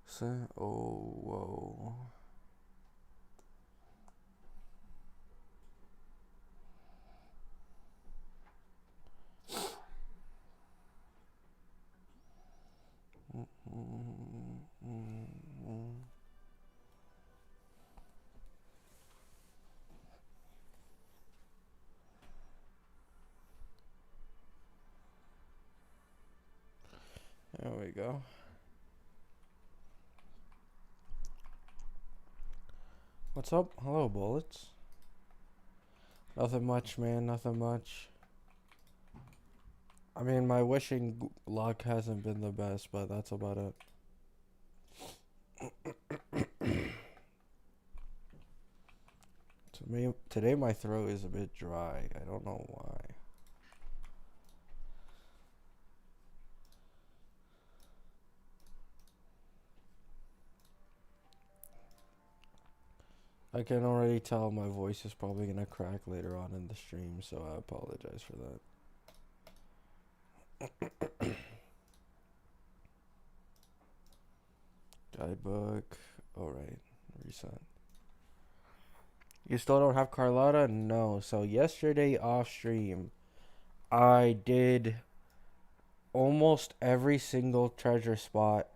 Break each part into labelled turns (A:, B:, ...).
A: Say, oh, whoa. There we go. What's up? Hello, Bullets. Nothing much, man. Nothing much. I mean, my wishing luck hasn't been the best, but that's about it. To me, today my throat is a bit dry. I don't know why. I can already tell my voice is probably gonna crack later on in the stream, so I apologize for that. Guidebook. Alright, reset. You still don't have Carlotta? No. So yesterday off stream, I did almost every single treasure spot.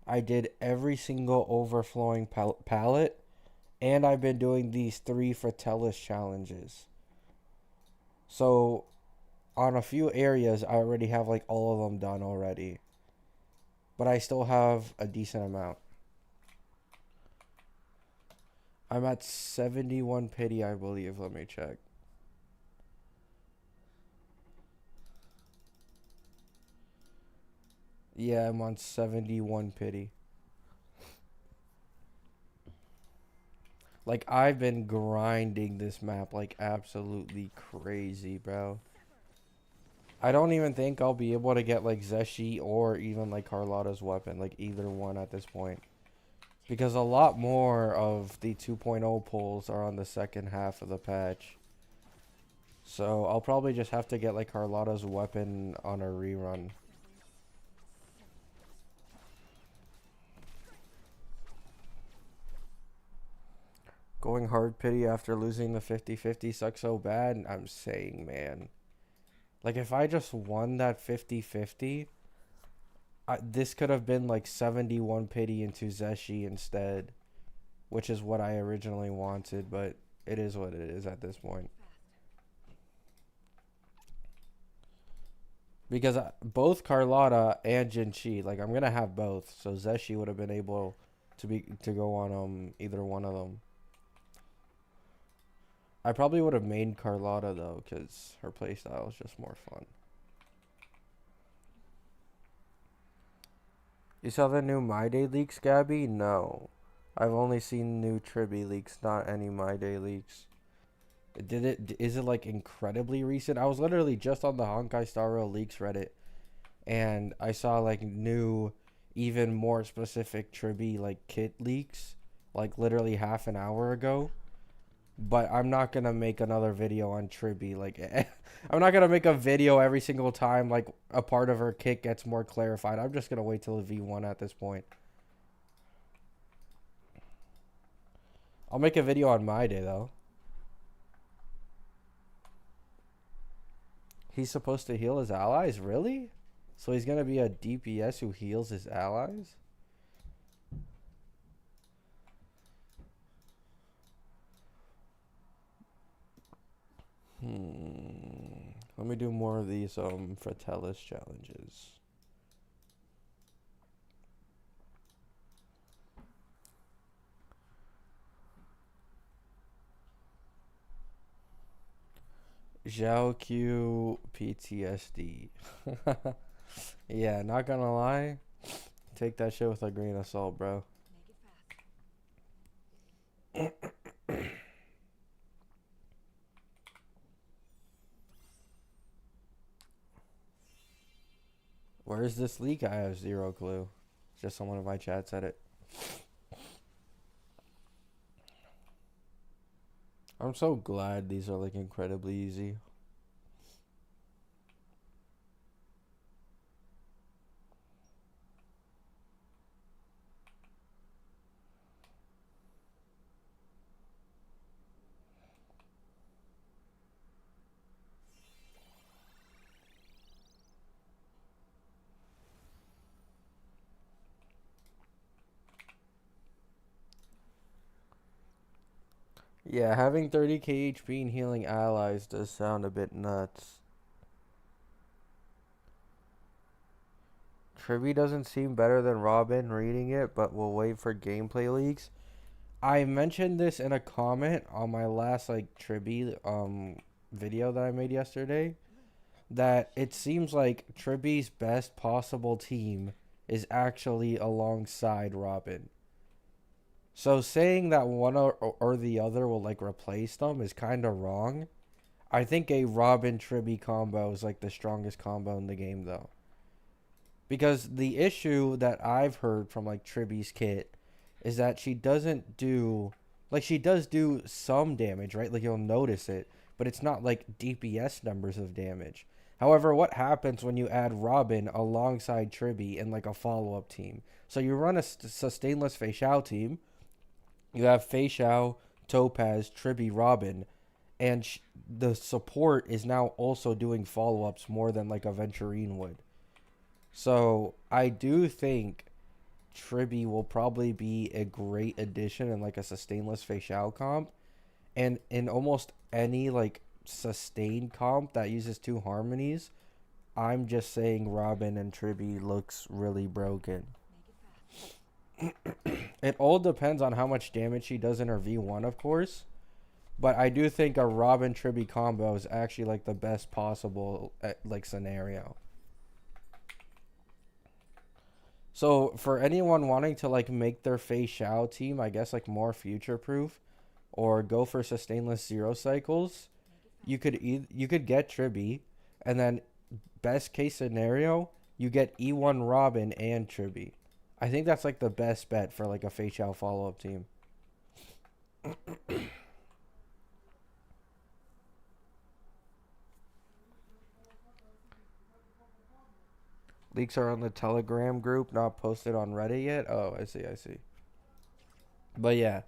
A: I did every single overflowing pallet. And I've been doing these 3 Fratellis challenges. So on a few areas, I already have like all of them done already. But I still have a decent amount. I'm at 71 pity, I believe. Let me check. Yeah, I'm on 71 pity. Like, I've been grinding this map like absolutely crazy, bro. I don't even think I'll be able to get like Zeshi or even like Carlotta's weapon, like either one at this point. Because a lot more of the 2.0 pulls are on the second half of the patch. So I'll probably just have to get like Carlotta's weapon on a rerun. Going hard pity after losing the 50-50 sucks so bad. I'm saying, man. Like, if I just won that 50-50, this could have been like 71 pity into Zeshi instead. Which is what I originally wanted, but it is what it is at this point. Because both Carlotta and Jinchi, like, I'm gonna have both, so Zeshi would have been able to go on either one of them. I probably would have made Carlotta though, because her playstyle is just more fun. You saw the new My Day leaks, Gabby? No. I've only seen new Tribby leaks, not any My Day leaks. Is it like incredibly recent? I was literally just on the Honkai Star Rail leaks Reddit, and I saw like new, even more specific Tribby like kit leaks, like literally half an hour ago. But I'm not gonna make another video on Tribby. Like, I'm not gonna make a video every single time like a part of her kit gets more clarified. I'm just gonna wait till the V1 at this point. I'll make a video on My Day though. He's supposed to heal his allies? Really? So he's gonna be a DPS who heals his allies? Let me do more of these Fratellis challenges. Zhao Q PTSD. Yeah, not gonna lie. Take that shit with a grain of salt, bro. Where is this leak? I have zero clue. Just someone in my chat said it. I'm so glad these are like incredibly easy. Yeah, having 30k HP and healing allies does sound a bit nuts. Tribby doesn't seem better than Robin reading it, but we'll wait for gameplay leaks. I mentioned this in a comment on my last like Tribby video that I made yesterday, that it seems like Tribby's best possible team is actually alongside Robin. So saying that one or the other will like replace them is kind of wrong. I think a Robin Tribby combo is like the strongest combo in the game though. Because the issue that I've heard from like Tribby's kit is that she doesn't do, like, she does do some damage, right? Like you'll notice it, but it's not like DPS numbers of damage. However, what happens when you add Robin alongside Tribby in like a follow up team? So you run a sustainless Fei Xiao team. You have Fei Xiao, Topaz, Tribby, Robin, and the support is now also doing follow ups more than like a Venturine would. So I do think Tribby will probably be a great addition in like a sustainless Fei Xiao comp, and in almost any like sustained comp that uses two harmonies. I'm just saying Robin and Tribby looks really broken. It all depends on how much damage she does in her V1, of course. But I do think a Robin Tribby combo is actually like the best possible like scenario. So for anyone wanting to like make their Fei Xiao team, I guess like more future proof, or go for sustainless zero cycles, you could get Tribby, and then best case scenario, you get E1 Robin and Tribby. I think that's like the best bet for like a Fei Xiao follow up team. Leaks are on the Telegram group, not posted on Reddit yet. Oh, I see, I see. But yeah,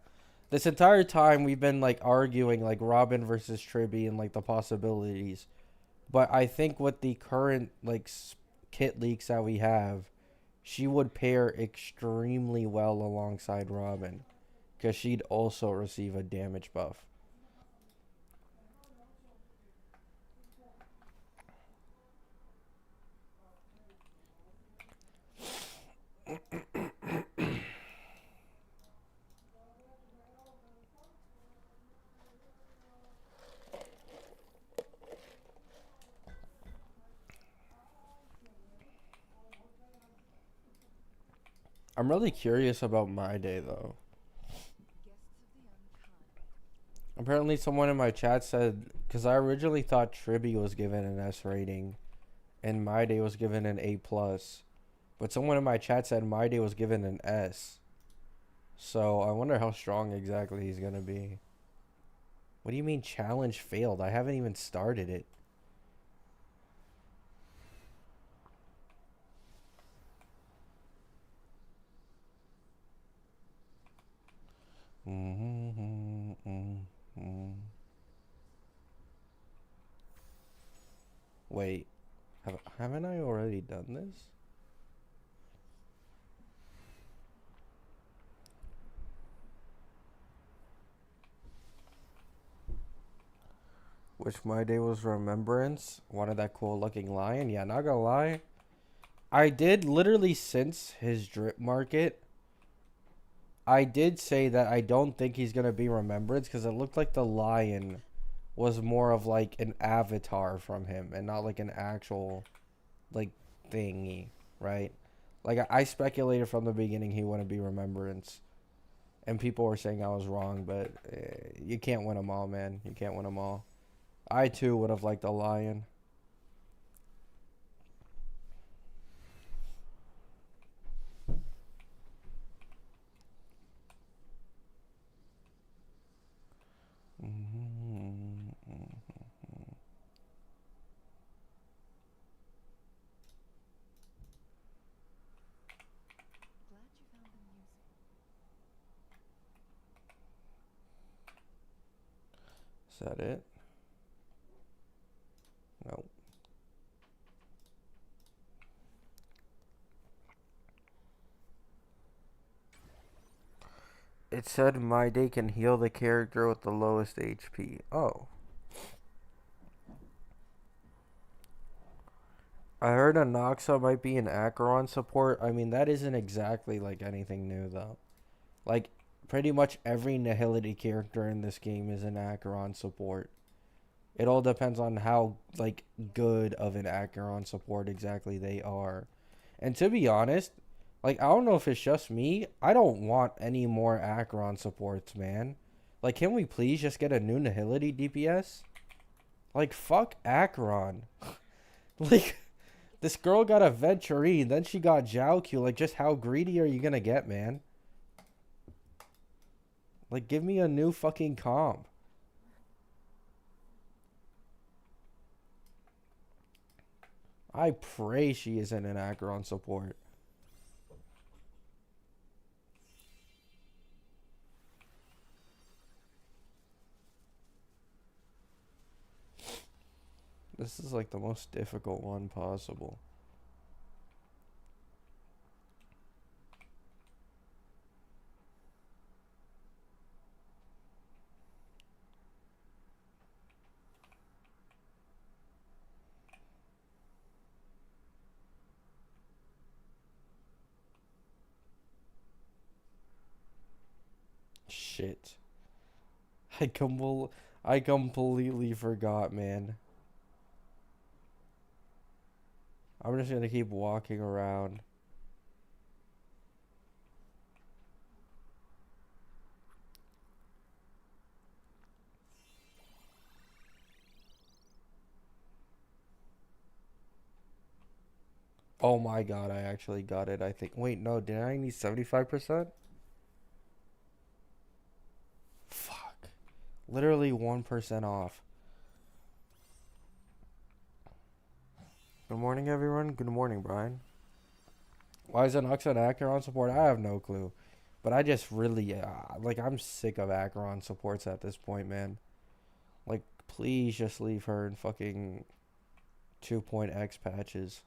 A: this entire time we've been like arguing like Robin versus Tribby and like the possibilities. But I think with the current like kit leaks that we have, she would pair extremely well alongside Robin, because she'd also receive a damage buff. I'm really curious about my day though. Apparently, someone in my chat said, because I originally thought Tribby was given an S rating and My Day was given an A plus, but someone in my chat said My Day was given an S. So I wonder how strong exactly he's gonna be. What do you mean challenge failed? I haven't even started it. Wait, haven't I already done this? Which My Day was Remembrance? Wanted that cool looking lion? Yeah, not gonna lie. I did literally, since his drip market, I did say that I don't think he's gonna be Remembrance, because it looked like the lion was more of like an avatar from him and not like an actual like thingy, right? Like I speculated from the beginning he wouldn't be Remembrance, and people were saying I was wrong, but you can't win them all, man. You can't win them all. I too would have liked a lion. Is that it? No. It said My Day can heal the character with the lowest HP. Oh. I heard Anoxa might be an Acheron support. I mean, that isn't exactly like anything new though. Like, pretty much every Nihility character in this game is an Acheron support. It all depends on how, like, good of an Acheron support exactly they are. And to be honest, like, I don't know if it's just me. I don't want any more Acheron supports, man. Like, can we please just get a new Nihility DPS? Like, fuck Acheron. Like, this girl got a Venturine, then she got Jiaoqiu. Like, just how greedy are you gonna get, man? Like, give me a new fucking comp. I pray she isn't an Acheron support. This is like the most difficult one possible. Shit. I completely forgot, man. I'm just gonna keep walking around. Oh my god, I actually got it, I think. Wait, no, did I need 75%? Fuck. Literally 1% off. Good morning, everyone. Good morning, Brian. Why is Anoxa an Acheron support? I have no clue. But I just really, like, I'm sick of Acheron supports at this point, man. Like, please just leave her in fucking 2.x patches.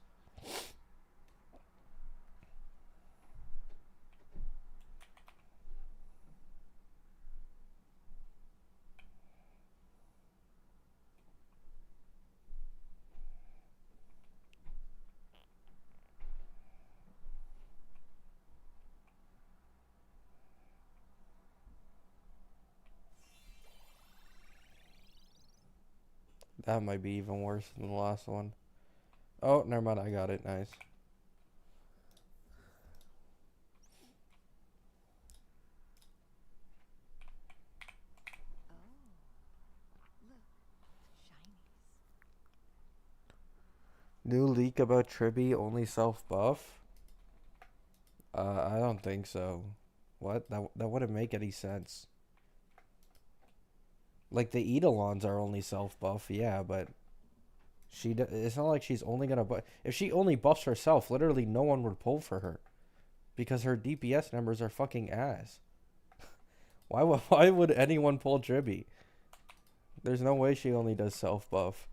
A: That might be even worse than the last one. Oh, never mind. I got it. Nice. New leak about Tribby only self buff? I don't think so. What? That wouldn't make any sense. Like the Eidolons are only self buff, yeah, but it's not like she's only gonna buff. If she only buffs herself, literally no one would pull for her because her DPS numbers are fucking ass. Why would anyone pull Tribby? There's no way she only does self buff.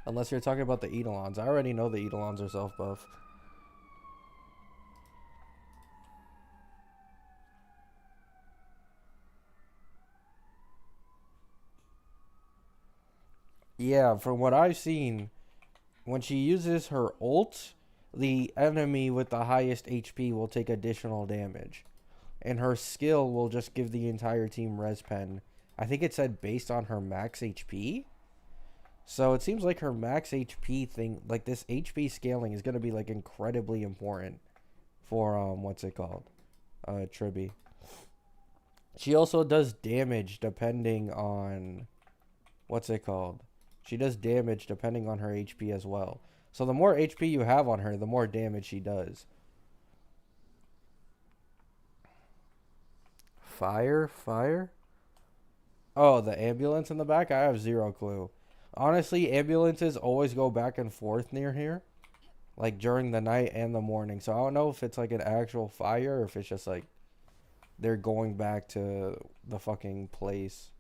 A: Unless you're talking about the Eidolons. I already know the Eidolons are self buff. Yeah, from what I've seen, when she uses her ult, the enemy with the highest HP will take additional damage. And her skill will just give the entire team res pen. I think it said based on her max HP. So it seems like her max HP thing, like this HP scaling is going to be like incredibly important for, what's it called? Tribby. She also does damage depending on, what's it called? She does damage depending on her HP as well. So the more HP you have on her, the more damage she does. Fire? Oh, the ambulance in the back? I have zero clue. Honestly, ambulances always go back and forth near here. Like during the night and the morning. So I don't know if it's like an actual fire or if it's just like they're going back to the fucking place.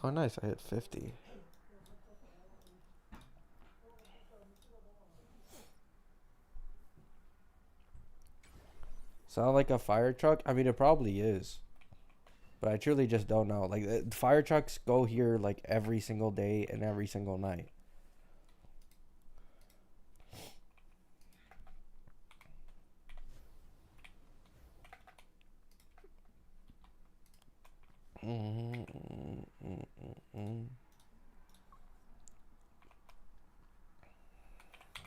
A: Oh, nice. I hit 50. Sound like a fire truck? I mean, it probably is. But I truly just don't know. Like, fire trucks go here, like, every single day and every single night.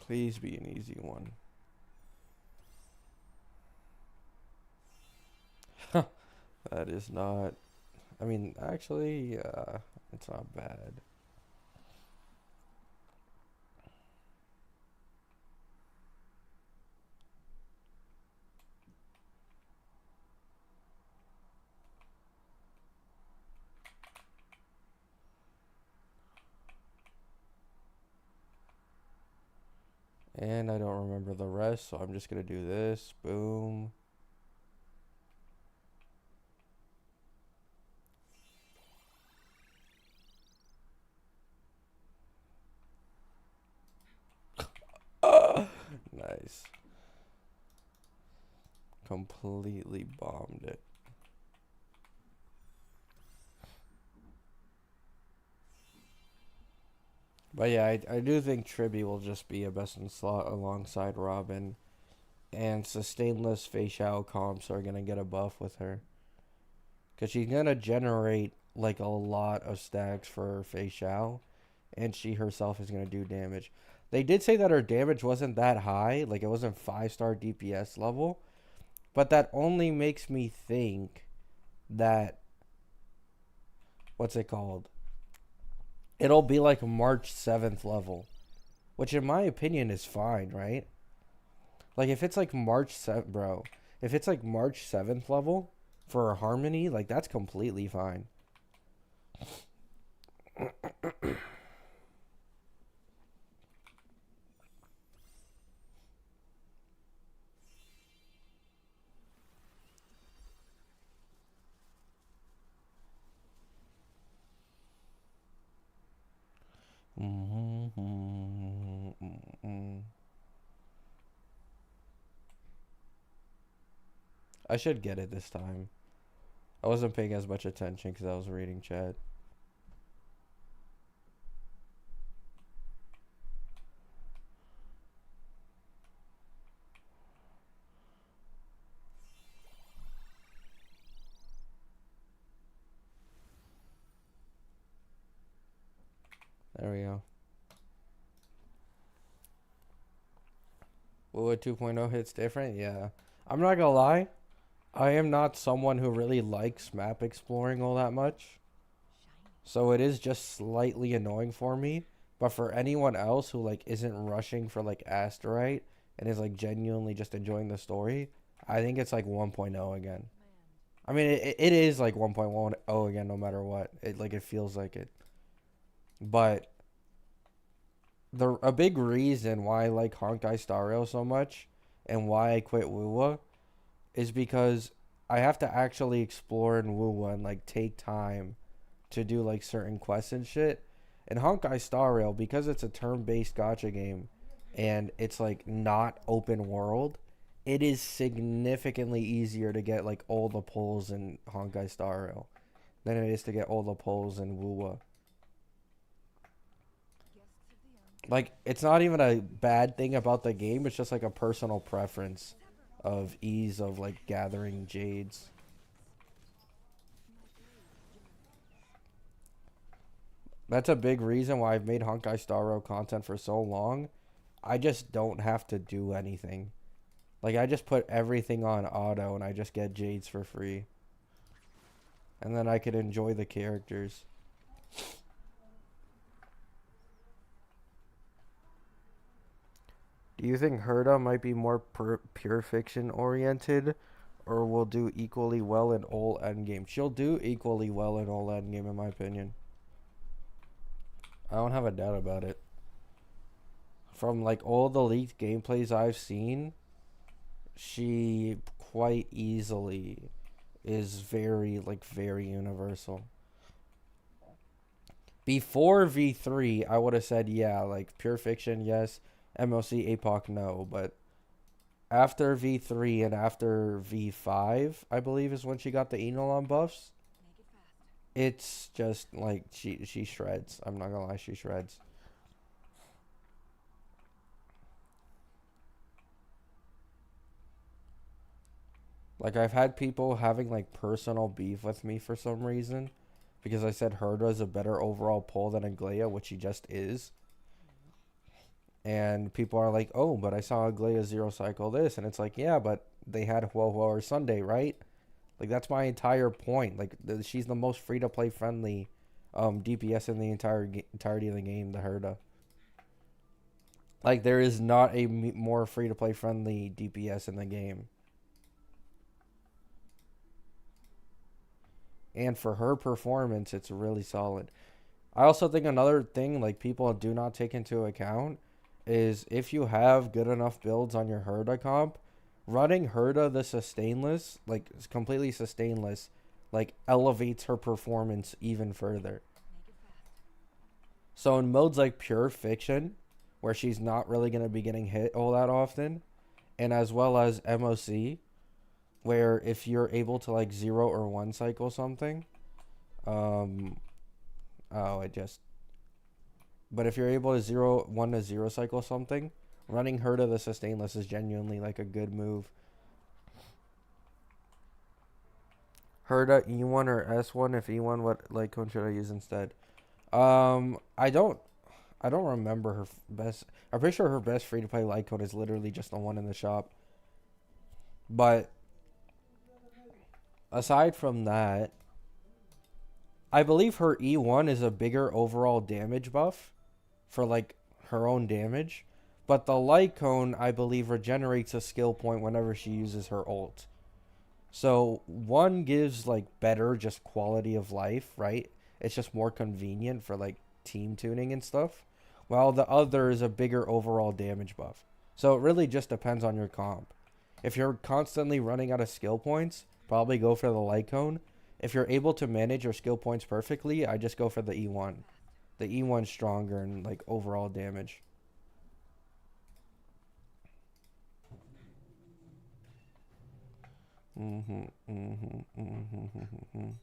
A: Please be an easy one. That is not... I mean, actually, it's not bad. And I don't remember the rest, so I'm just going to do this. Boom. Nice. Completely bombed it. But yeah, I do think Tribby will just be a best in slot alongside Robin. And sustainless facial comps are going to get a buff with her. Because she's going to generate like a lot of stacks for her facial. And she herself is going to do damage. They did say that her damage wasn't that high. Like, it wasn't 5-star DPS level. But that only makes me think that... What's it called? It'll be like March 7th level. Which in my opinion is fine, right? Like, if it's like March 7th... Bro. If it's like March 7th level for a Harmony, like, that's completely fine. I should get it this time. I wasn't paying as much attention because I was reading chat. There we go. Wuwa 2.0 hits different? Yeah. I'm not gonna lie. I am not someone who really likes map exploring all that much. So it is just slightly annoying for me. But for anyone else who like isn't rushing for like Asterite and is like genuinely just enjoying the story, I think it's like 1.0 again. I mean, it is like 1.10 again no matter what. It feels like it. But a big reason why I like Honkai Star Rail so much and why I quit Wuwa is because I have to actually explore in Wuwa and like take time to do like certain quests and shit. And Honkai Star Rail, because it's a turn-based gacha game and it's like not open world, it is significantly easier to get like all the pulls in Honkai Star Rail than it is to get all the pulls in Wuwa. Like, it's not even a bad thing about the game, it's just like a personal preference of ease of like gathering jades. That's a big reason why I've made Honkai Star Rail content for so long. I just don't have to do anything. Like, I just put everything on auto and I just get jades for free. And then I could enjoy the characters. Do you think Herda might be more pure fiction oriented or will do equally well in all endgame? She'll do equally well in all endgame in my opinion. I don't have a doubt about it. From like all the leaked gameplays I've seen, she quite easily is very universal. Before V3, I would have said yeah, like pure fiction, yes. MLC APOC, no, but after V3 and after V5, I believe is when she got the Enolon buffs. It's just like she shreds. I'm not gonna lie, she shreds. Like I've had people having like personal beef with me for some reason because I said Herda is a better overall pull than Aglaia, which he just is. And people are like, "Oh, but I saw Aglaia zero cycle this," and it's like, "Yeah, but they had Huo or Sunday, right?" Like that's my entire point. Like she's the most free to play friendly DPS in the entirety of the game, the Herda. Like there is not a more free to play friendly DPS in the game. And for her performance, it's really solid. I also think another thing like people do not take into account is if you have good enough builds on your Herda comp, running Herda the sustainless, like completely sustainless, like elevates her performance even further. So in modes like Pure Fiction, where she's not really going to be getting hit all that often, and as well as MOC, where if you're able to like 0 or 1 cycle something, um, oh, it just, but if you're able to 1 to 0 cycle something, running her to the sustainless is genuinely like a good move. Her to E1 or S1. If E1, what light cone should I use instead? I don't remember her best. I'm pretty sure her best free to play light code is literally just the one in the shop. But aside from that, I believe her E1 is a bigger overall damage buff for like her own damage. But the light cone, I believe, regenerates a skill point whenever she uses her ult. So one gives like better just quality of life, right? It's just more convenient for like team tuning and stuff. While the other is a bigger overall damage buff. So it really just depends on your comp. If you're constantly running out of skill points, probably go for the light cone. If you're able to manage your skill points perfectly, I just go for the E1. The E1's stronger in like overall damage. Mhm. Mhm. Mhm. Mhm.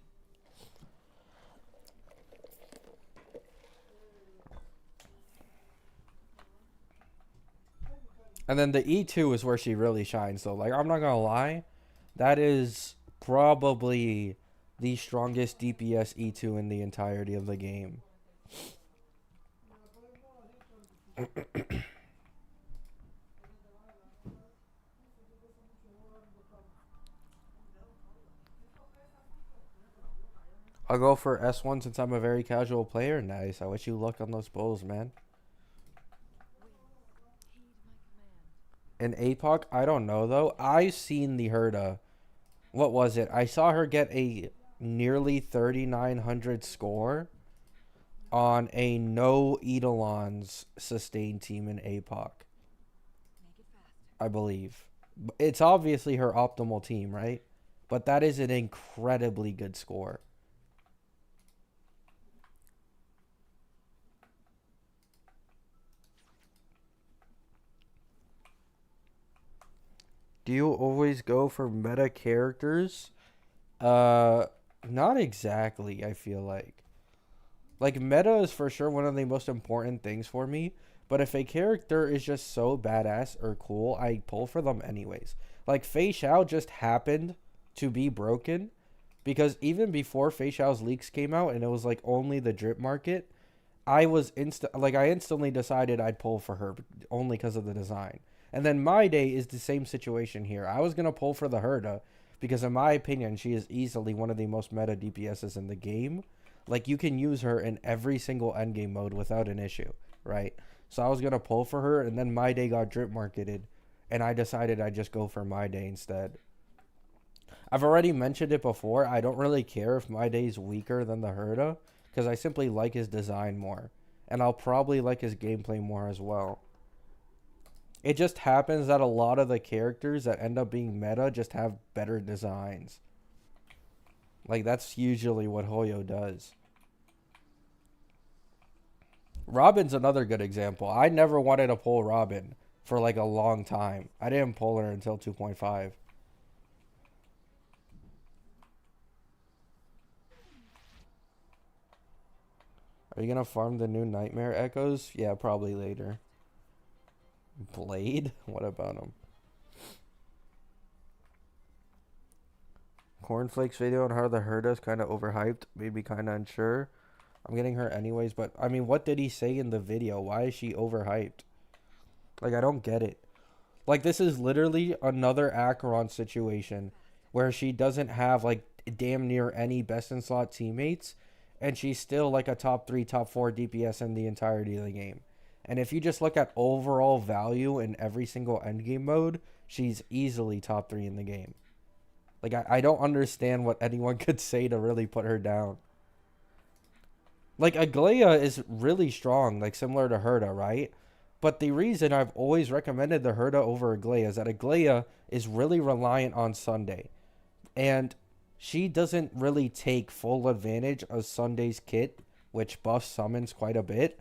A: And then the E2 is where she really shines. So like I'm not gonna lie, that is probably the strongest DPS E2 in the entirety of the game. I'll go for S1 since I'm a very casual player. Nice. I wish you luck on those bulls, man. In APOC, I don't know though. I seen the Herda. What was it? I saw her get a nearly 3,900 score on a no Eidolons sustained team in APOC, I believe. It's obviously her optimal team, right? But that is an incredibly good score. Do you always go for meta characters? Uh, Not exactly, I feel like. Like, meta is for sure one of the most important things for me, but if a character is just so badass or cool, I pull for them anyways. Like, Fei Xiao just happened to be broken because even before Fei Xiao's leaks came out and it was like only the drip market, I instantly decided I'd pull for her only because of the design. And then My Day is the same situation here. I was gonna pull for the Herda because in my opinion she is easily one of the most meta DPSs in the game. Like you can use her in every single endgame mode without an issue, right? So I was gonna pull for her, and then My Day got drip marketed, and I decided I'd just go for My Day instead. I've already mentioned it before. I don't really care if My Day's weaker than the Herda because I simply like his design more. And I'll probably like his gameplay more as well. It just happens that a lot of the characters that end up being meta just have better designs. Like, that's usually what Hoyo does. Robin's another good example. I never wanted to pull Robin for like a long time. I didn't pull her until 2.5. Are you gonna farm the new Nightmare Echoes? Yeah, probably later. Blade? What about him? Cornflakes video on how the herd is kind of overhyped. Maybe kind of unsure. I'm getting her anyways, but I mean, what did he say in the video? Why is she overhyped? Like, I don't get it. Like, this is literally another Acheron situation where she doesn't have, like, damn near any best in slot teammates, and she's still, like, a top 3, top 4 DPS in the entirety of the game. And if you just look at overall value in every single endgame mode, she's easily top 3 in the game. Like, I don't understand what anyone could say to really put her down. Like, Aglaya is really strong, like, similar to Herda, right? But the reason I've always recommended the Herda over Aglaya is that Aglaya is really reliant on Sunday. And she doesn't really take full advantage of Sunday's kit, which buffs summons quite a bit.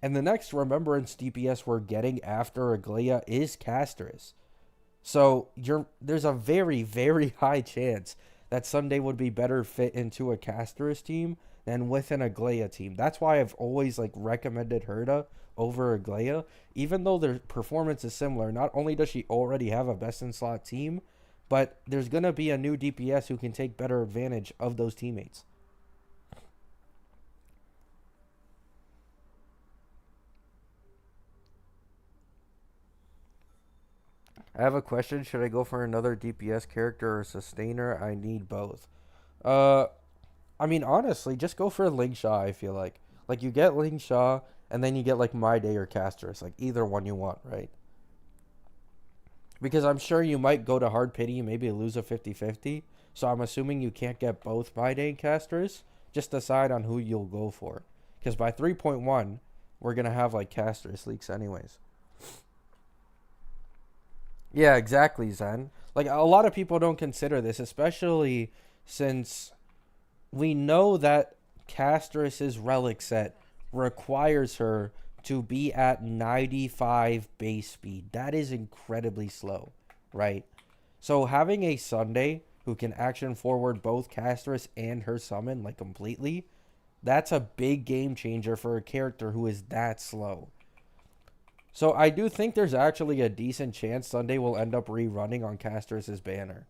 A: And the next Remembrance DPS we're getting after Aglaya is Castris. So there's a very, very high chance that Sunday would be better fit into a Castris team than with an Aglaya team. That's why I've always like recommended Herda over Aglaya, even though their performance is similar. Not only does she already have a best in slot team, but there's gonna be a new DPS who can take better advantage of those teammates. I have a question. Should I go for another DPS character or a sustainer? I need both. Uh, I mean, honestly, just go for Ling Sha, I feel like. Like, you get Ling Sha, and then you get, like, My Day or Castris. Like, either one you want, right? Because I'm sure you might go to Hard Pity and maybe lose a 50-50. So I'm assuming you can't get both My Day and Castris. Just decide on who you'll go for. Because by 3.1, we're going to have, like, Castris leaks anyways. Yeah, exactly, Zen. Like, a lot of people don't consider this, especially since we know that Castris's relic set requires her to be at 95 base speed. That is incredibly slow, right? So having a Sunday who can action forward both Castris and her summon, like, completely, that's a big game changer for a character who is that slow. So I do think there's actually a decent chance Sunday will end up rerunning on Castris' banner.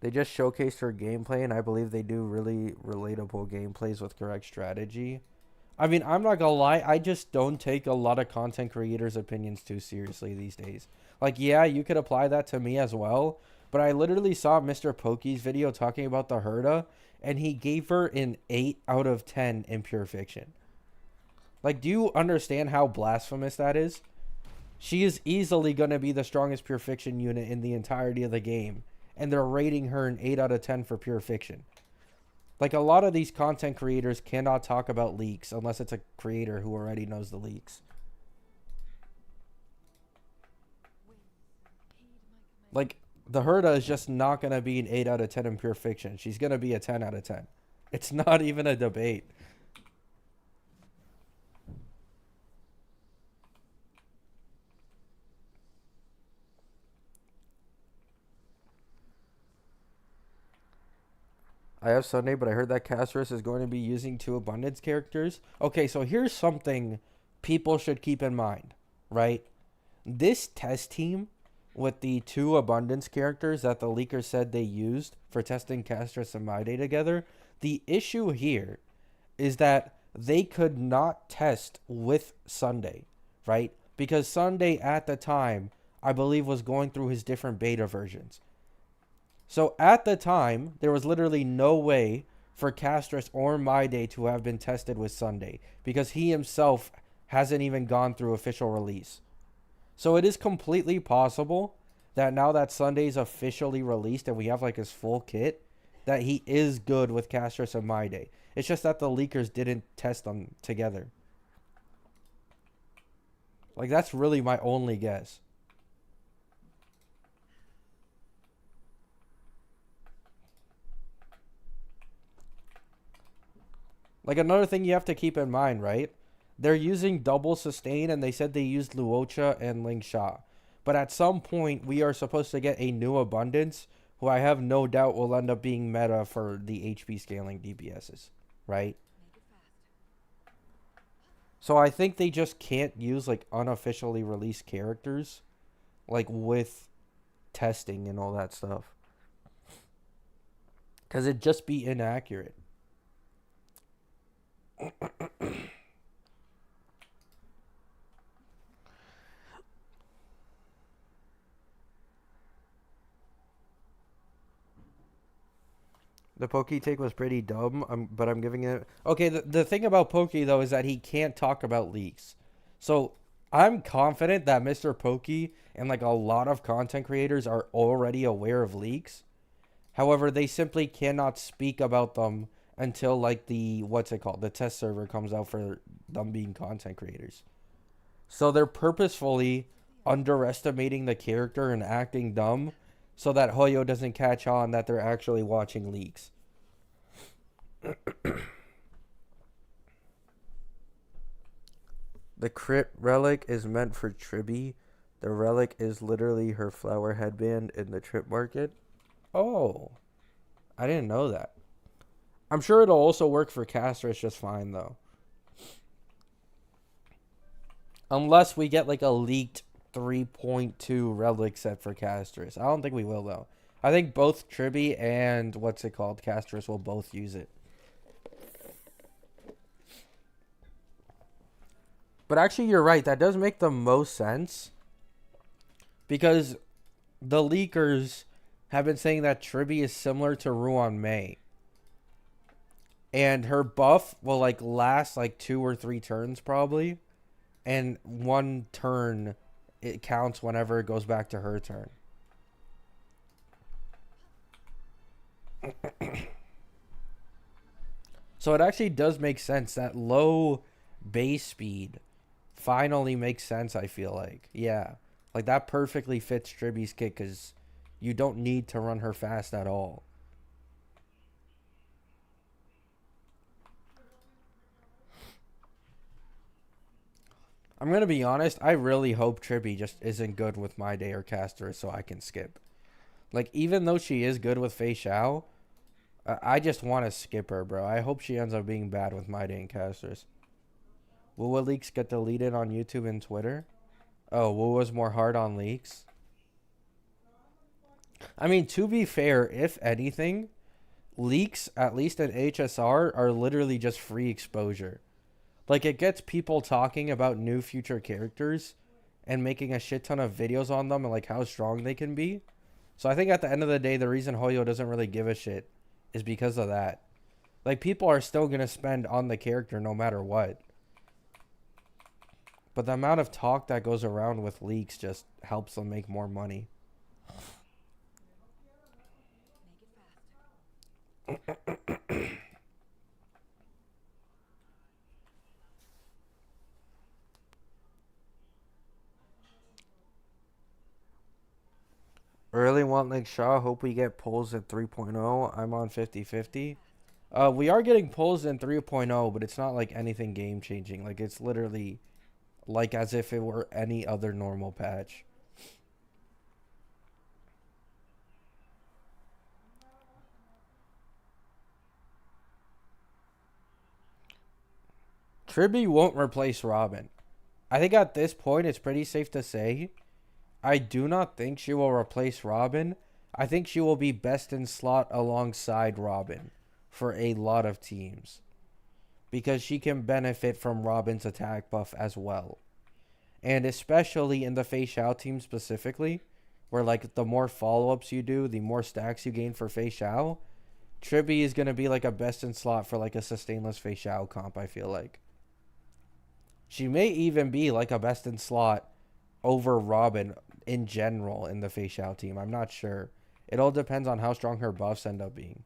A: They just showcased her gameplay, and I believe they do really relatable gameplays with correct strategy. I mean, I'm not gonna lie, I just don't take a lot of content creators' opinions too seriously these days. Like, yeah, you could apply that to me as well, but I literally saw Mr. Pokey's video talking about the Herda, and he gave her an 8 out of 10 in Pure Fiction. Like, do you understand how blasphemous that is? She is easily going to be the strongest Pure Fiction unit in the entirety of the game, and they're rating her an 8 out of 10 for Pure Fiction. Like, a lot of these content creators cannot talk about leaks unless it's a creator who already knows the leaks. Like, the Herda is just not going to be an 8 out of 10 in Pure Fiction. She's going to be a 10 out of 10. It's not even a debate. I have Sunday, but I heard that Castris is going to be using 2 Abundance characters. Okay, so here's something people should keep in mind, right? This test team with the 2 Abundance characters that the leaker said they used for testing Castris and My Day together, the issue here is that they could not test with Sunday, right? Because Sunday at the time, I believe, was going through his different beta versions. So at the time, there was literally no way for Castris or My Day to have been tested with Sunday because he himself hasn't even gone through official release. So it is completely possible that now that Sunday's officially released and we have like his full kit, that he is good with Castris and My Day. It's just that the leakers didn't test them together. Like, that's really my only guess. Like another thing you have to keep in mind, right? They're using double sustain, and they said they used Luocha and Ling Sha. But at some point, we are supposed to get a new abundance, who I have no doubt will end up being meta for the HP scaling DPSs, right? So I think they just can't use like unofficially released characters, like with testing and all that stuff, because it'd just be inaccurate. The Pokey take was pretty dumb, but I'm giving it. Okay, the thing about Pokey, though, is that he can't talk about leaks. So I'm confident that Mr. Pokey and like a lot of content creators are already aware of leaks. However, they simply cannot speak about them until like what's it called? The test server comes out for them being content creators. So they're purposefully underestimating the character and acting dumb so that Hoyo doesn't catch on that they're actually watching leaks. The crit relic is meant for Tribby. The relic is literally her flower headband in the trip market. Oh, I didn't know that. I'm sure it'll also work for Castris just fine, though. Unless we get like a leaked 3.2 relic set for Castris. I don't think we will, though. I think both Tribby and what's it called, Castris will both use it. But actually, you're right. That does make the most sense. Because the leakers have been saying that Tribby is similar to Ruan Mei. And her buff will like last like 2 or 3 turns probably. And 1 turn, it counts whenever it goes back to her turn. So it actually does make sense. That low base speed finally makes sense, I feel like. Yeah. Like that perfectly fits Tribby's kit because you don't need to run her fast at all. I'm going to be honest. I really hope Tribby just isn't good with My Day or Caster so I can skip. Like, even though she is good with Fei Xiao, I just want to skip her, bro. I hope she ends up being bad with My Day and Casters. Wuwa leaks get deleted on YouTube and Twitter. Oh, Wuwa's more hard on leaks. I mean, to be fair, if anything, leaks, at least in HSR, are literally just free exposure. Like, it gets people talking about new future characters and making a shit ton of videos on them and, like, how strong they can be. So I think at the end of the day, the reason Hoyo doesn't really give a shit is because of that. Like, people are still going to spend on the character no matter what. But the amount of talk that goes around with leaks just helps them make more money. Really want Lake Shaw. Hope we get pulls at 3.0. I'm on 50-50. We are getting pulls in 3.0, but it's not like anything game changing. Like, it's literally like as if it were any other normal patch. Tribby won't replace Robin. I think at this point it's pretty safe to say I do not think she will replace Robin. I think she will be best in slot alongside Robin for a lot of teams. Because she can benefit from Robin's attack buff as well. And especially in the Fei Xiao team specifically, where like the more follow-ups you do, the more stacks you gain for Fei Xiao, Tribby is going to be like a best in slot for like a sustainless Fei Xiao comp, I feel like. She may even be like a best in slot over Robin in general in the Fei Xiao team. I'm not sure. It all depends on how strong her buffs end up being.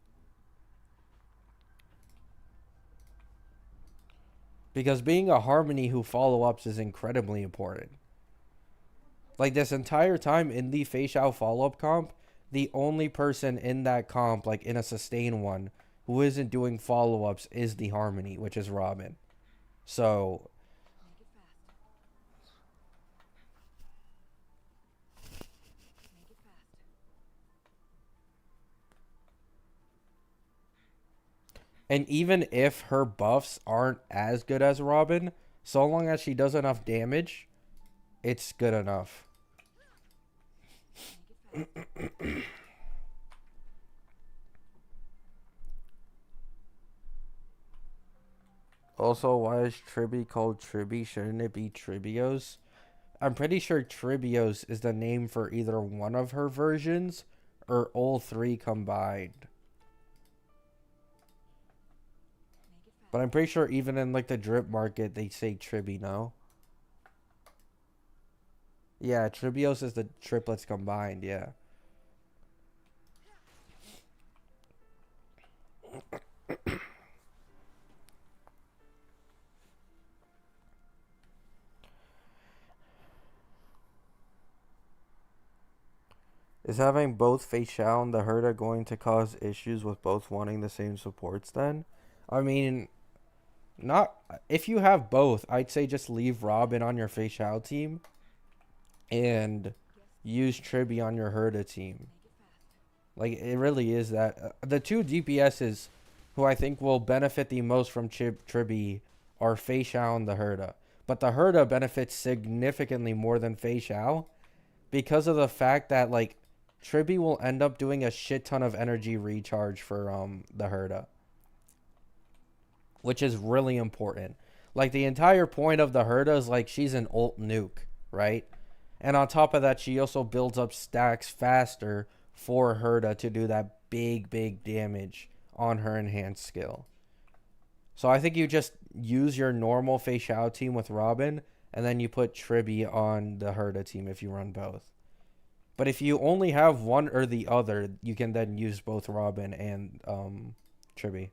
A: Because being a Harmony who follow-ups is incredibly important. Like this entire time in the Fei Xiao follow-up comp, the only person in that comp, like in a sustain one, who isn't doing follow-ups is the Harmony, which is Robin. So, and even if her buffs aren't as good as Robin, so long as she does enough damage, it's good enough. Also, why is Tribi called Tribi? Shouldn't it be Tribios? I'm pretty sure Tribios is the name for either one of her versions or all three combined. But I'm pretty sure even in like the drip market they say Tribi, no? Yeah, Tribios is the triplets combined, yeah. Is having both Fei Xiao and the Herda going to cause issues with both wanting the same supports then? I mean, not if you have both, I'd say just leave Robin on your Fei Xiao team and use Tribi on your Herda team. Like it really is that the two DPSs who I think will benefit the most from Tribi are Fei Xiao and the Herda. But the Herda benefits significantly more than Fei Xiao because of the fact that like Tribi will end up doing a shit ton of energy recharge for the Herda, which is really important. Like the entire point of the Herda is like she's an ult nuke, right? And on top of that, she also builds up stacks faster for Herda to do that big damage on her enhanced skill. So I think you just use your normal Fei Xiao team with Robin, and then you put Tribi on the Herda team if you run both. But if you only have one or the other, you can then use both Robin and Tribi.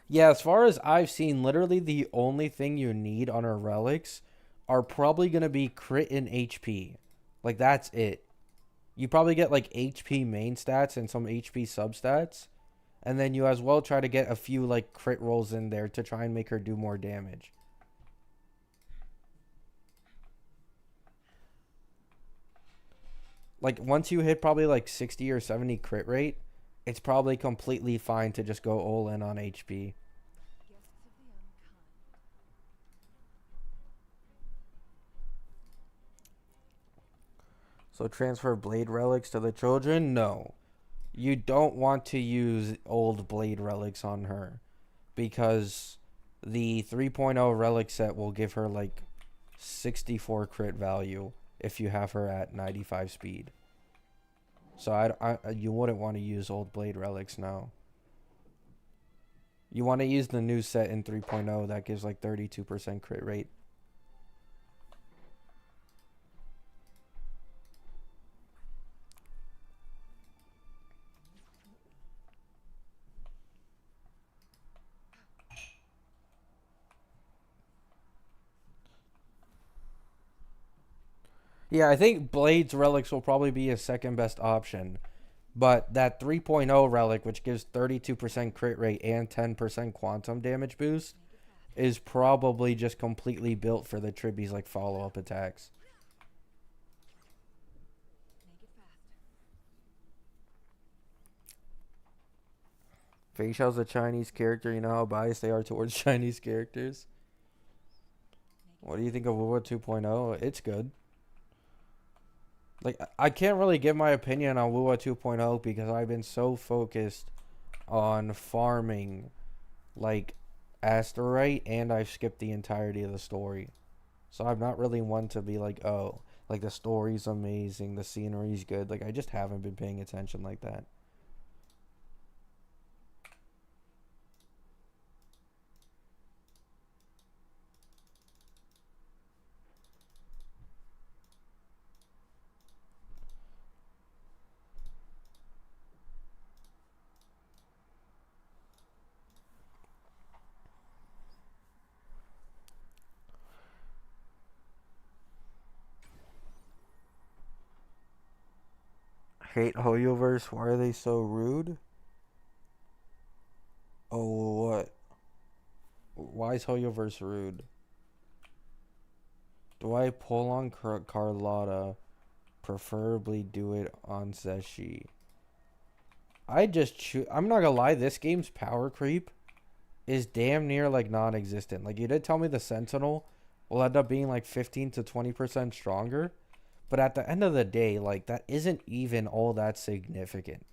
A: Yeah, as far as I've seen, literally the only thing you need on her relics are probably going to be crit and HP. Like, that's it. You probably get, like, HP main stats and some HP substats. And then you as well try to get a few, like, crit rolls in there to try and make her do more damage. Like, once you hit probably, like, 60 or 70 crit rate, it's probably completely fine to just go all in on HP. So transfer blade relics to the children? No. You don't want to use old blade relics on her because the 3.0 relic set will give her like 64 crit value if you have her at 95 speed. So you wouldn't want to use old blade relics now. You want to use the new set in 3.0 that gives like 32% crit rate. Yeah, I think Blade's relics will probably be a second best option. But that 3.0 relic, which gives 32% crit rate and 10% quantum damage boost, is probably just completely built for the Tribbies like follow-up attacks. Fei Xiao's a Chinese character. You know how biased they are towards Chinese characters. What do you think of Wuwa 2.0? It's good. Like, I can't really give my opinion on Wuwa 2.0 because I've been so focused on farming, like, Asterite, and I've skipped the entirety of the story. So I'm not really one to be like, oh, like, the story's amazing, the scenery's good. Like, I just haven't been paying attention like that. Hate Hoyoverse. Why are they so rude? Oh, what? Why is Hoyoverse rude? Do I pull on Carlotta? Preferably do it on Zeshi. I'm not gonna lie, this game's power creep is damn near like non-existent. Like you did tell me the Sentinel will end up being like 15 to 20% stronger, but at the end of the day, like that isn't even all that significant.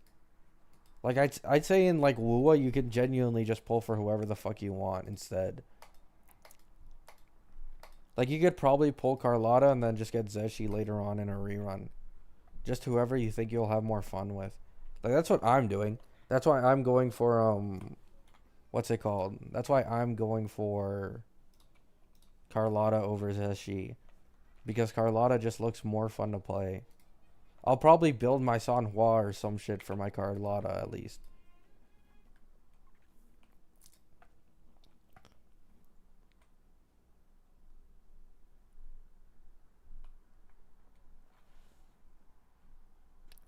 A: Like I'd say in like Wuwa, you can genuinely just pull for whoever the fuck you want instead. Like you could probably pull Carlotta and then just get Zeshi later on in a rerun. Just whoever you think you'll have more fun with. Like that's what I'm doing. That's why I'm going for what's it called? That's why I'm going for Carlotta over Zeshi. Because Carlotta just looks more fun to play. I'll probably build my Sanhua or some shit for my Carlotta at least.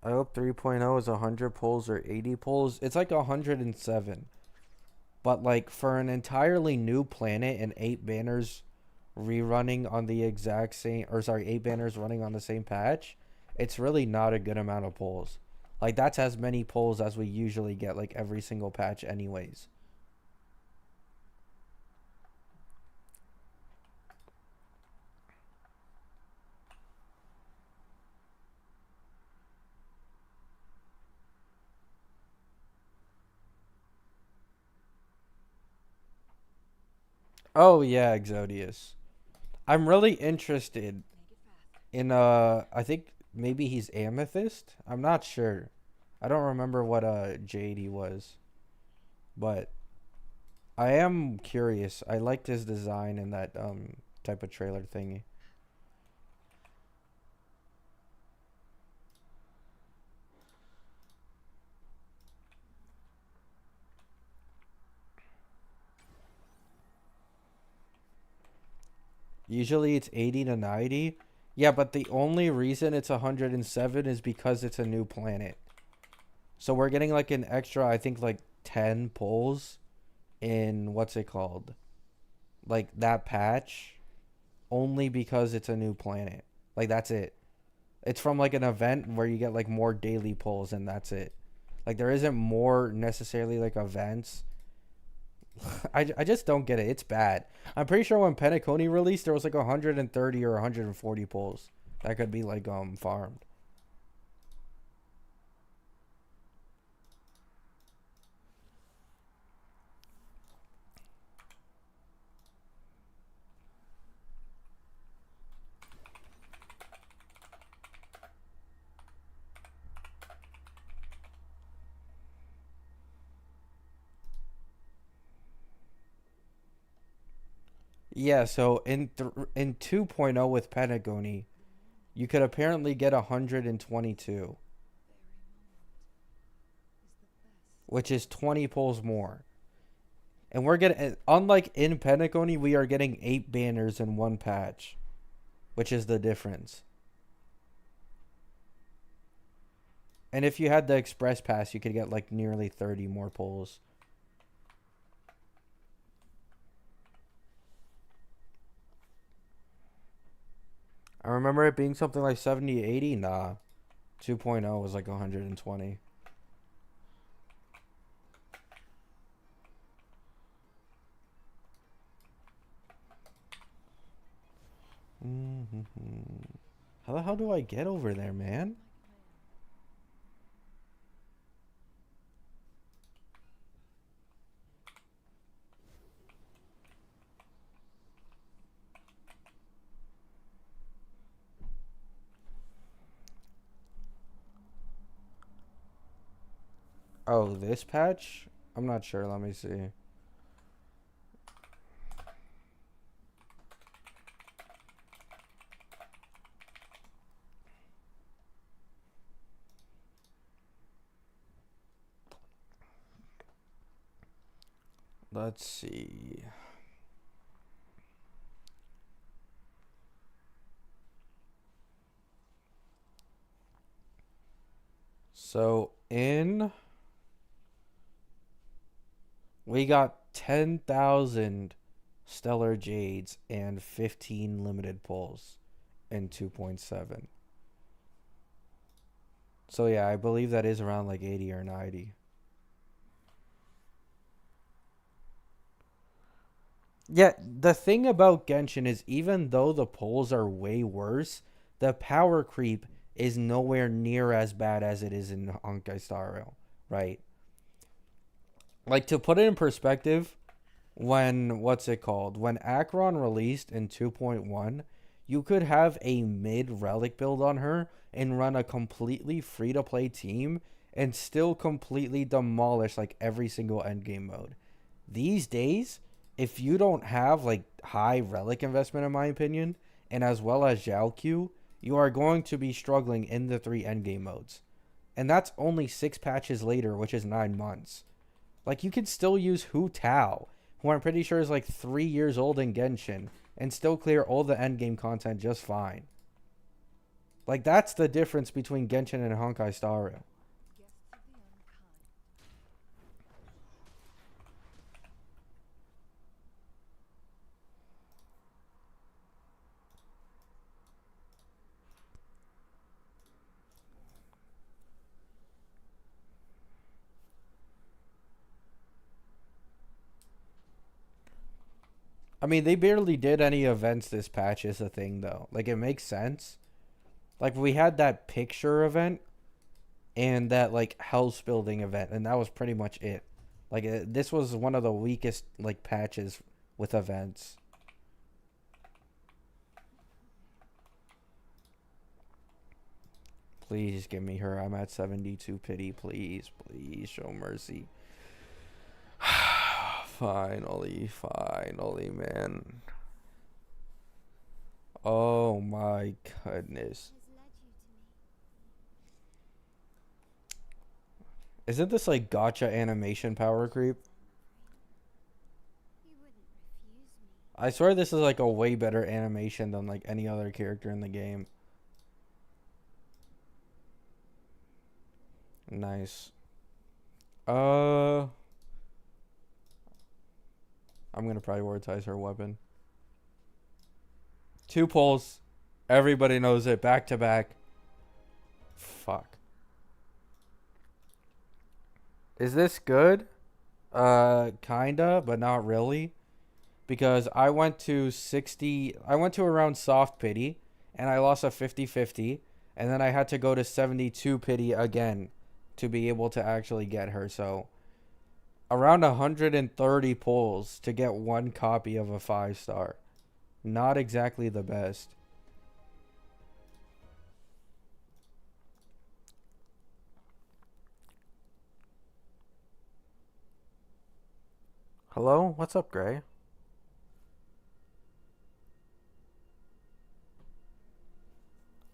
A: I hope 3.0 is 100 pulls or 80 pulls. It's like 107. But like for an entirely new planet and 8 banners rerunning on the exact same, or sorry, 8 banners running on the same patch, it's really not a good amount of pulls. Like that's as many pulls as we usually get like every single patch anyways. Oh yeah, Exodius. I'm really interested in I think maybe he's Amethyst. I'm not sure. I don't remember what Jade he was. But I am curious. I liked his design in that type of trailer thingy. Usually it's 80 to 90. Yeah, but the only reason it's 107 is because it's a new planet. So we're getting like an extra, I think like 10 pulls in what's it called? Like that patch only because it's a new planet. Like that's it. It's from like an event where you get like more daily pulls and that's it. Like there isn't more necessarily like events. I just don't get it. It's bad. I'm pretty sure when Penacony released, there was like 130 or 140 pulls that could be like farmed. Yeah, so in 2.0 with Penacony, you could apparently get 122, which is 20 pulls more. And we're getting, unlike in Penacony, we are getting 8 banners in one patch, which is the difference. And if you had the express pass, you could get like nearly 30 more pulls. I remember it being something like 70, 80. Nah. 2.0 was like 120. Mm-hmm. How the hell do I get over there, man? Oh, this patch? I'm not sure. Let me see. Let's see. So in we got 10,000 stellar jades and 15 limited pulls in 2.7. So yeah, I believe that is around like 80 or 90. Yeah, the thing about Genshin is even though the pulls are way worse, the power creep is nowhere near as bad as it is in Honkai Star Rail, right? Like to put it in perspective, when what's it called? When Acheron released in 2.1, you could have a mid relic build on her and run a completely free to play team and still completely demolish like every single endgame mode. These days, if you don't have like high relic investment in my opinion, and as well as Zhao Q, you are going to be struggling in the three endgame modes. And that's only 6 patches later, which is 9 months. Like you can still use Hu Tao, who I'm pretty sure is like 3 years old in Genshin, and still clear all the endgame content just fine. Like that's the difference between Genshin and Honkai Star Rail. I mean, they barely did any events this patch is a thing though. Like it makes sense. Like we had that picture event and that like house building event, and that was pretty much it. Like this was one of the weakest like patches with events. Please give me her. I'm at 72 pity. Please, please show mercy. Finally, finally, man. Oh my goodness. Isn't this like gotcha animation power creep? I swear this is like a way better animation than like any other character in the game. Nice. Uh, I'm gonna prioritize her weapon. 2 pulls. Everybody knows it. Back to back. Fuck. Is this good? Kinda, but not really. Because I went to around soft pity, and I lost a 50-50, and then I had to go to 72 pity again to be able to actually get her. So around 130 pulls to get one copy of a 5 star. Not exactly the best. Hello? What's up, Gray?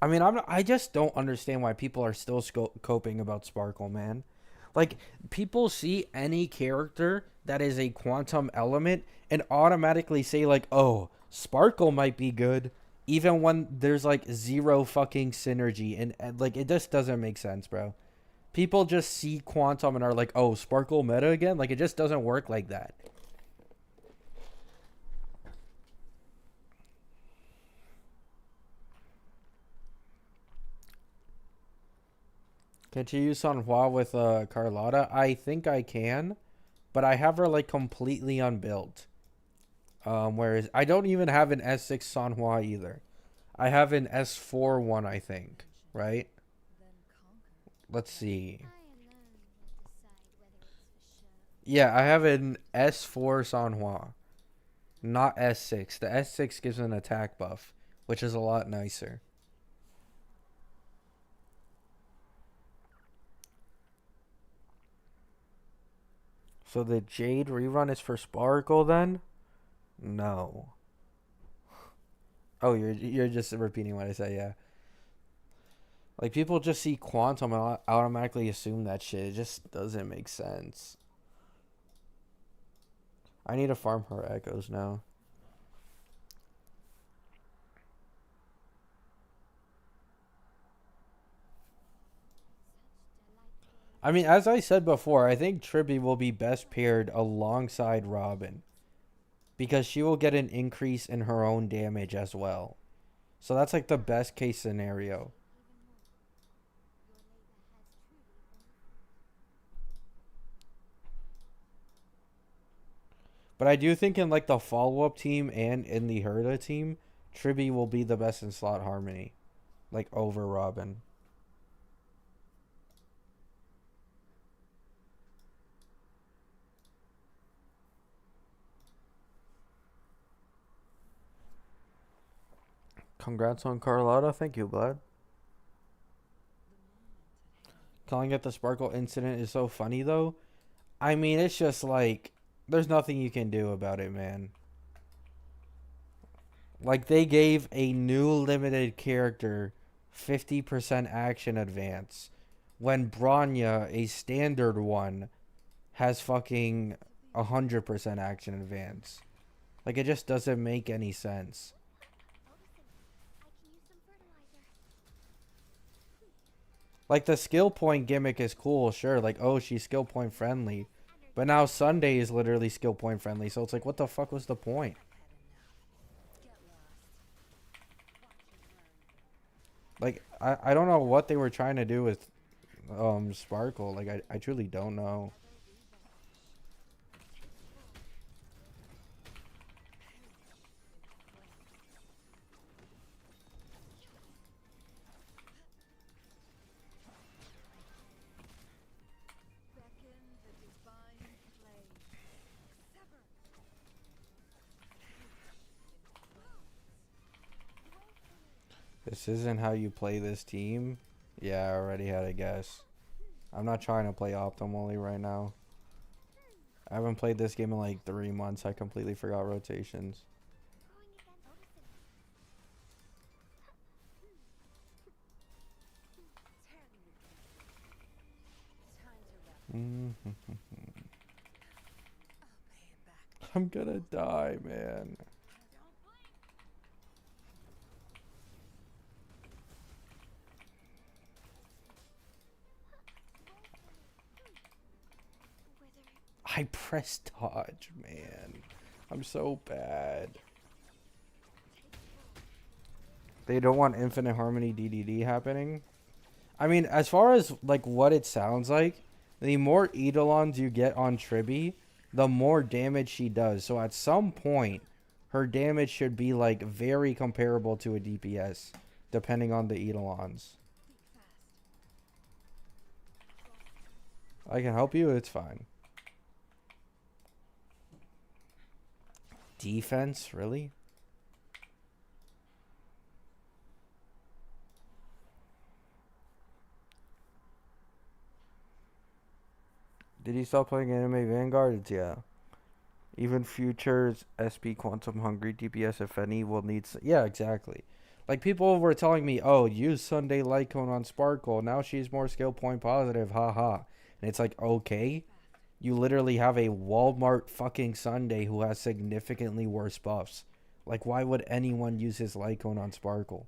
A: I mean, I just don't understand why people are still coping about Sparkle, man. Like, people see any character that is a quantum element and automatically say, like, oh, Sparkle might be good, even when there's, like, zero fucking synergy. And like, it just doesn't make sense, bro. People just see quantum and are like, oh, Sparkle meta again? Like, it just doesn't work like that. Can you use Sanhua with Carlotta? I think I can, but I have her, like, completely unbuilt. Whereas I don't even have an S6 Sanhua either. I have an S4 one, I think. Right? Let's see. Yeah, I have an S4 Sanhua, not S6. The S6 gives an attack buff, which is a lot nicer. So the Jade rerun is for Sparkle then? No. Oh, you're just repeating what I said, yeah. Like people just see quantum and automatically assume that shit. It just doesn't make sense. I need to farm her echoes now. I mean, as I said before, I think Tribby will be best paired alongside Robin because she will get an increase in her own damage as well. So that's like the best case scenario. But I do think in like the follow up team and in the Herda team, Tribby will be the best in slot harmony, like over Robin. Congrats on Carlotta. Thank you, bud. Calling it the Sparkle incident is so funny though. I mean, it's just like there's nothing you can do about it, man. Like they gave a new limited character 50% action advance when Bronya, a standard one, has fucking 100% action advance. Like it just doesn't make any sense. Like the skill point gimmick is cool, sure. Like, oh, she's skill point friendly. But now Sunday is literally skill point friendly. So it's like, what the fuck was the point? Like, I don't know what they were trying to do with Sparkle. Like, I truly don't know. This isn't how you play this team. Yeah, I already had a guess. I'm not trying to play optimally right now. I haven't played this game in like 3 months. I completely forgot rotations. I'm gonna die, man. I pressed dodge, man. I'm so bad. They don't want Infinite Harmony DDD happening. I mean, as far as like what it sounds like, the more Eidolons you get on Tribby, the more damage she does. So at some point, her damage should be like very comparable to a DPS, depending on the Eidolons. I can help you, it's fine. Defense, really? Did you stop playing Anime Vanguard? Yeah. Even futures SP Quantum Hungry DPS, if any, will need. Yeah, exactly. Like people were telling me, oh, use Sunday Light Cone on Sparkle. Now she's more skill point positive. Haha. And it's like, okay. You literally have a Walmart fucking Sunday who has significantly worse buffs. Like, why would anyone use his Light Cone on Sparkle?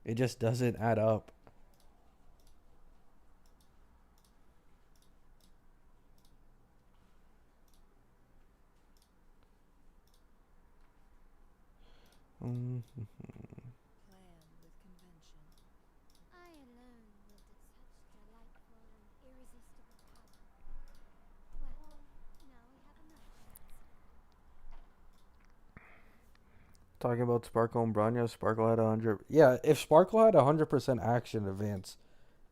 A: It just doesn't add up. Talking about Sparkle and Bronya, Sparkle had 100. Yeah, if Sparkle had 100% action advance,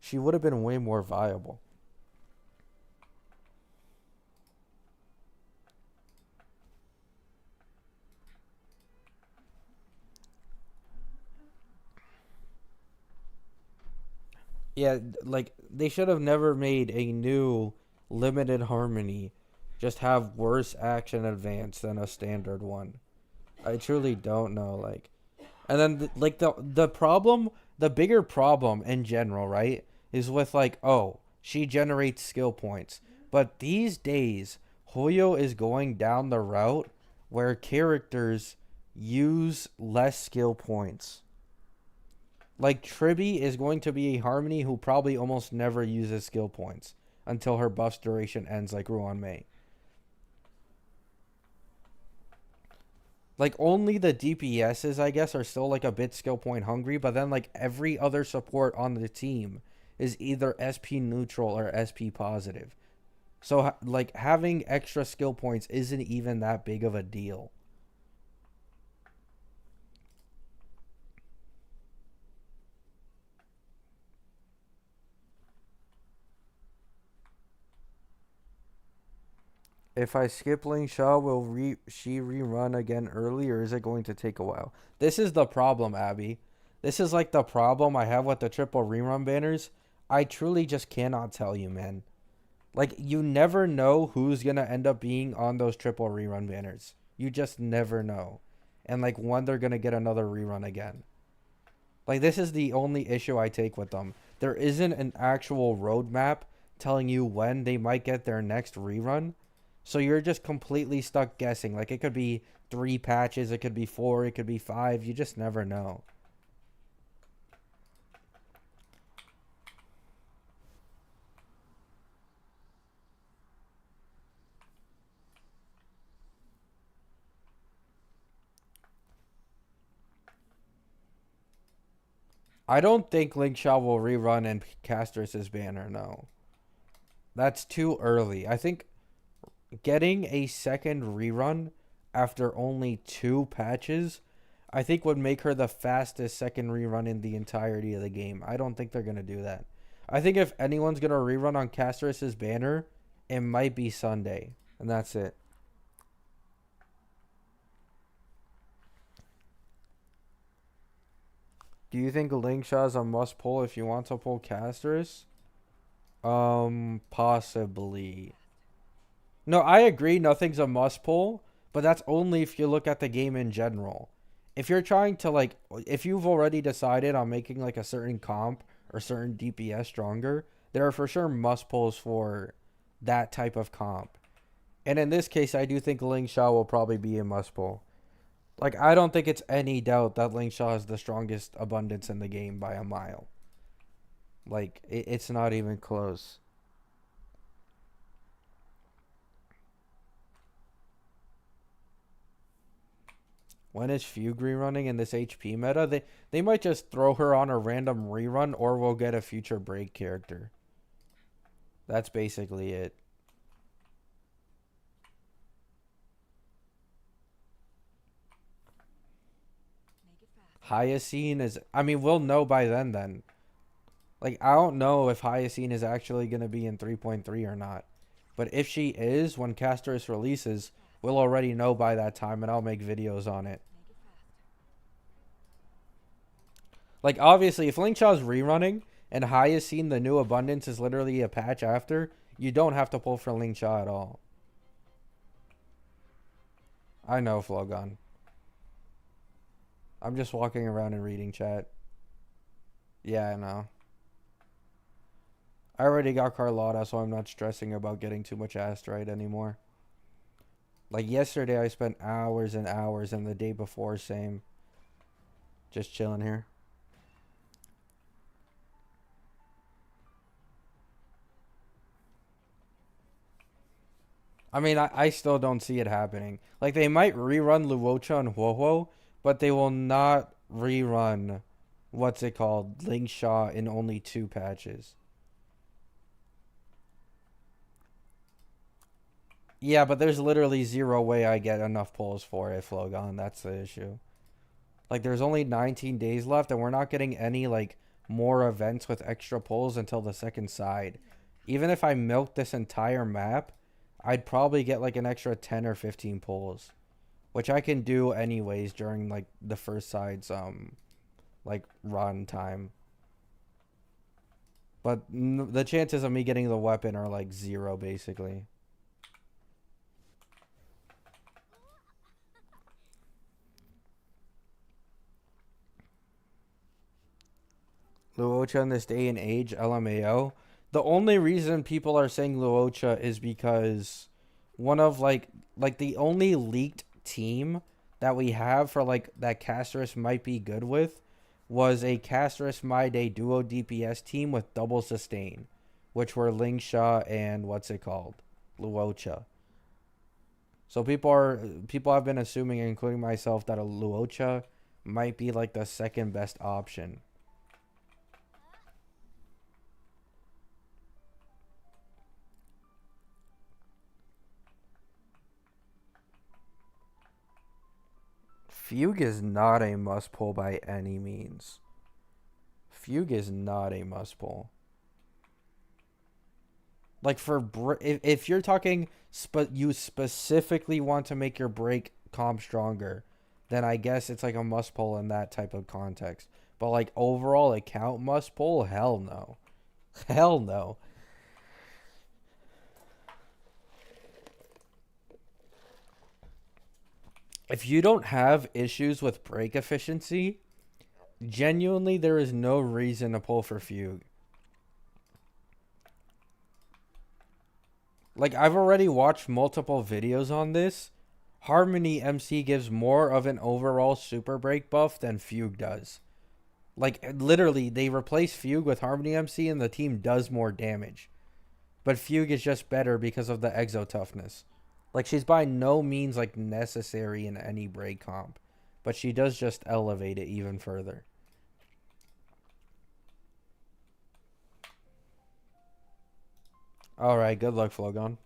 A: she would have been way more viable. Yeah, like they should have never made a new limited harmony just have worse action advance than a standard one. I truly don't know, like, and then like the problem, the bigger problem in general, right, is with like, oh, she generates skill points, but these days Hoyo is going down the route where characters use less skill points. Like Tribby is going to be a Harmony who probably almost never uses skill points until her buff's duration ends, like Ruan May. Like only the DPSs, I guess, are still like a bit skill point hungry, but then like every other support on the team is either SP neutral or SP positive. So like having extra skill points isn't even that big of a deal. If I skip Ling Shaw, will she rerun again early, or is it going to take a while? This is the problem, Abby. This is like the problem I have with the triple rerun banners. I truly just cannot tell you, man. Like, you never know who's gonna end up being on those triple rerun banners. You just never know. And like when they're gonna get another rerun again. Like, this is the only issue I take with them. There isn't an actual roadmap telling you when they might get their next rerun. So you're just completely stuck guessing. Like, it could be 3 patches, it could be 4, it could be 5. You just never know. I don't think Link Shaw will rerun in Castrus's banner, no. That's too early. I think getting a second rerun after only 2 patches, I think would make her the fastest second rerun in the entirety of the game. I don't think they're going to do that. I think if anyone's going to rerun on Castrus's banner, it might be Sunday. And that's it. Do you think Linkshot is a must pull if you want to pull Castrus? Possibly. No, I agree nothing's a must pull, but that's only if you look at the game in general. If you're trying to like if you've already decided on making like a certain comp or certain DPS stronger, there are for sure must pulls for that type of comp. And in this case, I do think Ling Shao will probably be a must pull. Like, I don't think it's any doubt that Ling Shao is the strongest abundance in the game by a mile. Like, it's not even close. When is Fugue rerunning in this HP meta? They might just throw her on a random rerun, or we'll get a future break character. That's basically it. Hyacine is... I mean, we'll know by then. Like, I don't know if Hyacine is actually going to be in 3.3 or not. But if she is, when Castrus releases, we'll already know by that time, and I'll make videos on it. Like, obviously, if Linkshaw's rerunning, and Hyacine, the new abundance, is literally a patch after, you don't have to pull for Linkshaw at all. I know, Flogon. I'm just walking around and reading chat. Yeah, I know. I already got Carlotta, so I'm not stressing about getting too much asteroid anymore. Like yesterday, I spent hours and hours, and the day before, same. Just chilling here. I mean, I still don't see it happening. Like, they might rerun Luocha and Huohuo, but they will not rerun, what's it called, Lingshaw in only 2 patches. Yeah, but there's literally 0 way I get enough pulls for it, Flogon. That's the issue. Like, there's only 19 days left, and we're not getting any, like, more events with extra pulls until the second side. Even if I milk this entire map, I'd probably get, like, an extra 10 or 15 pulls. Which I can do anyways during, like, the first side's, like, run time. But the chances of me getting the weapon are, like, 0, basically. Luocha in this day and age, LMAO. The only reason people are saying Luocha is because one of like the only leaked team that we have for like that Castrus might be good with was a Castris My Day duo DPS team with double sustain, which were Lingsha and what's it called? Luocha. So people have been assuming, including myself, that a Luocha might be like the second best option. Fugue is not a must pull by any means. Fugue is not a must pull. Like if you're talking you specifically want to make your break comp stronger, then I guess it's like a must pull in that type of context. But like overall account must pull, hell no. Hell no. If you don't have issues with break efficiency, genuinely there is no reason to pull for Fugue. Like, I've already watched multiple videos on this. Harmony MC gives more of an overall super break buff than Fugue does. Like, literally, they replace Fugue with Harmony MC and the team does more damage. But Fugue is just better because of the exo toughness. Like, she's by no means, like, necessary in any break comp. But she does just elevate it even further. Alright, good luck, Flogon.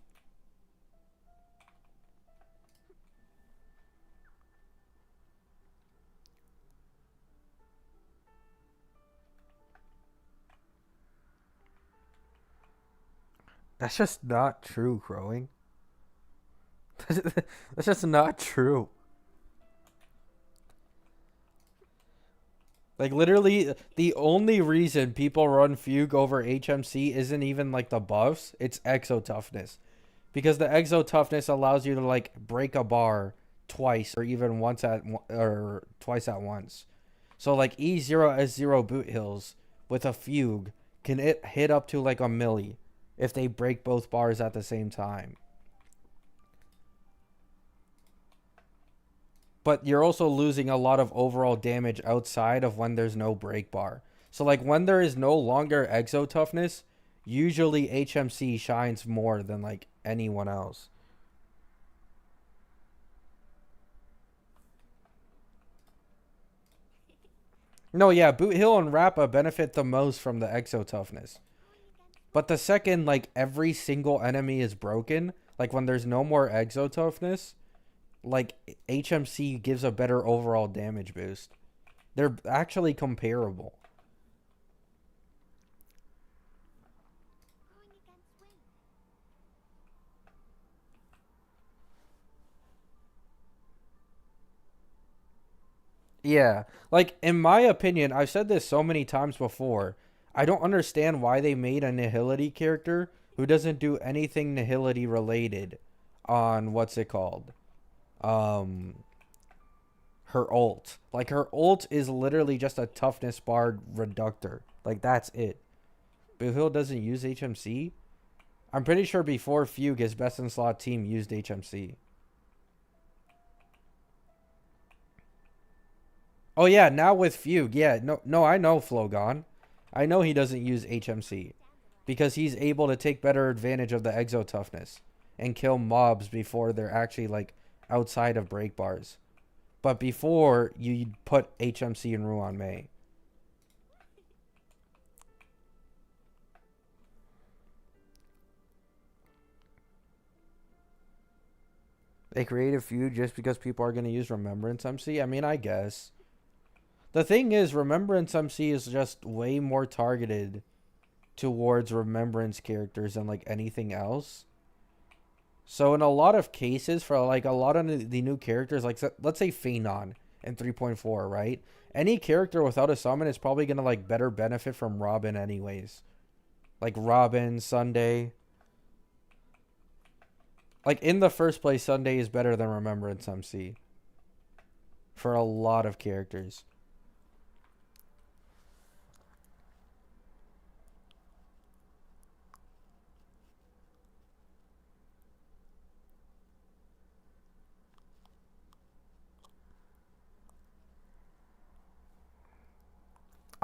A: That's just not true, Crowing. That's just not true. Like, literally, the only reason people run Fugue over HMC isn't even, like, the buffs. It's exo toughness. Because the exo toughness allows you to, like, break a bar twice or even twice at once. So, like, E0 S0 boot hills with a Fugue can hit up to, like, a milli if they break both bars at the same time. But you're also losing a lot of overall damage outside of when there's no break bar. So like when there is no longer exo toughness, usually HMC shines more than like anyone else. No, yeah, Boot Hill and Rappa benefit the most from the exo toughness. But the second like every single enemy is broken, like when there's no more exo toughness, like HMC gives a better overall damage boost. They're actually comparable. Yeah. Like, in my opinion, I've said this so many times before. I don't understand why they made a Nihility character who doesn't do anything Nihility related on what's it called? Um, her ult. Like, her ult is literally just a toughness bar reductor. Like, that's it. Boohill doesn't use HMC? I'm pretty sure before Fugue, his best in slot team used HMC. Oh yeah, now with Fugue, yeah, no, I know Flogon. I know he doesn't use HMC because he's able to take better advantage of the exo toughness and kill mobs before they're actually like outside of break bars. But before you put HMC in Ruan Mei. They created Fugue just because people are going to use Remembrance MC. I mean, I guess. The thing is, Remembrance MC is just way more targeted towards Remembrance characters than like anything else. So in a lot of cases, for like a lot of the new characters, like let's say Phenon in 3.4, right? Any character without a summon is probably gonna like better benefit from Robin anyways. Like Robin, Sunday. Like in the first place, Sunday is better than Remembrance MC. For a lot of characters.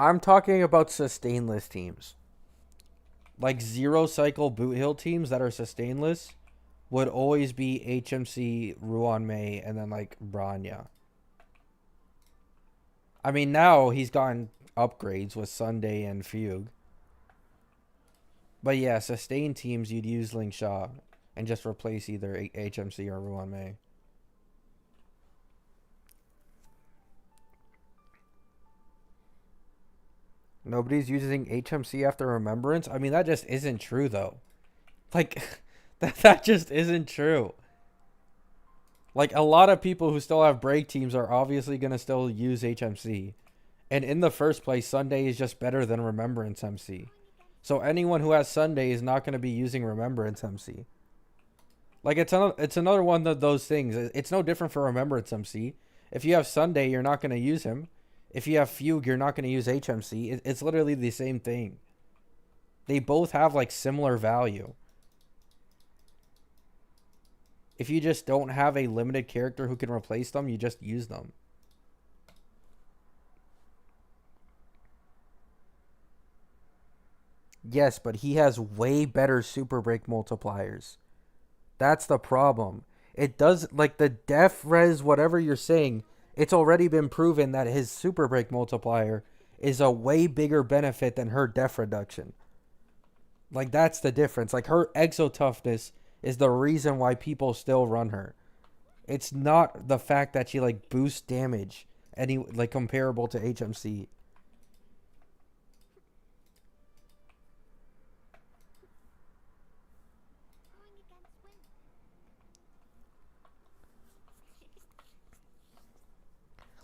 A: I'm talking about sustainless teams. Like zero cycle boot hill teams that are sustainless would always be HMC, Ruan Mei, and then like Branya. I mean, now he's gotten upgrades with Sunday and Fugue. But yeah, sustained teams, you'd use Ling Sha and just replace either HMC or Ruan Mei. Nobody's using HMC after Remembrance? I mean, that just isn't true, though. Like, that just isn't true. Like, a lot of people who still have break teams are obviously going to still use HMC. And in the first place, Sunday is just better than Remembrance MC. So anyone who has Sunday is not going to be using Remembrance MC. Like, it's another one of those things. It's no different for Remembrance MC. If you have Sunday, you're not going to use him. If you have Fugue, you're not going to use HMC. It's literally the same thing. They both have, like, similar value. If you just don't have a limited character who can replace them, you just use them. Yes, but he has way better super break multipliers. That's the problem. It does, like, the def res, whatever you're saying, it's already been proven that his super break multiplier is a way bigger benefit than her def reduction. Like, that's the difference. Like, her exo toughness is the reason why people still run her. It's not the fact that she, like, boosts damage any, like, comparable to HMC.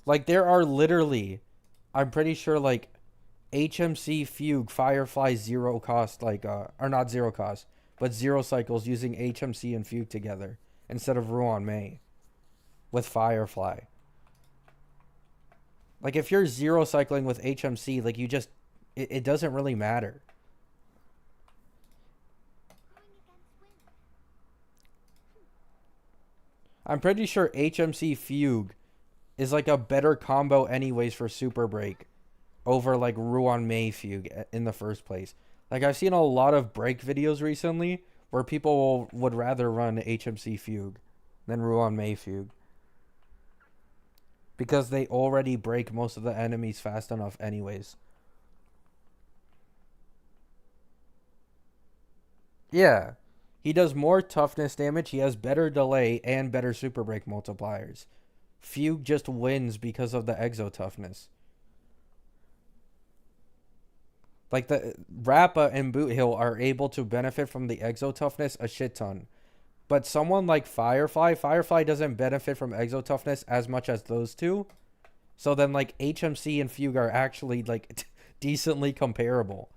A: Like, there are literally, I'm pretty sure, like, HMC Fugue Firefly zero cost, like, or not zero cost, but zero cycles using HMC and Fugue together instead of Ruan Mei with Firefly. Like, if you're zero cycling with HMC, like, you just, it doesn't really matter. I'm pretty sure HMC Fugue is, like, a better combo anyways for Super Break over, like, Ruan Mei Fugue in the first place. Like, I've seen a lot of break videos recently where people would rather run HMC Fugue than Ruan Mei Fugue. Because they already break most of the enemies fast enough anyways. Yeah. He does more toughness damage, he has better delay, and better super break multipliers. Fugue just wins because of the exo toughness. Like, the Rappa and Boot Hill are able to benefit from the exo toughness a shit ton. But someone like Firefly doesn't benefit from exo toughness as much as those two. So then, like, HMC and Fugue are actually, like, decently comparable.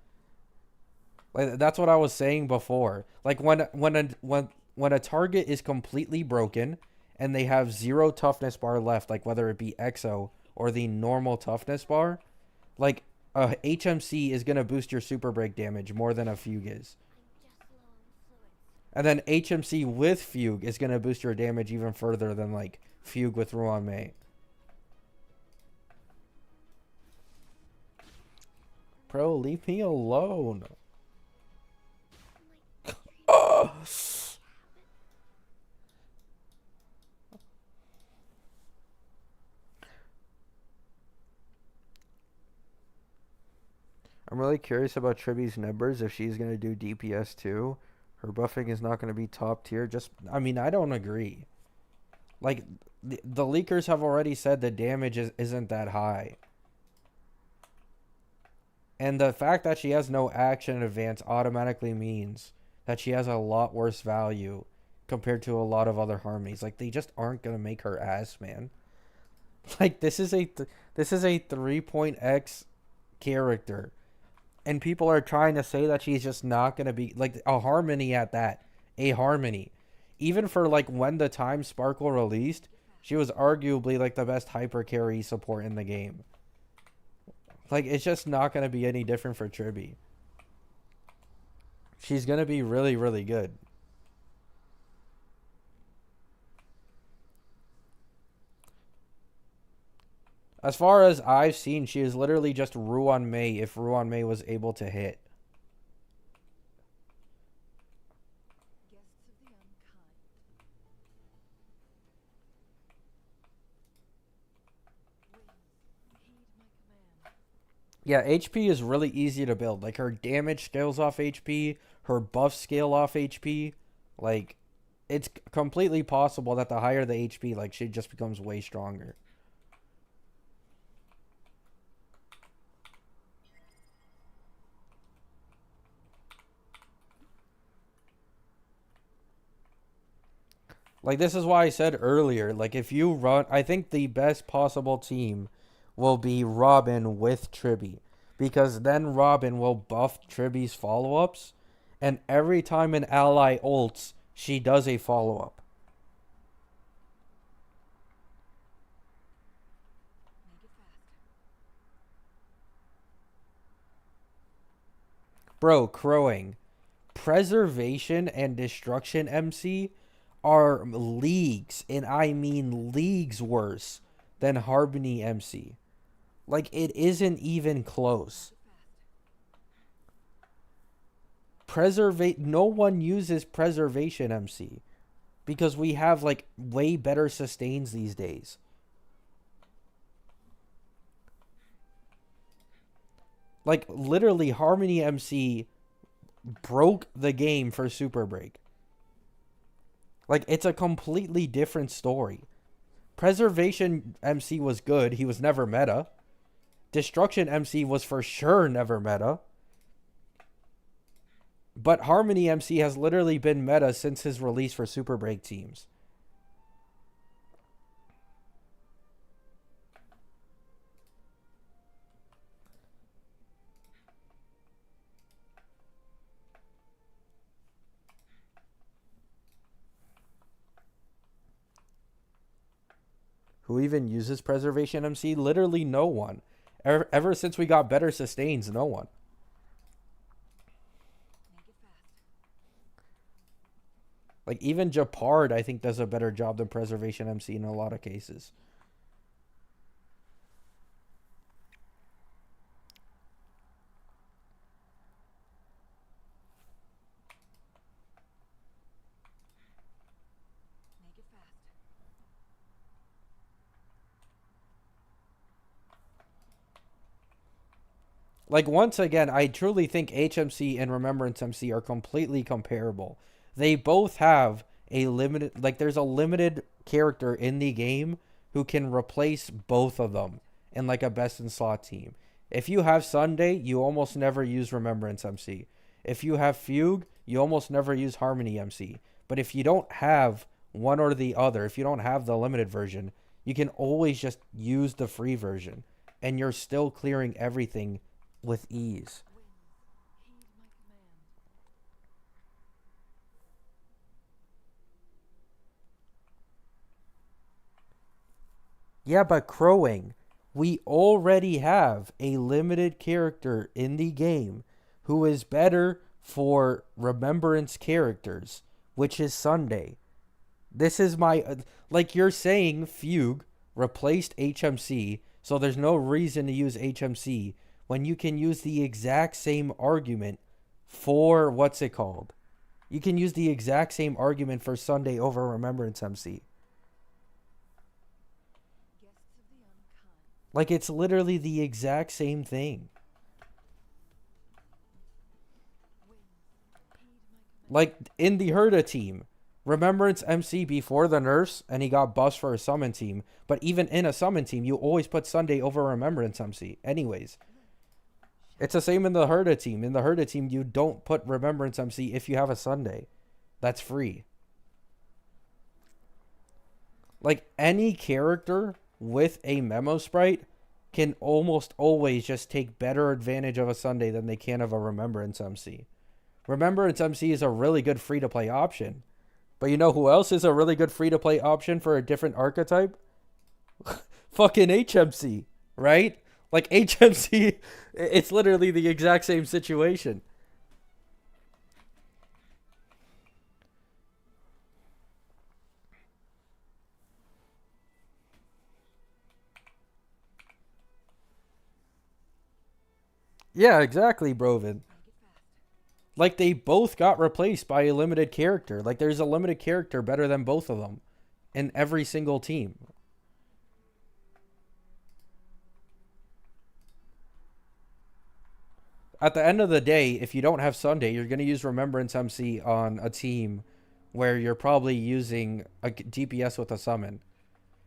A: Like, that's what I was saying before. Like, when a target is completely broken and they have zero toughness bar left, like whether it be EXO or the normal toughness bar, like, a HMC is gonna boost your super break damage more than a Fugue is. And then HMC with Fugue is gonna boost your damage even further than, like, Fugue with Ruan Mei. Bro, leave me alone. I'm really curious about Triby's numbers if she's going to do DPS too. Her buffing is not going to be top tier. I mean, I don't agree. Like, the leakers have already said the damage isn't that high. And the fact that she has no action advance automatically means that she has a lot worse value compared to a lot of other harmonies. Like, they just aren't going to make her ass, man. Like, this is a 3.x character. And people are trying to say that she's just not going to be, like, a harmony at that. A harmony. Even for, like, when the Time Sparkle released, she was arguably, like, the best hyper carry support in the game. Like, it's just not going to be any different for Triby. She's going to be really, really good. As far as I've seen, she is literally just Ruan Mei if Ruan Mei was able to hit. Yeah, HP is really easy to build. Like, her damage scales off HP, her buff scale off HP. Like, it's completely possible that the higher the HP, like, she just becomes way stronger. Like, this is why I said earlier, like, if you run, I think the best possible team will be Robin with Tribby. Because then Robin will buff Tribby's follow ups, and every time an ally ults, she does a follow up. Bro, crowing. Preservation and Destruction MC are leagues, and I mean leagues worse than Harmony MC. Like, it isn't even close. Preservate. No one uses Preservation MC because we have like way better sustains these days. Like, literally, Harmony MC broke the game for Super Break. Like, it's a completely different story. Preservation MC was good. He was never meta. Destruction MC was for sure never meta. But Harmony MC has literally been meta since his release for Super Break teams. Who even uses Preservation MC? Literally no one. Ever since we got better sustains, no one. Like, even Japard, I think, does a better job than Preservation MC in a lot of cases. Like, once again, I truly think HMC and Remembrance MC are completely comparable. They both have a limited, like, there's a limited character in the game who can replace both of them in like a best in slot team. If you have Sunday, you almost never use Remembrance MC. If you have Fugue, you almost never use Harmony MC. But if you don't have one or the other, if you don't have the limited version, you can always just use the free version and you're still clearing everything with ease. Yeah, but crowing, we already have a limited character in the game who is better for remembrance characters, which is Sunday. This is my like, you're saying Fugue replaced HMC, so there's no reason to use HMC when you can use the exact same argument for what's it called? You can use the exact same argument for Sunday over Remembrance MC. Like, it's literally the exact same thing. Like, in the Herda team, Remembrance MC before the nurse, and he got buffed for a summon team. But even in a summon team, you always put Sunday over Remembrance MC. Anyways, it's the same in the Herda team. In the Herda team, you don't put Remembrance MC if you have a Sunday. That's free. Like, any character with a memo sprite can almost always just take better advantage of a Sunday than they can of a Remembrance MC. Remembrance MC is a really good free-to-play option. But you know who else is a really good free-to-play option for a different archetype? Fucking HMC, right? Like, HMC, it's literally the exact same situation. Yeah, exactly, Broven. Like they both got replaced by a limited character. Like there's a limited character better than both of them in every single team. At the end of the day, if you don't have Sunday, you're going to use Remembrance MC on a team where you're probably using a DPS with a summon.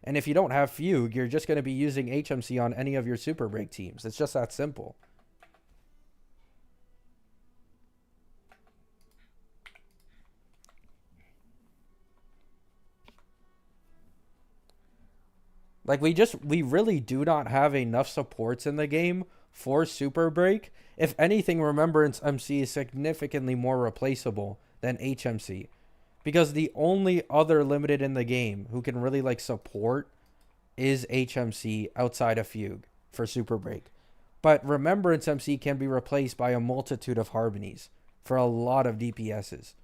A: And if you don't have Fugue, you're just going to be using HMC on any of your Super Break teams. It's just that simple. Like we really do not have enough supports in the game for Super Break. If anything, Remembrance MC is significantly more replaceable than HMC. Because the only other limited in the game who can really like support is HMC outside of Fugue for Super Break. But Remembrance MC can be replaced by a multitude of Harmonies for a lot of DPSs.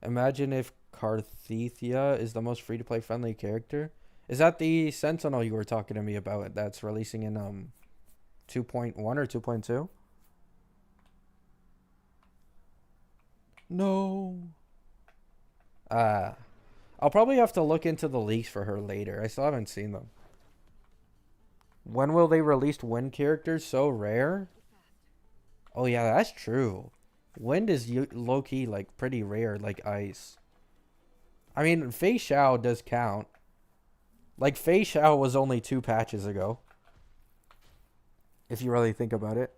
A: Imagine if Carthethia is the most free to play friendly character. Is that the Sentinel you were talking to me about that's releasing in 2.1 or 2.2? No. I'll probably have to look into the leaks for her later. I still haven't seen them. When will they release wind characters so rare? Oh yeah, that's true. Wind is low key like pretty rare, like ice. I mean, Fei Xiao does count. Like Fei Xiao was only 2 patches ago. If you really think about it.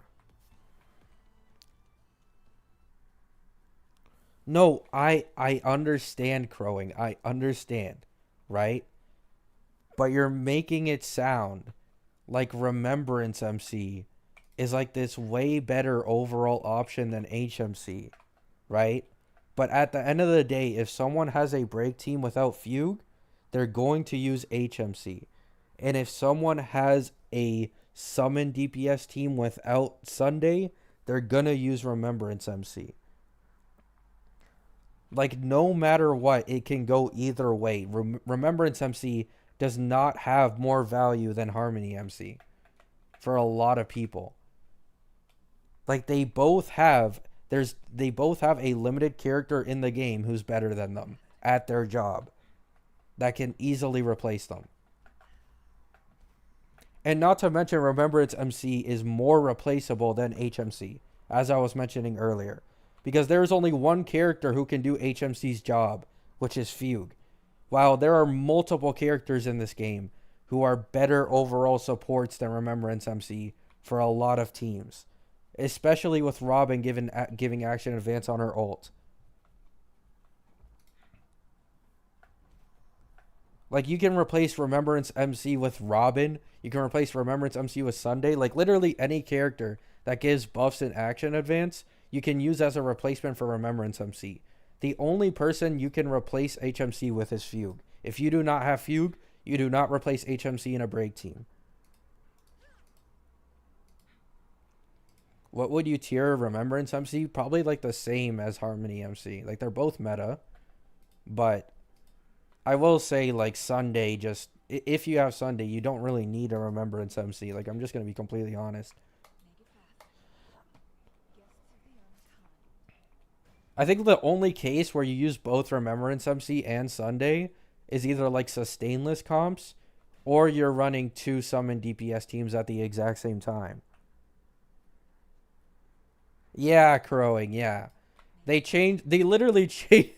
A: No, I understand crowing. I understand, right? But you're making it sound like Remembrance MC is like this way better overall option than HMC, right? But at the end of the day, if someone has a break team without Fugue, they're going to use HMC. And if someone has a summon DPS team without Sunday, they're going to use Remembrance MC. Like, no matter what, it can go either way. Remembrance MC does not have more value than Harmony MC for a lot of people. Like they both have a limited character in the game who's better than them at their job that can easily replace them. And not to mention Remembrance MC is more replaceable than HMC, as I was mentioning earlier. Because there is only one character who can do HMC's job, which is Fugue. While there are multiple characters in this game who are better overall supports than Remembrance MC for a lot of teams. Especially with Robin giving action advance on her ult. Like, you can replace Remembrance MC with Robin. You can replace Remembrance MC with Sunday. Like, literally any character that gives buffs and action advance, you can use as a replacement for Remembrance MC. The only person you can replace HMC with is Fugue. If you do not have Fugue, you do not replace HMC in a break team. What would you tier Remembrance MC? Probably like the same as Harmony MC. Like, they're both meta. But I will say, like, Sunday, just if you have Sunday, you don't really need a Remembrance MC. Like, I'm just going to be completely honest. I think the only case where you use both Remembrance MC and Sunday is either like sustainless comps or you're running 2 summon DPS teams at the exact same time. Yeah, crowing, yeah. They literally changed.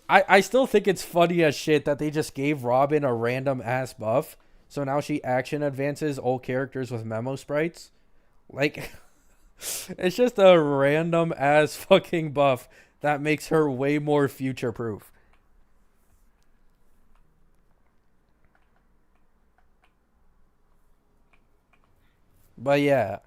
A: I still think it's funny as shit that they just gave Robin a random ass buff. So now she action advances all characters with memo sprites. Like, it's just a random ass fucking buff that makes her way more future proof. But yeah,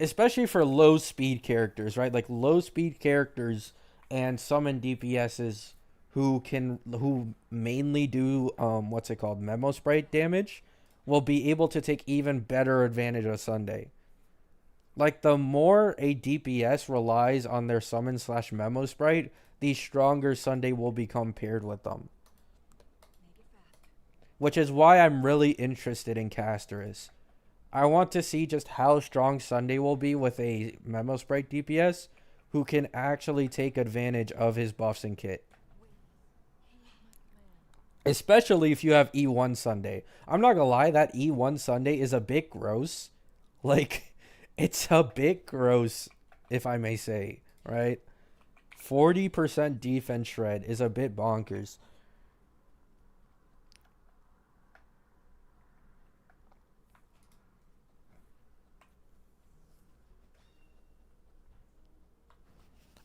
A: especially for low speed characters, right? Like low speed characters and summon DPSs who mainly do what's it called, memo sprite damage will be able to take even better advantage of Sunday. Like, the more a DPS relies on their summon slash memo sprite, the stronger Sunday will become paired with them. Which is why I'm really interested in Casterus. I want to see just how strong Sunday will be with a memo sprite DPS who can actually take advantage of his buffs and kit. Especially if you have E1 Sunday. I'm not gonna lie, that E1 Sunday is a bit gross. Like, it's a bit gross, if I may say, right? 40% defense shred is a bit bonkers.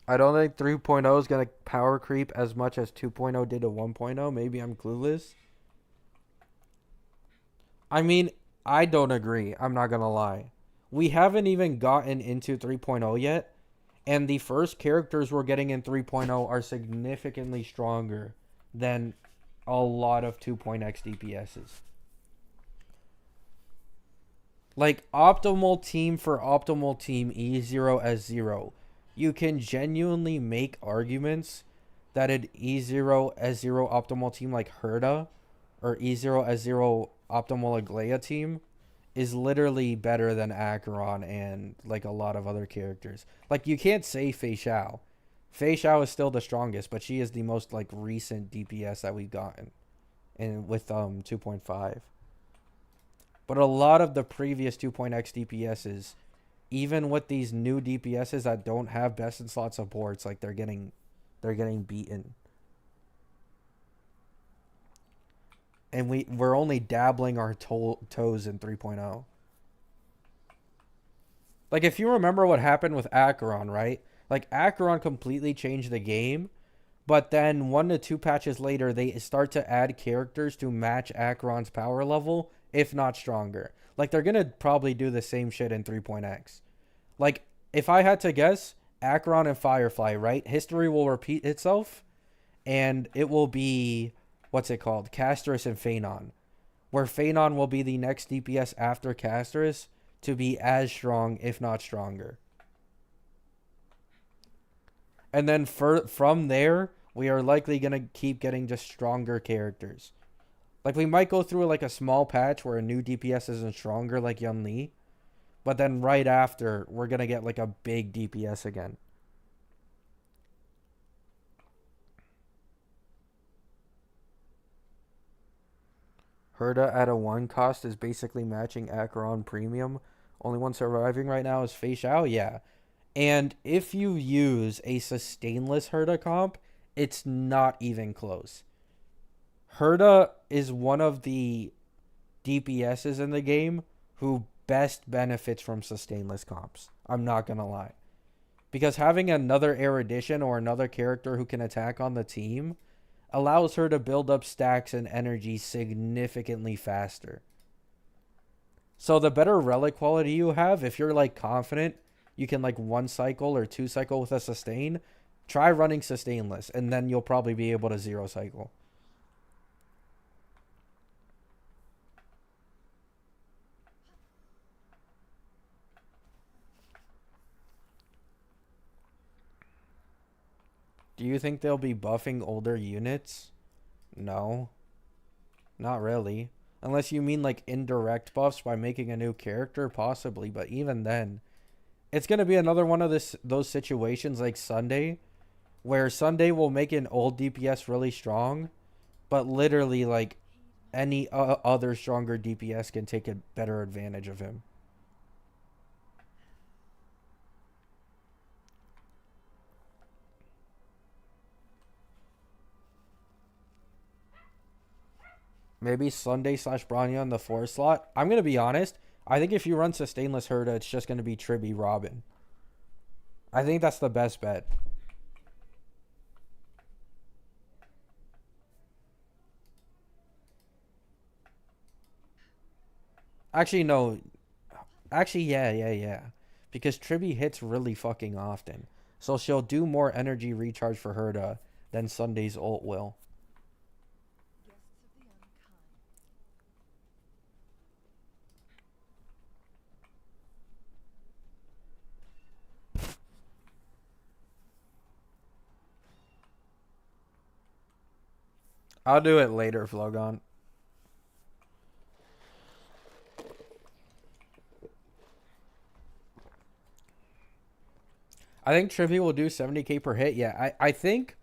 A: I don't think 3.0 is going to power creep as much as 2.0 did to 1.0. Maybe I'm clueless. I mean, I don't agree. I'm not going to lie. We haven't even gotten into 3.0 yet. And the first characters we're getting in 3.0 are significantly stronger than a lot of 2.x DPSs. Like, optimal team for optimal team E0S0. You can genuinely make arguments that an E0S0 optimal team like Herda or E0S0 optimal Aglaya team is literally better than Acheron and like a lot of other characters. Like, you can't say Fei Xiao. Fei Xiao is still the strongest, but she is the most like recent DPS that we've gotten, and with 2.5. But a lot of the previous 2.x DPSs, even with these new DPSs that don't have best in slot supports, like they're getting beaten. And we're only dabbling our toes in 3.0. Like, if you remember what happened with Acheron, right? Like, Acheron completely changed the game, but then 1 to 2 patches later, they start to add characters to match Acheron's power level, if not stronger. Like, they're going to probably do the same shit in 3.x. Like, if I had to guess, Acheron and Firefly, right? History will repeat itself, and it will be, what's it called? Casterus and Phanon. Where Phanon will be the next DPS after Casterus to be as strong, if not stronger. And then from there, we are likely going to keep getting just stronger characters. Like, we might go through like a small patch where a new DPS isn't stronger like Yun Li. But then right after, we're going to get like a big DPS again. Herda at a 1 cost is basically matching Acheron Premium. Only one surviving right now is Fei Xiao, yeah. And if you use a sustainless Herda comp, it's not even close. Herda is one of the DPSs in the game who best benefits from sustainless comps. I'm not going to lie. Because having another erudition or another character who can attack on the team allows her to build up stacks and energy significantly faster. So the better relic quality you have, if you're like confident you can like 1 cycle or 2 cycle with a sustain, try running sustainless, and then you'll probably be able to 0 cycle. Do you think they'll be buffing older units? No. Not really. Unless you mean like indirect buffs by making a new character, possibly. But even then, it's going to be another one of those situations like Sunday, where Sunday will make an old DPS really strong, but literally like any other stronger DPS can take a better advantage of him. Maybe Sunday slash Bronya in the 4 slot. I'm going to be honest. I think if you run Sustainless Herda, it's just going to be Tribby Robin. I think that's the best bet. Actually, no. Actually, yeah. Because Tribby hits really fucking often. So she'll do more energy recharge for Herda than Sunday's ult will. I'll do it later, Flogon. I think Trivia will do 70k per hit. Yeah, I think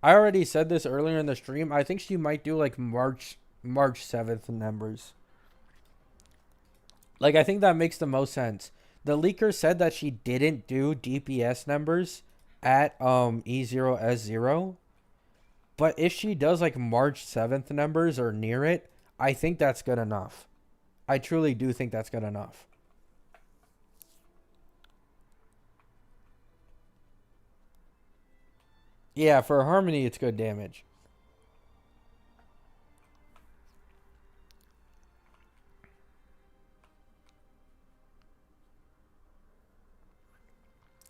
A: I already said this earlier in the stream. I think she might do like March 7th numbers. Like I think that makes the most sense. The leaker said that she didn't do DPS numbers at E0S0, but if she does like March 7th numbers or near it, I think that's good enough. I truly do think that's good enough. Yeah, for Harmony, it's good damage.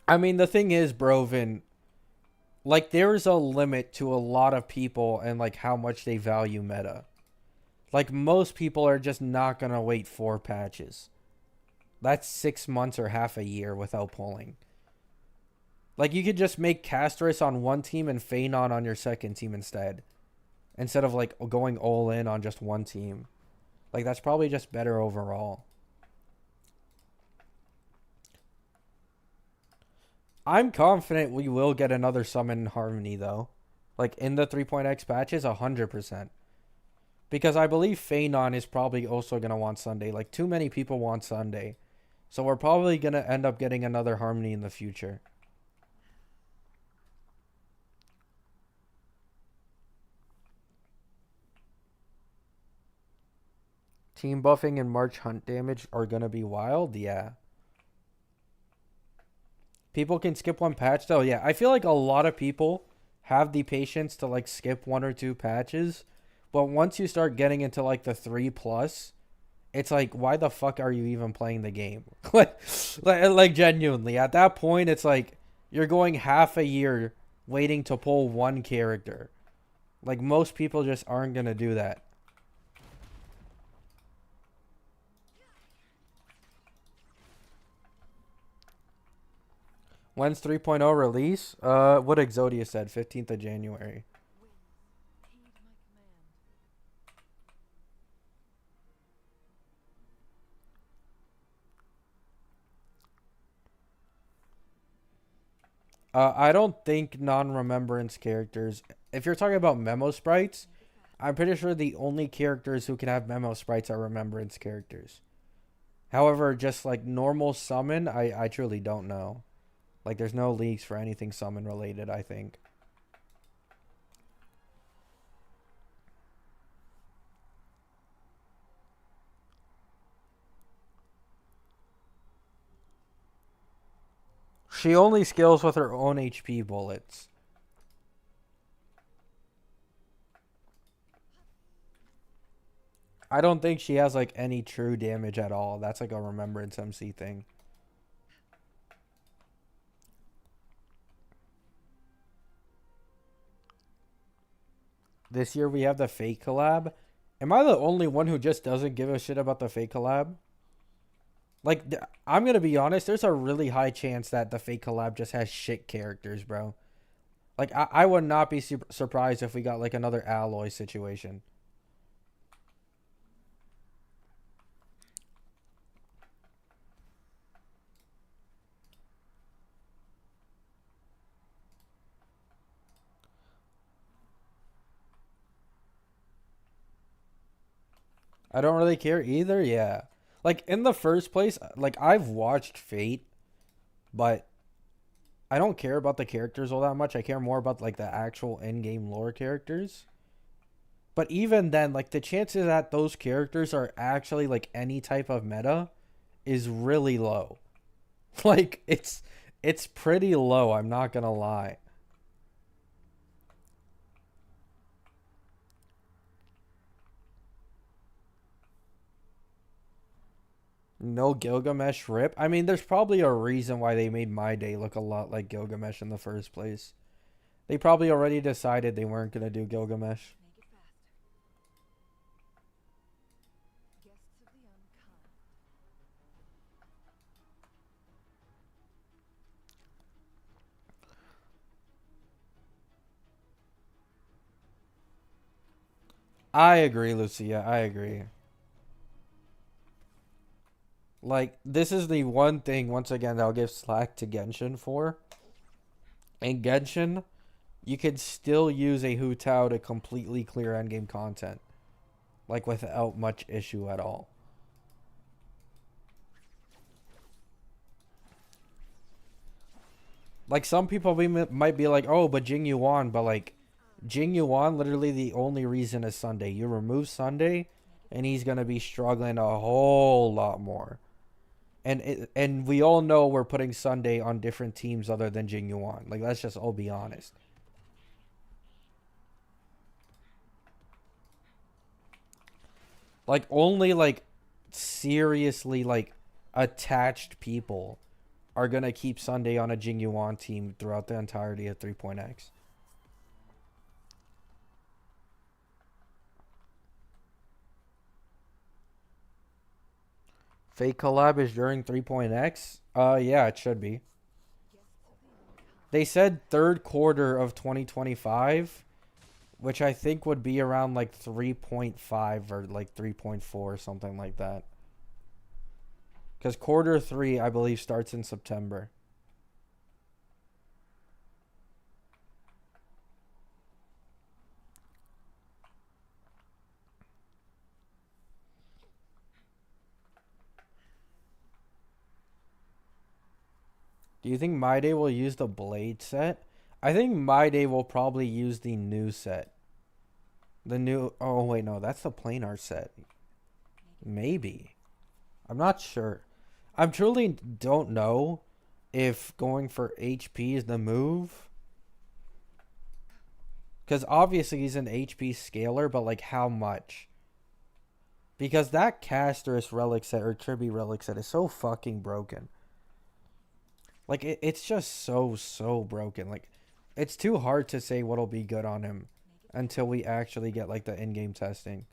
A: I mean, the thing is, Brovin, like, there's a limit to a lot of people and, like, how much they value meta. Like, most people are just not going to wait 4 patches. That's 6 months or half a year without pulling. Like, you could just make Castris on one team and Phanon on your second team instead of, like, going all in on just one team. Like, that's probably just better overall. I'm confident we will get another summon Harmony, though. Like, in the 3.x patches, 100%. Because I believe Phanon is probably also going to want Sunday. Like, too many people want Sunday. So we're probably going to end up getting another Harmony in the future. Team buffing and March hunt damage are going to be wild? Yeah. People can skip one patch, though. Yeah, I feel like a lot of people have the patience to, like, skip 1 or 2 patches. But once you start getting into, like, the 3+, it's like, why the fuck are you even playing the game? like genuinely, at that point, it's like you're going half a year waiting to pull one character. Like, most people just aren't gonna do that. When's 3.0 release? What Exodia said, 15th of January. I don't think non-remembrance characters. If you're talking about memo sprites, I'm pretty sure the only characters who can have memo sprites are remembrance characters. However, just like normal summon, I truly don't know. Like, there's no leaks for anything summon related, I think. She only skills with her own HP bullets. I don't think she has, like, any true damage at all. That's, like, a Remembrance MC thing. This year we have the Fate collab. Am I the only one who just doesn't give a shit about the Fate collab? Like, I'm gonna be honest, there's a really high chance that the Fate collab just has shit characters, bro. Like, I would not be surprised if we got, like, another Alloy situation. I don't really care either, yeah. Like, in the first place, like, I've watched Fate, but I don't care about the characters all that much. I care more about, like, the actual in-game lore characters. But even then, like, the chances that those characters are actually, like, any type of meta is really low. Like, it's pretty low, I'm not gonna lie. No Gilgamesh rip. I mean, there's probably a reason why they made My Day look a lot like Gilgamesh in the first place. They probably already decided they weren't gonna do Gilgamesh. I agree, Lucia. I agree. Like, this is the one thing, once again, that I'll give slack to Genshin for. In Genshin, you could still use a Hu Tao to completely clear endgame content. Like, without much issue at all. Like, some people might be like, oh, but Jing Yuan, but like, Jing Yuan, literally the only reason is Sunday. You remove Sunday, and he's going to be struggling a whole lot more. And we all know we're putting Sunday on different teams other than Jing Yuan. Like, let's just all be honest. Like, only, like, seriously, like, attached people are going to keep Sunday on a Jing Yuan team throughout the entirety of 3.x. Fake collab is during 3.x? Yeah, it should be. They said third quarter of 2025, which I think would be around like 3.5 or like 3.4 or something like that. Because quarter three, I believe, starts in September. Do you think My Day will use the Blade set? I think My Day will probably use the new set. The new. Oh, wait, no. That's the planar set. Maybe. I'm not sure. I truly don't know if going for HP is the move. Because obviously he's an HP scaler, but like how much? Because that Caster's relic set or Triby relic set is so fucking broken. Like it's just so broken. Like it's too hard to say what'll be good on him until we actually get like the in-game testing.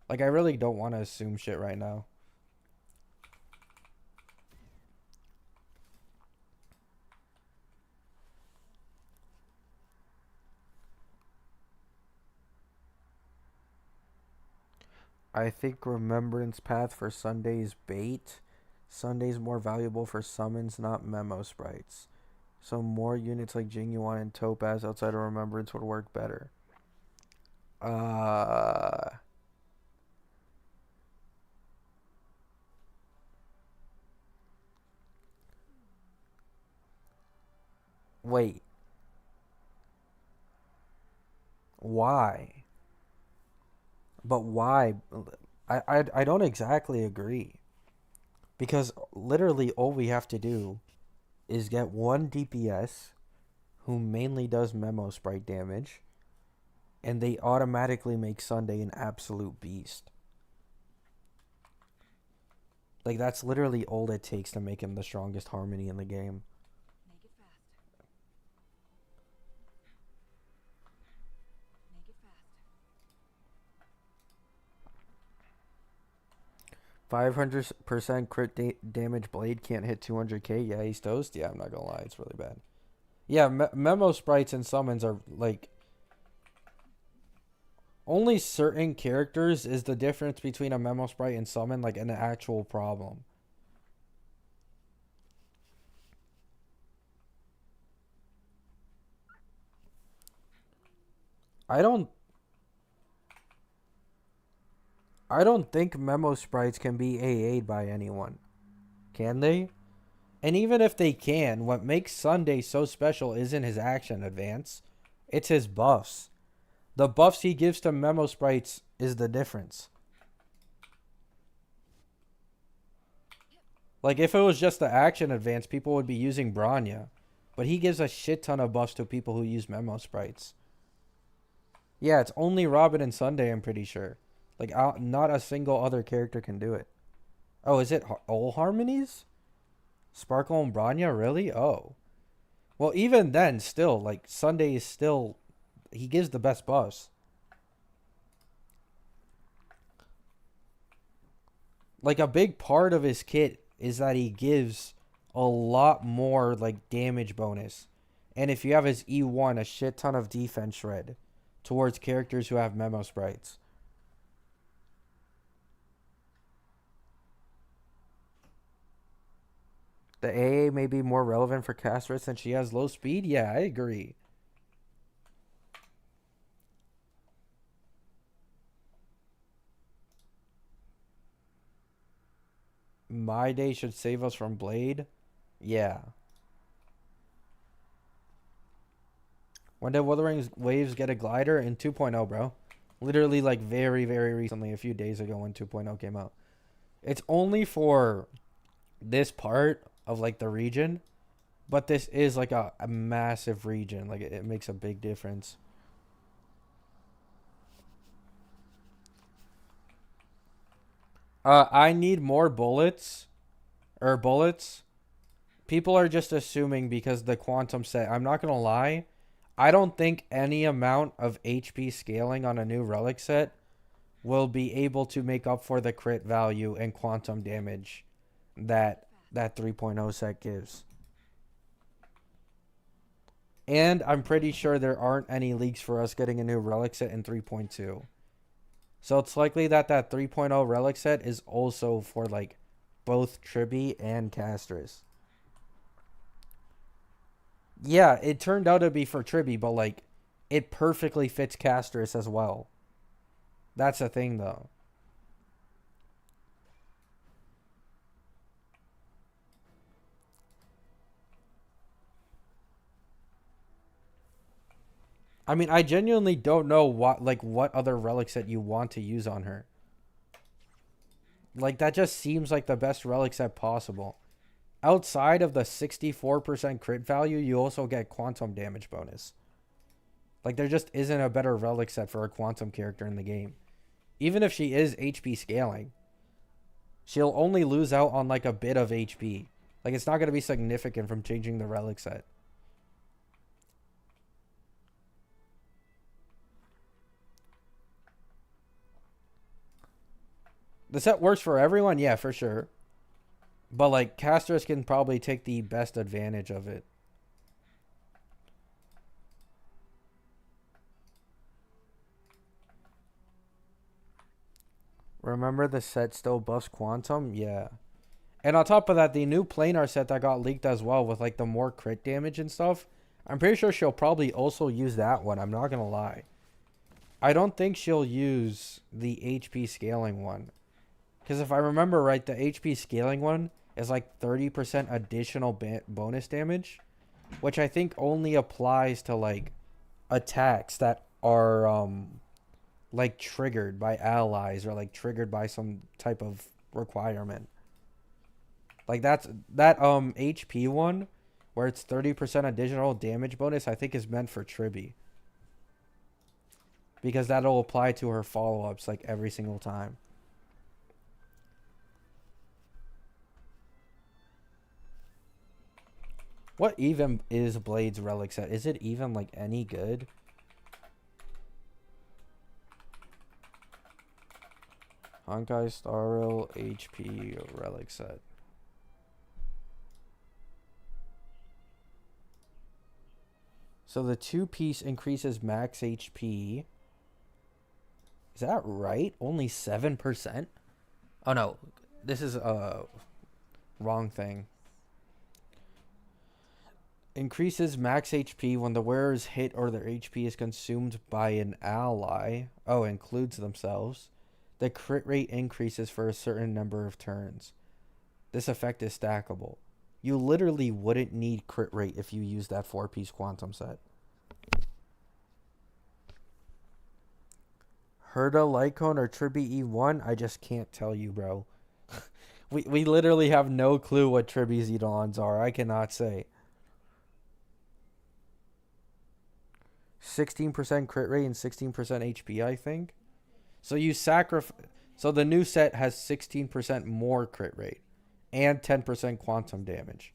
A: Like I really don't want to assume shit right now. I think Remembrance Path for Sunday's bait. Sunday's more valuable for summons, not memo sprites. So more units like Genuine and Topaz outside of Remembrance would work better. Uh Wait. Why? But why? I don't exactly agree. Because literally all we have to do is get one DPS who mainly does memo sprite damage, and they automatically make Sunday an absolute beast. Like, that's literally all it takes to make him the strongest Harmony in the game. 500% damage blade can't hit 200k. Yeah, he's toast. Yeah, I'm not gonna lie, it's really bad. Yeah, memo sprites and summons are like only certain characters is the difference between a memo sprite and summon like an actual problem. I don't I don't think memo sprites can be AA'd by anyone. Can they? And even if they can, what makes Sunday so special isn't his action advance. It's his buffs. The buffs he gives to memo sprites is the difference. Like, if it was just the action advance, people would be using Branya. But he gives a shit ton of buffs to people who use memo sprites. Yeah, it's only Robin and Sunday, I'm pretty sure. Like, not a single other character can do it. Oh, is it all harmonies? Sparkle and Branya, really? Oh. Well, even then, still, like, Sunday is still... He gives the best buffs. Like, a big part of his kit is that he gives a lot more, like, damage bonus. And if you have his E1, a shit ton of defense shred towards characters who have memo sprites. The AA may be more relevant for Castris since she has low speed. Yeah, I agree. My Day should save us from Blade. Yeah. When did Wuthering Waves get a glider? In 2.0, bro. Literally, like, very, very recently, a few days ago when 2.0 came out. It's only for this part of, like, the region, but this is, like, a massive region. Like, it makes a big difference. I need more bullets. Or bullets. People are just assuming because the quantum set. I'm not going to lie. I don't think any amount of HP scaling on a new relic set will be able to make up for the crit value and quantum damage that 3.0 set gives. And I'm pretty sure there aren't any leaks for us getting a new relic set in 3.2. So it's likely that 3.0 relic set is also for like both Tribi and Castris. Yeah, it turned out to be for Tribi, but like it perfectly fits Castris as well. That's the thing though. I mean, I genuinely don't know what other relic set you want to use on her. Like that just seems like the best relic set possible. Outside of the 64% crit value, you also get quantum damage bonus. Like there just isn't a better relic set for a quantum character in the game. Even if she is HP scaling, she'll only lose out on like a bit of HP. Like it's not going to be significant from changing the relic set. The set works for everyone, yeah, for sure. But like casters can probably take the best advantage of it. Remember the set still buffs quantum? Yeah. And on top of that, the new planar set that got leaked as well with like the more crit damage and stuff. I'm pretty sure she'll probably also use that one. I'm not gonna lie. I don't think she'll use the HP scaling one. Because if I remember right, the HP scaling one is like 30% additional bonus damage, which I think only applies to like attacks that are like triggered by allies or like triggered by some type of requirement. Like that HP one where it's 30% additional damage bonus I think is meant for Tribi. Because that'll apply to her follow-ups like every single time. What even is Blade's relic set? Is it even like any good? Honkai Starro HP relic set. So the 2-piece increases max HP. Is that right? Only 7%? Oh no. This is a wrong thing. Increases max HP when the wearer's hit or their HP is consumed by an ally. Oh, includes themselves. The crit rate increases for a certain number of turns. This effect is stackable. You literally wouldn't need crit rate if you use that 4-piece quantum set. Herda Lycone or Tribi E1? I just can't tell you, bro. we literally have no clue what Tribi's Eidolons are. I cannot say. 16% crit rate and 16% HP, I think. So you sacrifice. So the new set has 16% more crit rate and 10% quantum damage.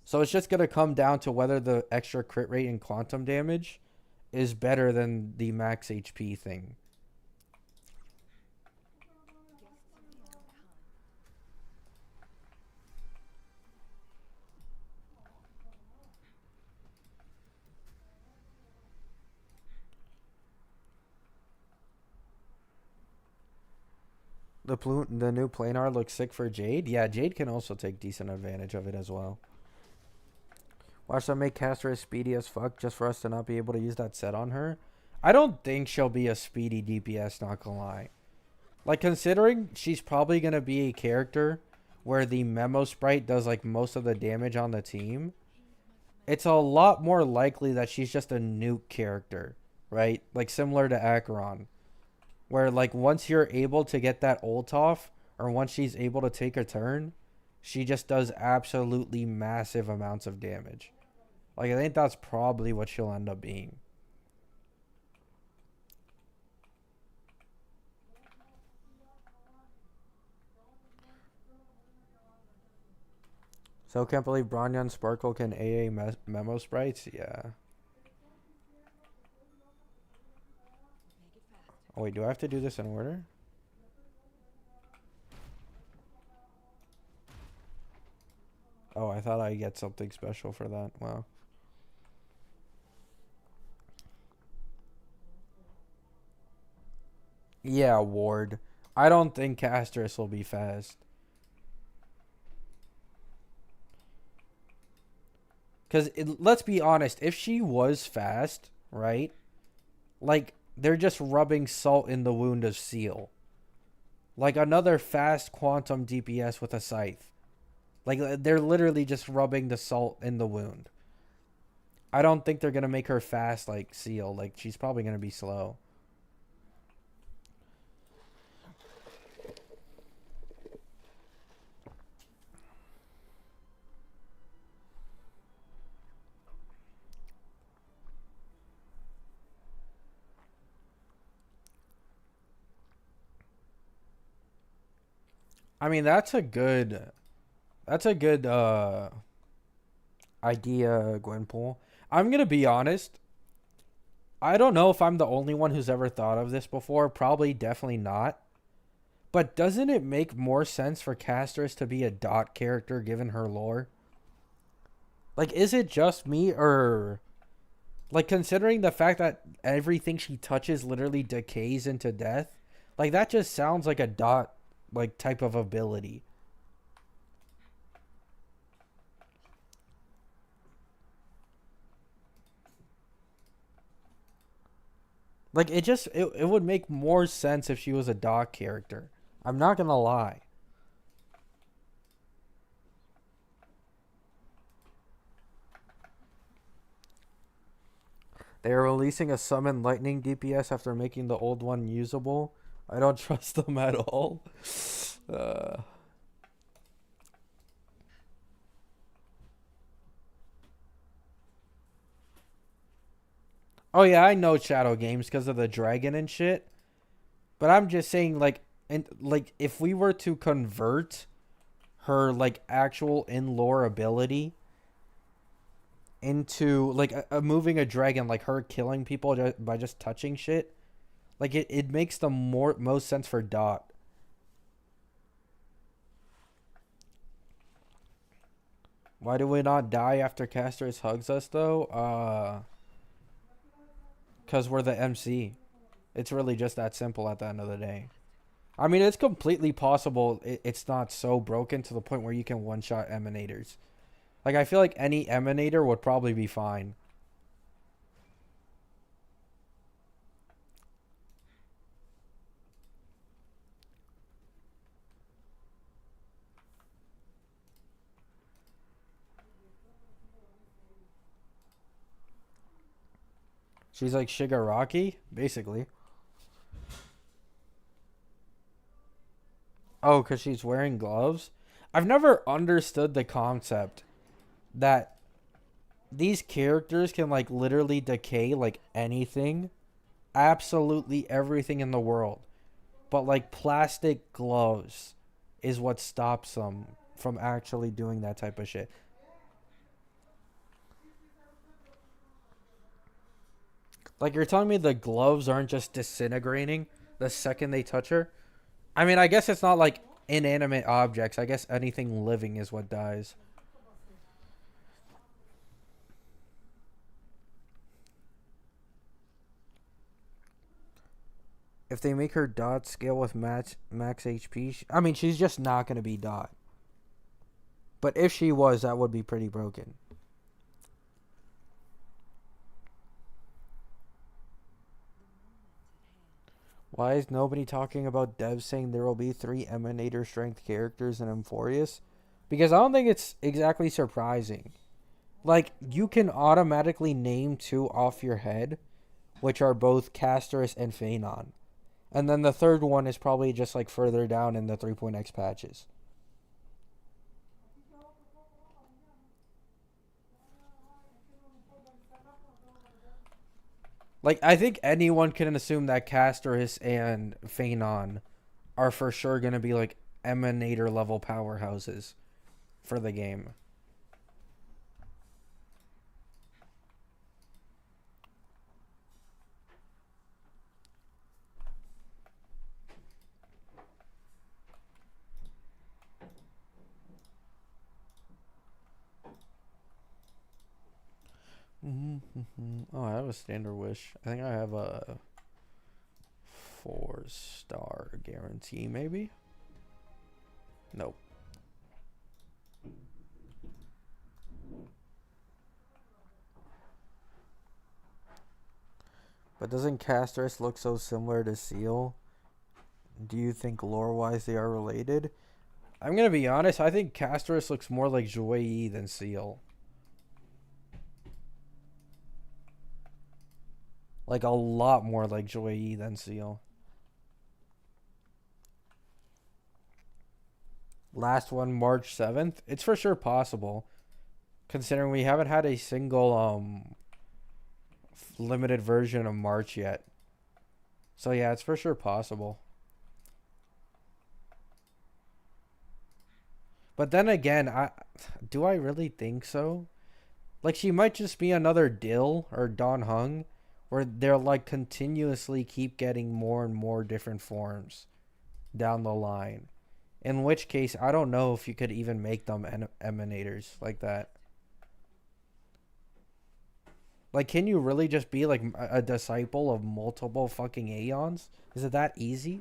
A: So it's just going to come down to whether the extra crit rate and quantum damage is better than the max HP thing. The new planar looks sick for Jade. Yeah, Jade can also take decent advantage of it as well. Watch them make Caster as speedy as fuck just for us to not be able to use that set on her. I don't think she'll be a speedy DPS, not gonna lie. Like, considering she's probably gonna be a character where the memo sprite does like most of the damage on the team, it's a lot more likely that she's just a nuke character, right? Like similar to Acheron, where like once you're able to get that ult off, or once she's able to take a turn, she just does absolutely massive amounts of damage. Like, I think that's probably what she'll end up being. So can't believe Bronya and Sparkle can AA memo sprites? Yeah. Oh wait, do I have to do this in order? Oh, I thought I'd get something special for that. Wow. Yeah, Ward. I don't think Castris will be fast. Because let's be honest, if she was fast, right? Like, they're just rubbing salt in the wound of Seal. Like another fast quantum DPS with a scythe. Like, they're literally just rubbing the salt in the wound. I don't think they're going to make her fast like Seal. Like, she's probably going to be slow. I mean, that's a good idea, Gwenpool. I'm going to be honest. I don't know if I'm the only one who's ever thought of this before. Probably definitely not. But doesn't it make more sense for Castris to be a dot character given her lore? Like, is it just me, or like, considering the fact that everything she touches literally decays into death? Like, that just sounds like a dot like type of ability. Like, it would make more sense if she was a dot character. I'm not gonna lie. They are releasing a summon lightning DPS after making the old one usable. I don't trust them at all. Uh, oh yeah, I know Shadow Games because of the dragon and shit. But I'm just saying, like, and like if we were to convert her like actual in lore ability into like moving a dragon, like her killing people by just touching shit, like it makes the most sense for Dot. Why do we not die after Castris hugs us though? Cause we're the MC. It's really just that simple at the end of the day. I mean, it's completely possible it's not so broken to the point where you can one-shot Emanators. Like, I feel like any Emanator would probably be fine. She's like Shigaraki, basically. Oh, because she's wearing gloves? I've never understood the concept that these characters can, like, literally decay, like, anything. Absolutely everything in the world. But, like, plastic gloves is what stops them from actually doing that type of shit. Like, you're telling me the gloves aren't just disintegrating the second they touch her? I mean, I guess it's not like inanimate objects. I guess anything living is what dies. If they make her dot scale with max HP, I mean, she's just not gonna be dot. But if she was, that would be pretty broken. Why is nobody talking about devs saying there will be 3 Emanator strength characters in Emphorius? Because I don't think it's exactly surprising. Like, you can automatically name 2 off your head, which are both Casterus and Phanon. And then the third one is probably just like further down in the 3.x patches. Like, I think anyone can assume that Casterus and Phanon are for sure going to be like Emanator level powerhouses for the game. Oh, I have a standard wish. I think I have a 4-star guarantee, maybe? Nope. But doesn't Casterus look so similar to Seal? Do you think lore-wise they are related? I'm gonna be honest, I think Casterus looks more like Jouei than Seal. Like a lot more like Jouei than Seal. Last one, March 7th. It's for sure possible, considering we haven't had a single limited version of March yet. So yeah, it's for sure possible. But then again, do I really think so? Like, she might just be another Dill or Don Hung, where they're like continuously keep getting more and more different forms down the line. In which case, I don't know if you could even make them emanators like that. Like, can you really just be like a disciple of multiple fucking Aeons? Is it that easy?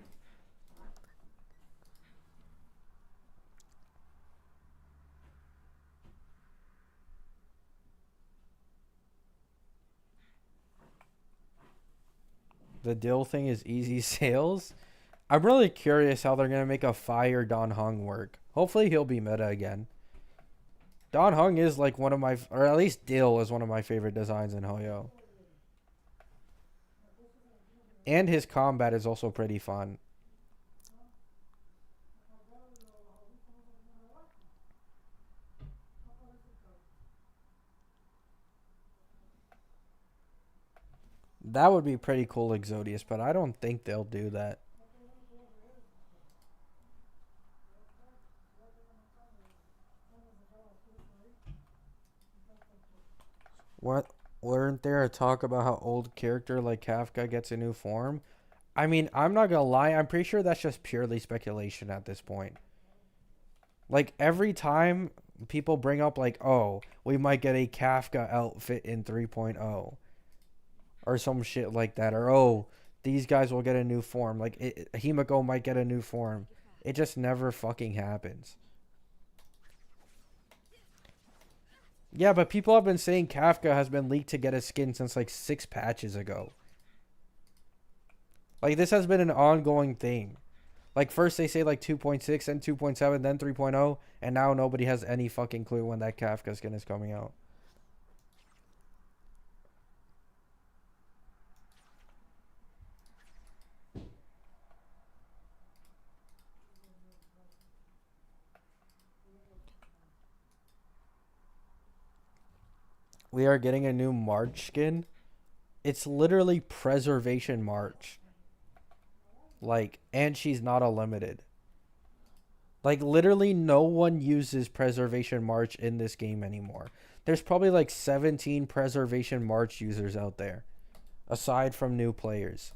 A: The Dill thing is easy sales. I'm really curious how they're going to make a fire Don Hung work. Hopefully he'll be meta again. Don Hung is like one of my, or at least Dill is one of my favorite designs in Hoyo. And his combat is also pretty fun. That would be pretty cool, Exodius, but I don't think they'll do that. What? Weren't there a talk about how old character like Kafka gets a new form? I mean, I'm not gonna lie, I'm pretty sure that's just purely speculation at this point. Like, every time people bring up like, oh, we might get a Kafka outfit in 3.0 or some shit like that, or oh, these guys will get a new form, like Himiko might get a new form. It just never fucking happens. Yeah, but people have been saying Kafka has been leaked to get a skin since like 6 patches ago. Like, this has been an ongoing thing. Like, first they say like 2.6, then 2.7, then 3.0, and now nobody has any fucking clue when that Kafka skin is coming out. We are getting a new March skin. It's literally Preservation March. Like, and she's not a limited. Like, literally no one uses Preservation March in this game anymore. There's probably like 17 Preservation March users out there, aside from new players.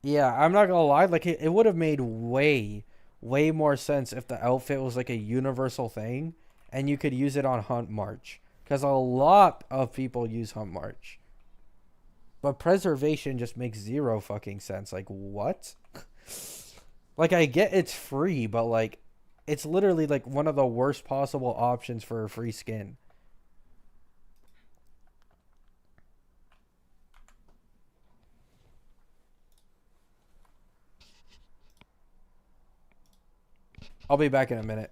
A: Yeah, I'm not gonna lie, like, it would have made way more sense if the outfit was like a universal thing, and you could use it on Hunt March. Because a lot of people use Hunt March. But preservation just makes zero fucking sense. Like, what? Like, I get it's free, but, like, it's literally, like, one of the worst possible options for a free skin. I'll be back in a minute.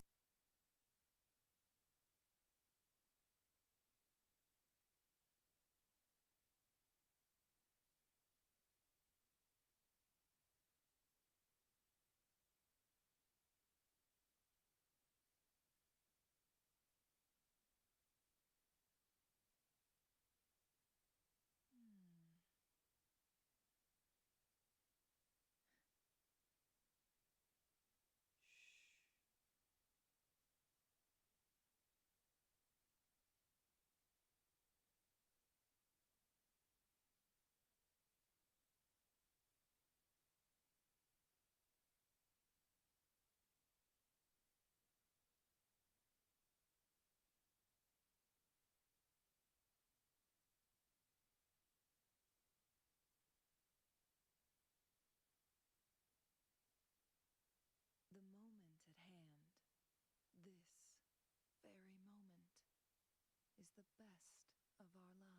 B: The moment at hand, this very moment, is the best of our lives.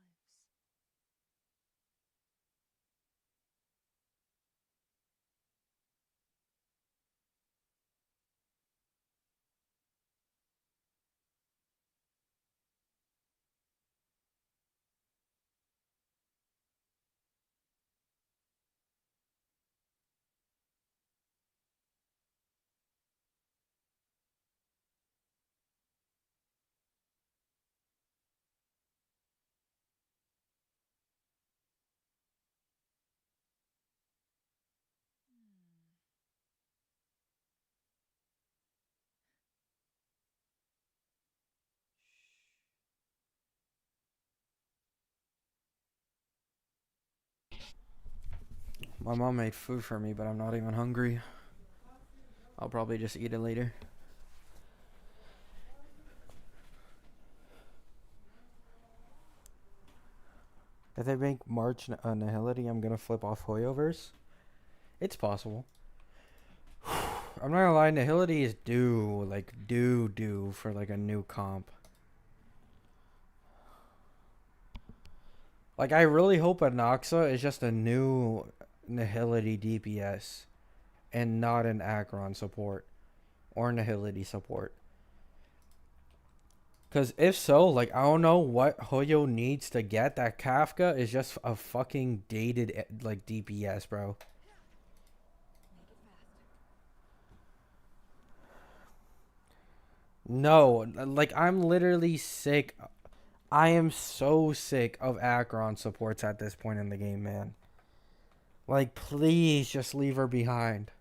A: My mom made food for me, but I'm not even hungry. I'll probably just eat it later. If they make March Nihility, I'm gonna flip off Hoyoverse. It's possible. I'm not gonna lie, Nihility is due for like a new comp. Like, I really hope Anoxa is just a new Nihility DPS and not an Acheron support or Nihility support. Because if so, like, I don't know what Hoyo needs to get. That Kafka is just a fucking dated, like, DPS, bro. No, like, I'm literally sick. I am so sick of Acheron supports at this point in the game, man. Like, please just leave her behind.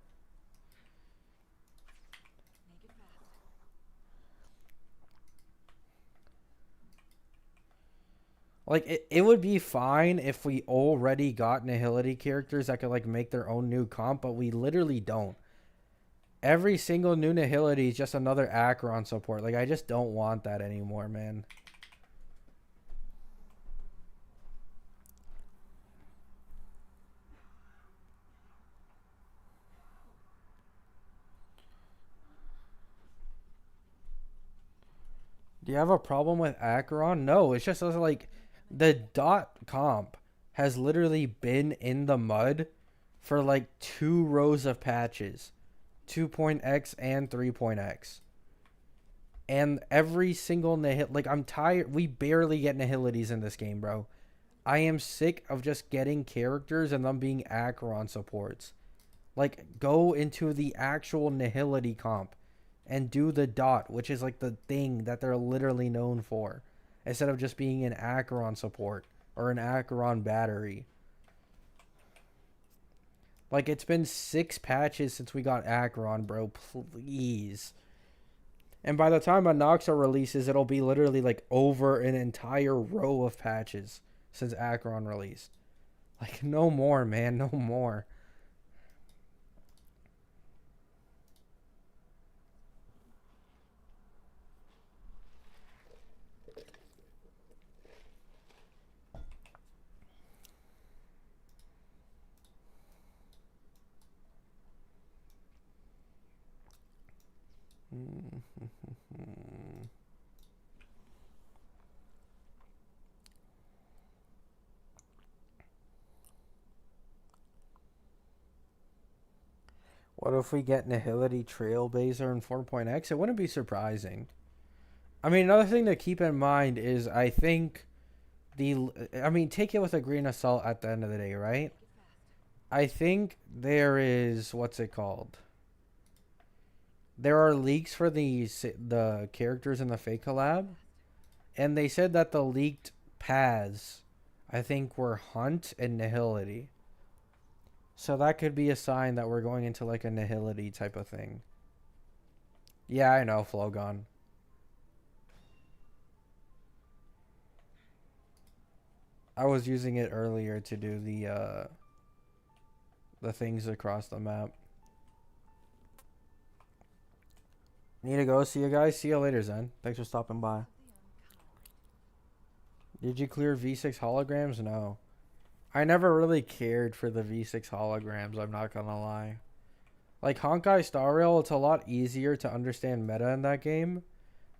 A: Like, it would be fine if we already got Nihility characters that could, like, make their own new comp, but we literally don't. Every single new Nihility is just another Acheron support. Like, I just don't want that anymore, man. Do you have a problem with Acheron? No, it's just like the dot comp has literally been in the mud for like 2 rows of patches, 2.x and 3.x. And every single nihil, like, I'm tired. We barely get nihilities in this game, bro. I am sick of just getting characters and them being Acheron supports. Like, go into the actual nihility comp and do the dot, which is like the thing that they're literally known for, instead of just being an Acheron support or an Acheron battery. Like, it's been 6 patches since we got Acheron, bro. Please. And by the time Anoxa releases, it'll be literally like over an entire row of patches since Acheron released. Like, no more, man. No more. What if we get Nihility Trailblazer in 4.x? It wouldn't be surprising. I mean, another thing to keep in mind is I think I mean, take it with a grain of salt at the end of the day, right? I think there is, what's it called? There are leaks for the characters in the fake collab, and they said that the leaked paths, I think, were Hunt and Nihility. So that could be a sign that we're going into like a Nihility type of thing. Yeah, I know, Flogon. I was using it earlier to do the things across the map. Need to go. See you guys. See you later, Zen. Thanks for stopping by. Did you clear V6 holograms? No. I never really cared for the V6 holograms, I'm not gonna lie. Like Honkai Star Rail, it's a lot easier to understand meta in that game.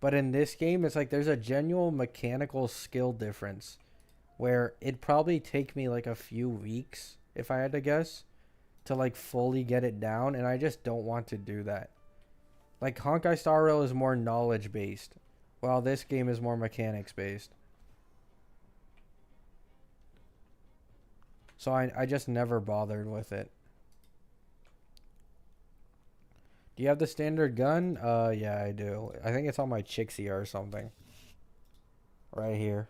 A: But in this game, it's like there's a genuine mechanical skill difference where it'd probably take me like a few weeks, if I had to guess, to like fully get it down, and I just don't want to do that. Like Honkai Star Rail is more knowledge based, while this game is more mechanics based. So I just never bothered with it. Do you have the standard gun? Yeah, I do. I think it's on my Chixia or something. Right here.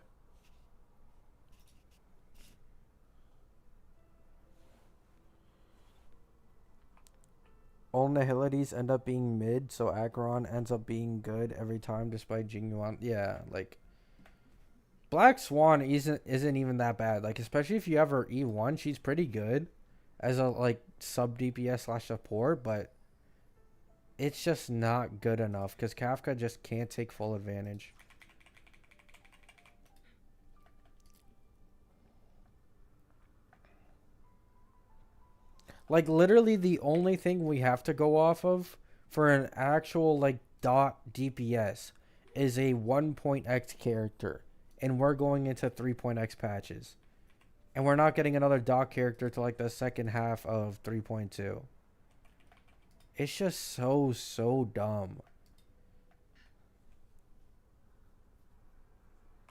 A: All Nihilities end up being mid, so Acheron ends up being good every time despite Jingyuan. Yeah, like Black Swan isn't even that bad. Like especially if you have her E1, she's pretty good as a like sub DPS slash support, but it's just not good enough because Kafka just can't take full advantage. Like literally the only thing we have to go off of for an actual like dot DPS is a 1.x character, and we're going into 3.x patches. And we're not getting another dot character to like the second half of 3.2. It's just so dumb.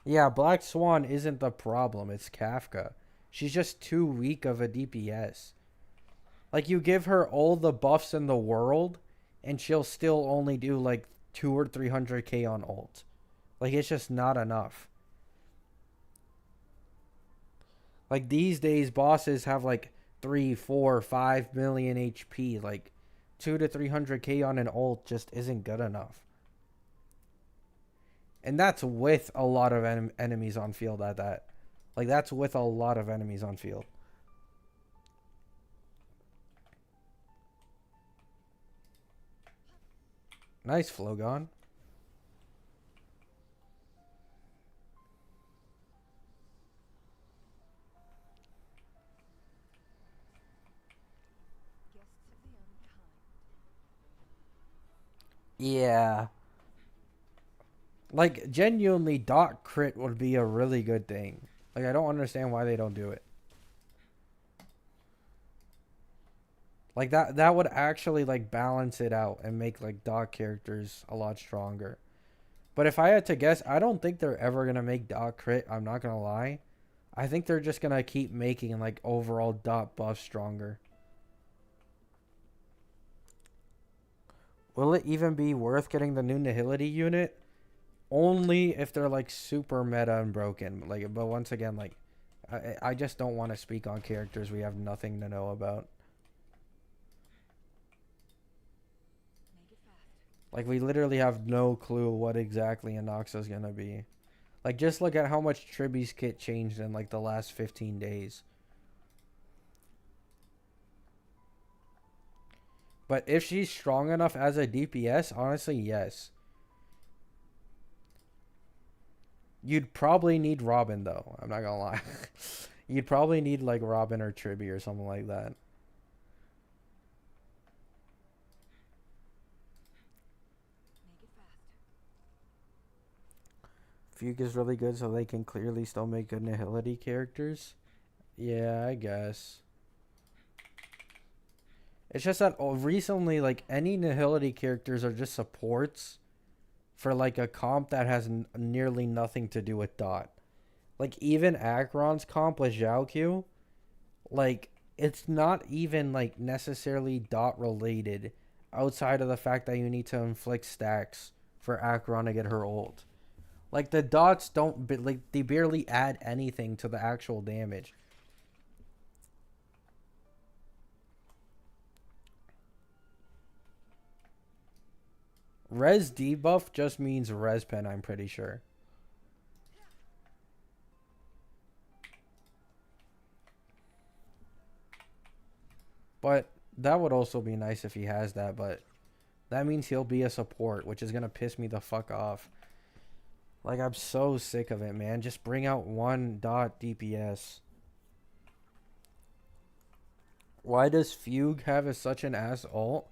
A: Yeah, Black Swan isn't the problem, it's Kafka. She's just too weak of a DPS. Like you give her all the buffs in the world, and she'll still only do like 2 or 300k on ult. Like it's just not enough. Like these days, bosses have like 3, 4, 5 million HP. Like 2 to 300k on an ult just isn't good enough. And that's with a lot of enemies on field at that. Like that's with a lot of enemies on field. Nice, Flogon. Yeah. Like, genuinely, dot crit would be a really good thing. Like, I don't understand why they don't do it. Like, that would actually, like, balance it out and make, like, dot characters a lot stronger. But if I had to guess, I don't think they're ever going to make dot crit. I'm not going to lie. I think they're just going to keep making, like, overall dot buff stronger. Will it even be worth getting the new Nihility unit? Only if they're like super meta and broken. Like, but once again, like, I just don't want to speak on characters we have nothing to know about. Like, we literally have no clue what exactly Anoxa's gonna be. Like, just look at how much Triby's kit changed in like the last 15 days. But if she's strong enough as a DPS, honestly, yes. You'd probably need Robin, though. I'm not gonna lie. You'd probably need, like, Robin or Tribby or something like that. Fugue is really good, so they can clearly still make good Nihility characters. Yeah, I guess. It's just that recently, like, any Nihility characters are just supports for, like, a comp that has nearly nothing to do with Dot. Like, even Acheron's comp with Zhaoq, like, it's not even, like, necessarily Dot related outside of the fact that you need to inflict stacks for Acheron to get her ult. Like, the dots don't, like, they barely add anything to the actual damage. Res debuff just means res pen, I'm pretty sure. But that would also be nice if he has that, but that means he'll be a support, which is going to piss me the fuck off. Like, I'm so sick of it, man. Just bring out one dot DPS. Why does Fugue have such an ass ult?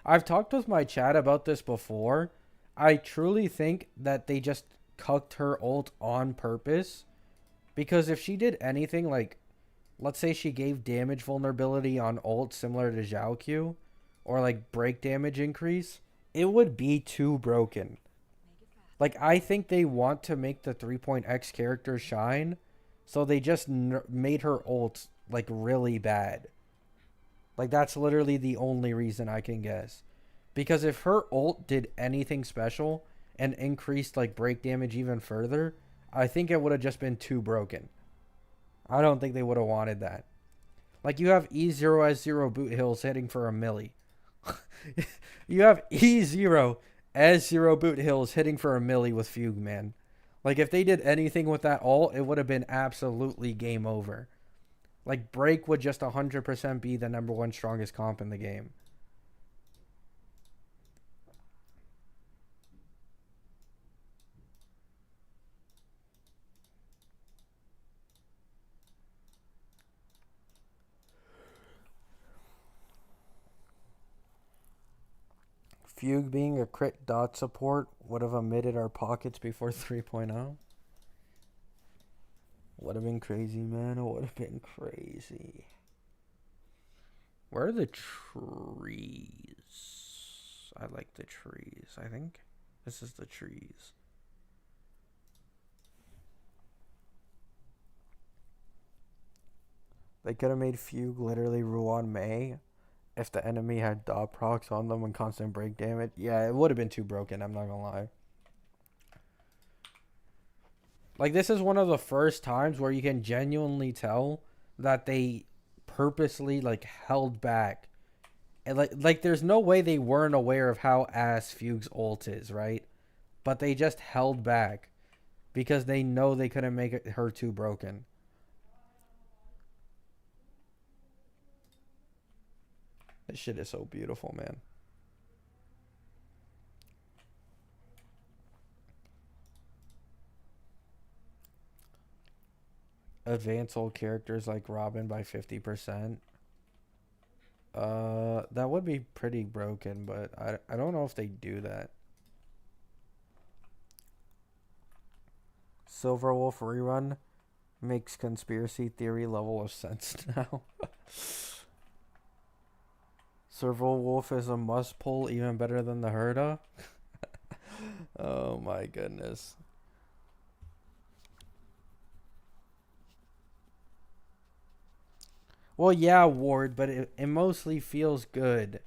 A: I've talked with my chat about this before. I truly think that they just cucked her ult on purpose. Because if she did anything like, let's say she gave damage vulnerability on ult similar to Zhaoq, or like break damage increase, it would be too broken. Like, I think they want to make the 3.x character shine, so they just made her ult like really bad. Like, that's literally the only reason I can guess. Because if her ult did anything special and increased like break damage even further, I think it would have just been too broken. I don't think they would have wanted that. Like, you have E0 as 0 boot hills hitting for a milli. You have E0 as 0 boot hills hitting for a milli with Fugue, man. Like, if they did anything with that ult, it would have been absolutely game over. Like, break would just 100% be the number one strongest comp in the game. Fugue being a crit dot support would have omitted our pockets before 3.0. Would have been crazy, man. It would have been crazy. Where are the trees? I like the trees, I think. This is the trees. They could have made Fugue literally Ruan Mei if the enemy had dot procs on them and constant break damage. Yeah, it would have been too broken, I'm not gonna lie. Like, this is one of the first times where you can genuinely tell that they purposely, like, held back. And, like there's no way they weren't aware of how ass Fugue's ult is, right? But they just held back because they know they couldn't make her too broken. This shit is so beautiful, man. Advance old characters like Robin by 50%. That would be pretty broken, but I don't know if they do that. Silverwolf rerun makes conspiracy theory level of sense now. Silverwolf is a must pull, even better than the Herda. Oh my goodness. Well, yeah, Ward, but it mostly feels good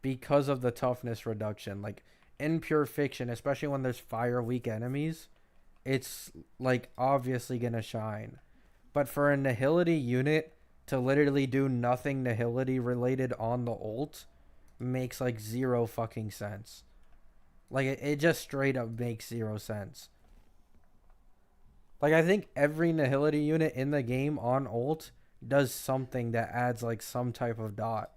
A: because of the toughness reduction. Like, in pure fiction, especially when there's fire weak enemies, it's like obviously gonna shine. But for a Nihility unit to literally do nothing Nihility related on the ult makes like zero fucking sense. Like, it just straight up makes zero sense. Like, I think every Nihility unit in the game on ult does something that adds like some type of dot.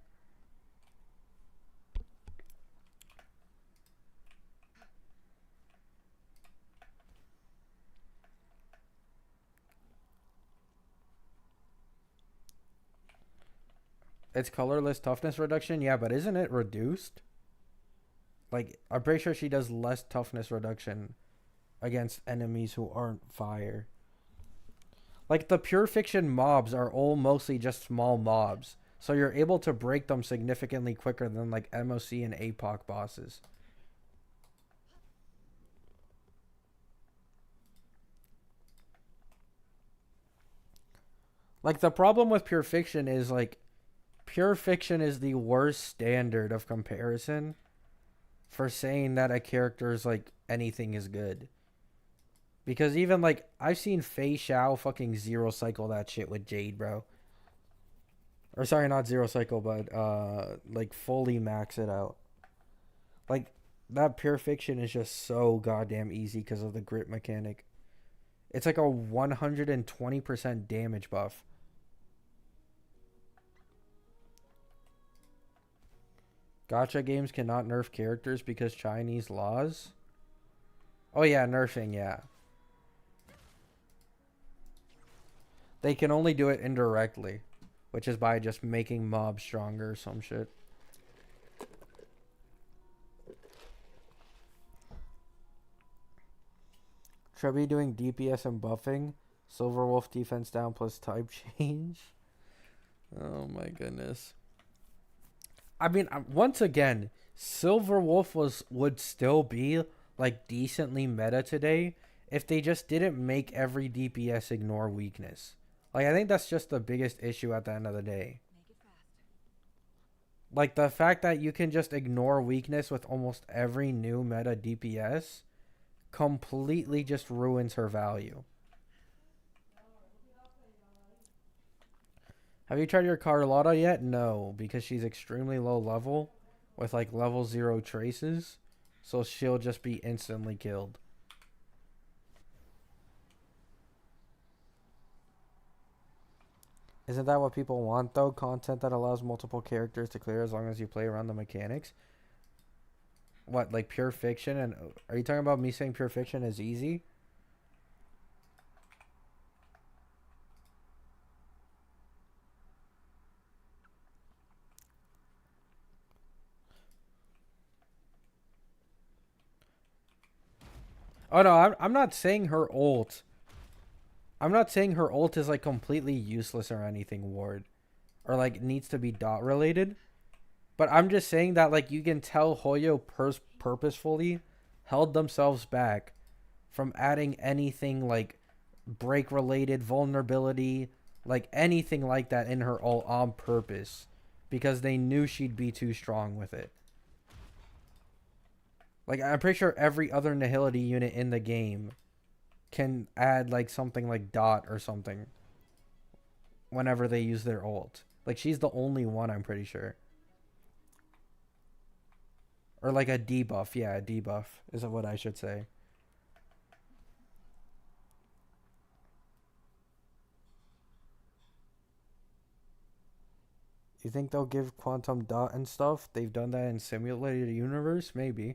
A: It's colorless toughness reduction, yeah, but isn't it reduced? Like, I'm pretty sure she does less toughness reduction against enemies who aren't fire. Like, the pure fiction mobs are all mostly just small mobs. So you're able to break them significantly quicker than like MOC and APOC bosses. Like the problem with Pure Fiction is like Pure Fiction is the worst standard of comparison for saying that a character is like anything is good. Because even like I've seen Fei Xiao fucking zero cycle that shit with Jade, bro. Or sorry, not zero cycle, but like fully max it out. Like that Pure Fiction is just so goddamn easy because of the grip mechanic. It's like a 120% damage buff. Gacha games cannot nerf characters because Chinese laws. Oh yeah, nerfing, yeah. They can only do it indirectly, which is by just making mobs stronger or some shit. Trebby doing DPS and buffing. Silverwolf defense down plus type change. Oh my goodness. I mean, once again, Silverwolf would still be like decently meta today if they just didn't make every DPS ignore weakness. Like I think that's just the biggest issue at the end of the day. Like the fact that you can just ignore weakness with almost every new meta DPS completely just ruins her value. Have you tried your Carlotta yet? No, because she's extremely low level with like level 0 traces. So she'll just be instantly killed. Isn't that what people want though? Content that allows multiple characters to clear as long as you play around the mechanics? What, like Pure Fiction? And are you talking about me saying Pure Fiction is easy? Oh no, I'm not saying her ult. I'm not saying her ult is like completely useless or anything, Ward. Or like needs to be dot related. But I'm just saying that like you can tell Hoyo purposefully held themselves back from adding anything like break related vulnerability, like anything like that in her ult on purpose. Because they knew she'd be too strong with it. Like I'm pretty sure every other Nihility unit in the game can add like something like dot or something whenever they use their ult. Like she's the only one, I'm pretty sure. Or like a debuff. Yeah, a debuff is what I should say. You think they'll give quantum dot and stuff? They've done that in simulated universe? Maybe.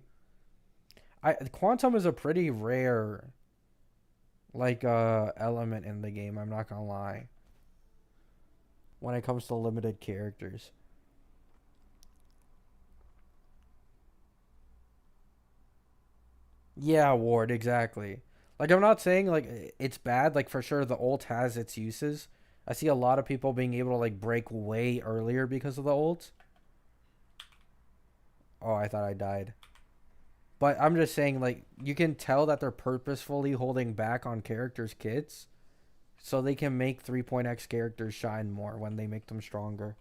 A: Quantum is a pretty rare like element in the game, I'm not gonna lie. When it comes to limited characters. Yeah, Ward, exactly. Like I'm not saying like it's bad, like for sure the ult has its uses. I see a lot of people being able to like break way earlier because of the ult. Oh, I thought I died. But I'm just saying like you can tell that they're purposefully holding back on characters' kits so they can make 3.x characters shine more when they make them stronger.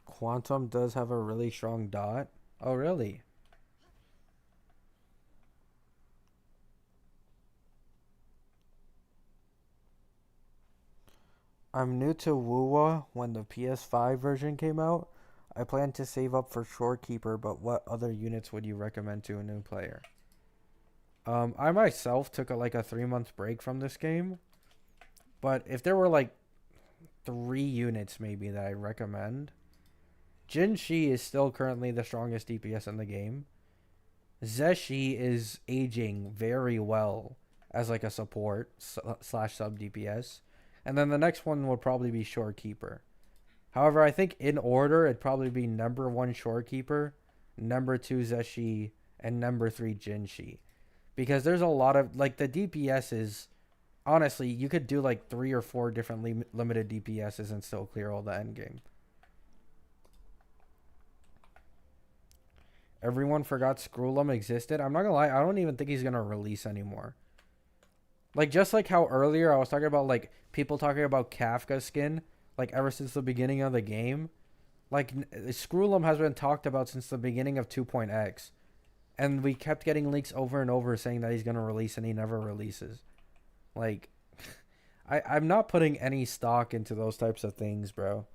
A: Quantum does have a really strong dot. Oh, really? I'm new to Wuwa when the PS5 version came out. I plan to save up for Shorekeeper, but what other units would you recommend to a new player? I myself took like a 3 month break from this game, but if there were like 3 units maybe that I recommend, Jin Shi is still currently the strongest DPS in the game. Zeshi is aging very well as like a support slash sub DPS. And then the next one would probably be Shorekeeper. However, I think in order, it'd probably be number 1 Shorekeeper, number 2 Zeshi, and number 3 Jinshi. because there's a lot of like the DPSs. Honestly, you could do like 3 or 4 different limited DPSs and still clear all the end game. Everyone forgot Scrollum existed. I'm not gonna lie, I don't even think he's gonna release anymore. Like just like how earlier I was talking about like people talking about Kafka skin, like ever since the beginning of the game. Like Scrollum has been talked about since the beginning of 2.x, and we kept getting leaks over and over saying that he's gonna release, and he never releases. Like, I'm not putting any stock into those types of things, bro.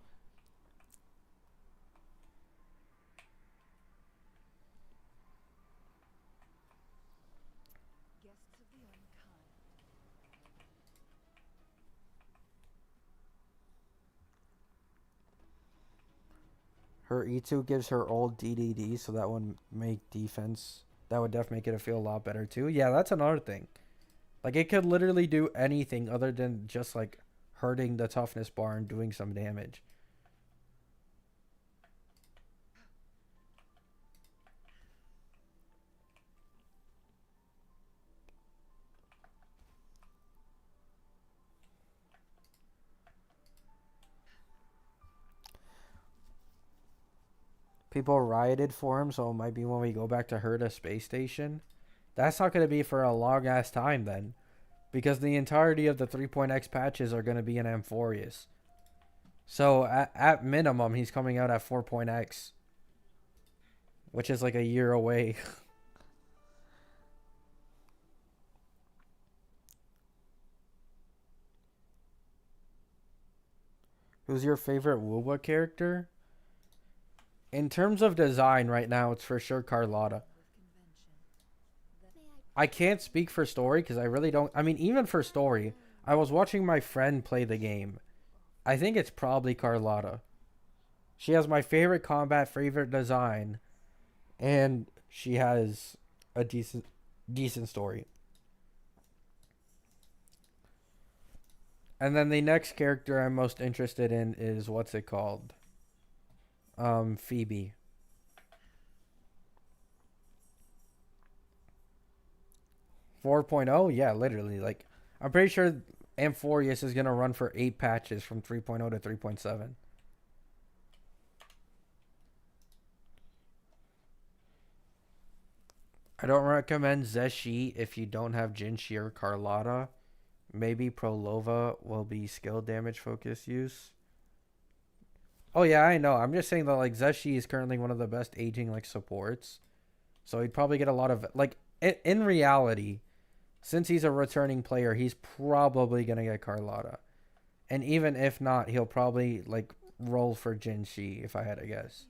B: Guests of the unkind.
A: Her E2 gives her old DDD, so that would make defense. That would definitely make it feel a lot better too. Yeah, that's another thing. Like it could literally do anything other than just like hurting the toughness bar and doing some damage. People rioted for him, so it might be when we go back to Herta Space Station. That's not going to be for a long ass time then, because the entirety of the 3.x patches are going to be in Amphorius. So at minimum, he's coming out at 4.x, which is like a year away. Who's your favorite Wuwa character? In terms of design right now, it's for sure Carlotta. I can't speak for story because I really don't. I mean, even for story, I was watching my friend play the game. I think it's probably Carlotta. She has my favorite combat, favorite design, and she has a decent story. And then the next character I'm most interested in is what's it called? Phoebe. 4.0, yeah, literally. Like, I'm pretty sure Amphorius is gonna run for 8 patches from 3.0 to 3.7. I don't recommend Zeshi if you don't have Jinshi or Carlotta. Maybe Prolova will be skill damage focus use. Oh yeah, I know. I'm just saying that like Zeshi is currently one of the best aging like supports. So he'd probably get a lot of like in reality, since he's a returning player, he's probably gonna get Carlotta. And even if not, he'll probably like roll for Jinshi if I had to guess.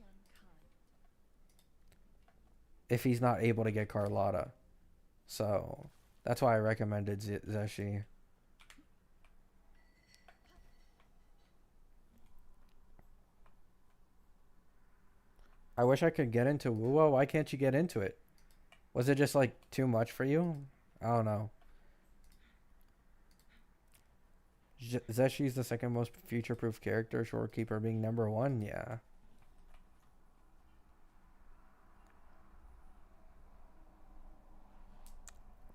A: If he's not able to get Carlotta. So that's why I recommended Zeshi. I wish I could get into Wuwa. Why can't you get into it? Was it just like too much for you? I don't know. Zeshi's the second most future-proof character. Shorekeeper being number one. Yeah.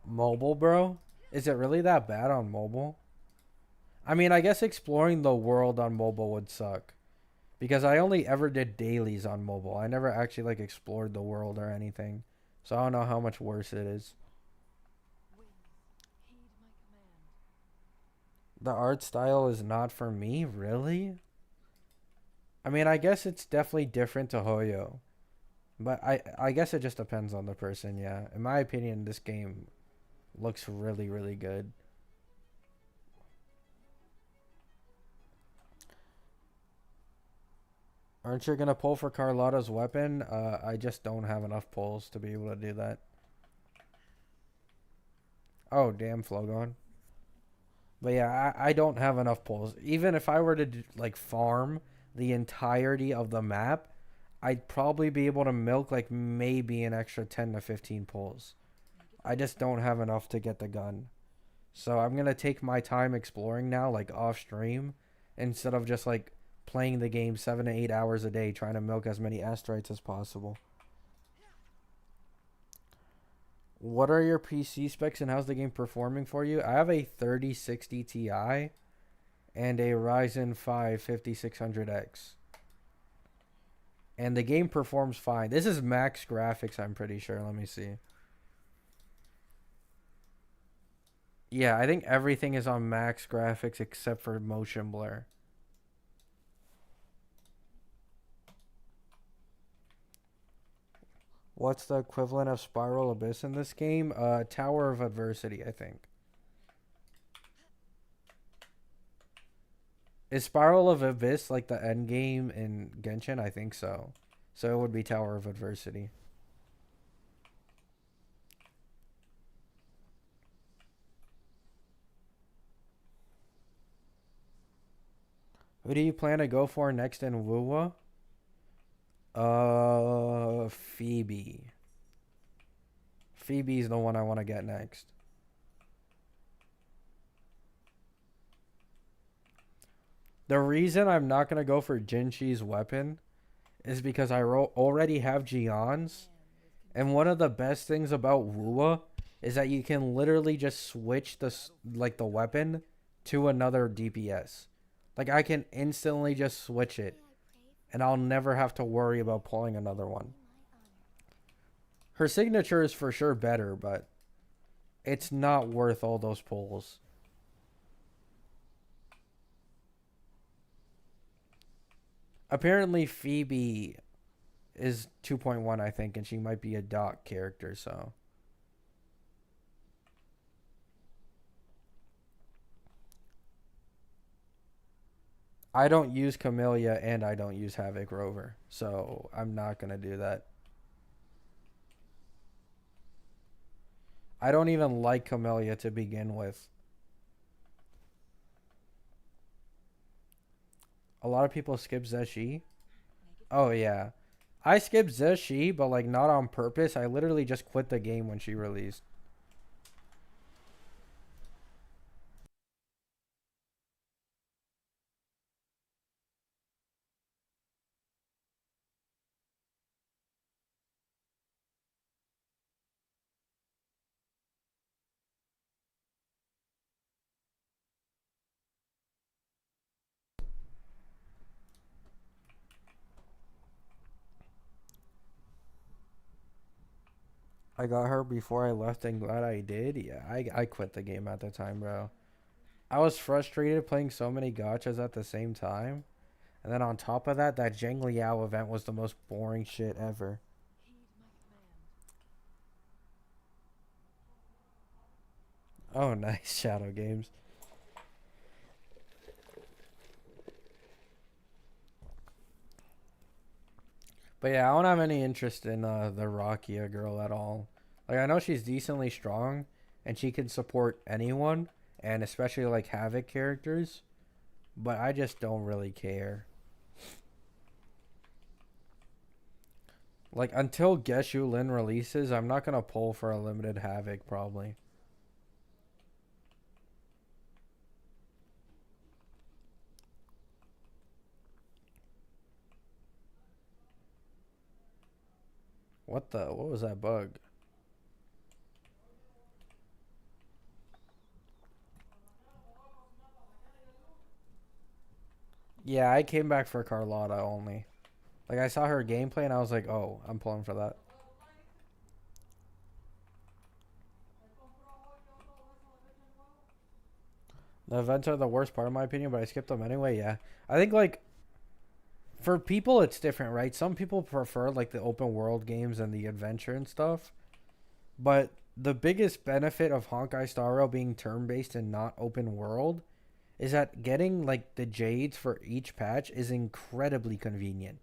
A: Mobile, bro? Is it really that bad on mobile? I mean, I guess exploring the world on mobile would suck. Because I only ever did dailies on mobile. I never actually like explored the world or anything. So I don't know how much worse it is. The art style is not for me, really? I mean, I guess it's definitely different to Hoyo. But I guess it just depends on the person, yeah. In my opinion, this game looks really, really good. Aren't you gonna pull for Carlotta's weapon? I just don't have enough pulls to be able to do that. Oh, damn, Flogon. But yeah, I don't have enough pulls. Even if I were to like farm the entirety of the map, I'd probably be able to milk like maybe an extra 10 to 15 pulls. I just don't have enough to get the gun. So I'm going to take my time exploring now, like off stream, instead of just like playing the game 7 to 8 hours a day trying to milk as many asteroids as possible. What are your PC specs and how's the game performing for you? I have a 3060 Ti and a Ryzen 5 5600X. And the game performs fine. This is max graphics, I'm pretty sure. Let me see. Yeah, I think everything is on max graphics except for motion blur. What's the equivalent of Spiral Abyss in this game? Tower of Adversity, I think. Is Spiral of Abyss like the end game in Genshin? I think so. So it would be Tower of Adversity. Who do you plan to go for next in Wuwa? Phoebe. Phoebe's the one I want to get next. The reason I'm not going to go for Jinshi's weapon is because I already have Gion's. And one of the best things about Wuwa is that you can literally just switch the weapon to another DPS. Like I can instantly just switch it and I'll never have to worry about pulling another one. Her signature is for sure better, but it's not worth all those pulls. Apparently Phoebe is 2.1, I think, and she might be a doc character, so I don't use Camellia and I don't use Havoc Rover, so I'm not gonna do that. I don't even like Camellia to begin with. A lot of people skip Zeshi. Oh yeah. I skipped Zeshi, but like not on purpose. I literally just quit the game when she released. I got her before I left and glad I did. Yeah, I quit the game at the time, bro. I was frustrated playing so many gachas at the same time. And then on top of that, that Zheng Liao event was the most boring shit ever. Oh, nice. Shadow Games. But yeah, I don't have any interest in the Rakia girl at all. Like, I know she's decently strong and she can support anyone, and especially like Havoc characters, but I just don't really care. Like, until Geshu Lin releases, I'm not gonna pull for a limited Havoc, probably. What was that bug? Yeah, I came back for Carlotta only. Like, I saw her gameplay and I was like, oh, I'm pulling for that. The events are the worst part, of my opinion, but I skipped them anyway. Yeah. I think, like, for people, it's different, right? Some people prefer, like, the open world games and the adventure and stuff. But the biggest benefit of Honkai Star Rail being turn based and not open world is that getting, like, the Jades for each patch is incredibly convenient.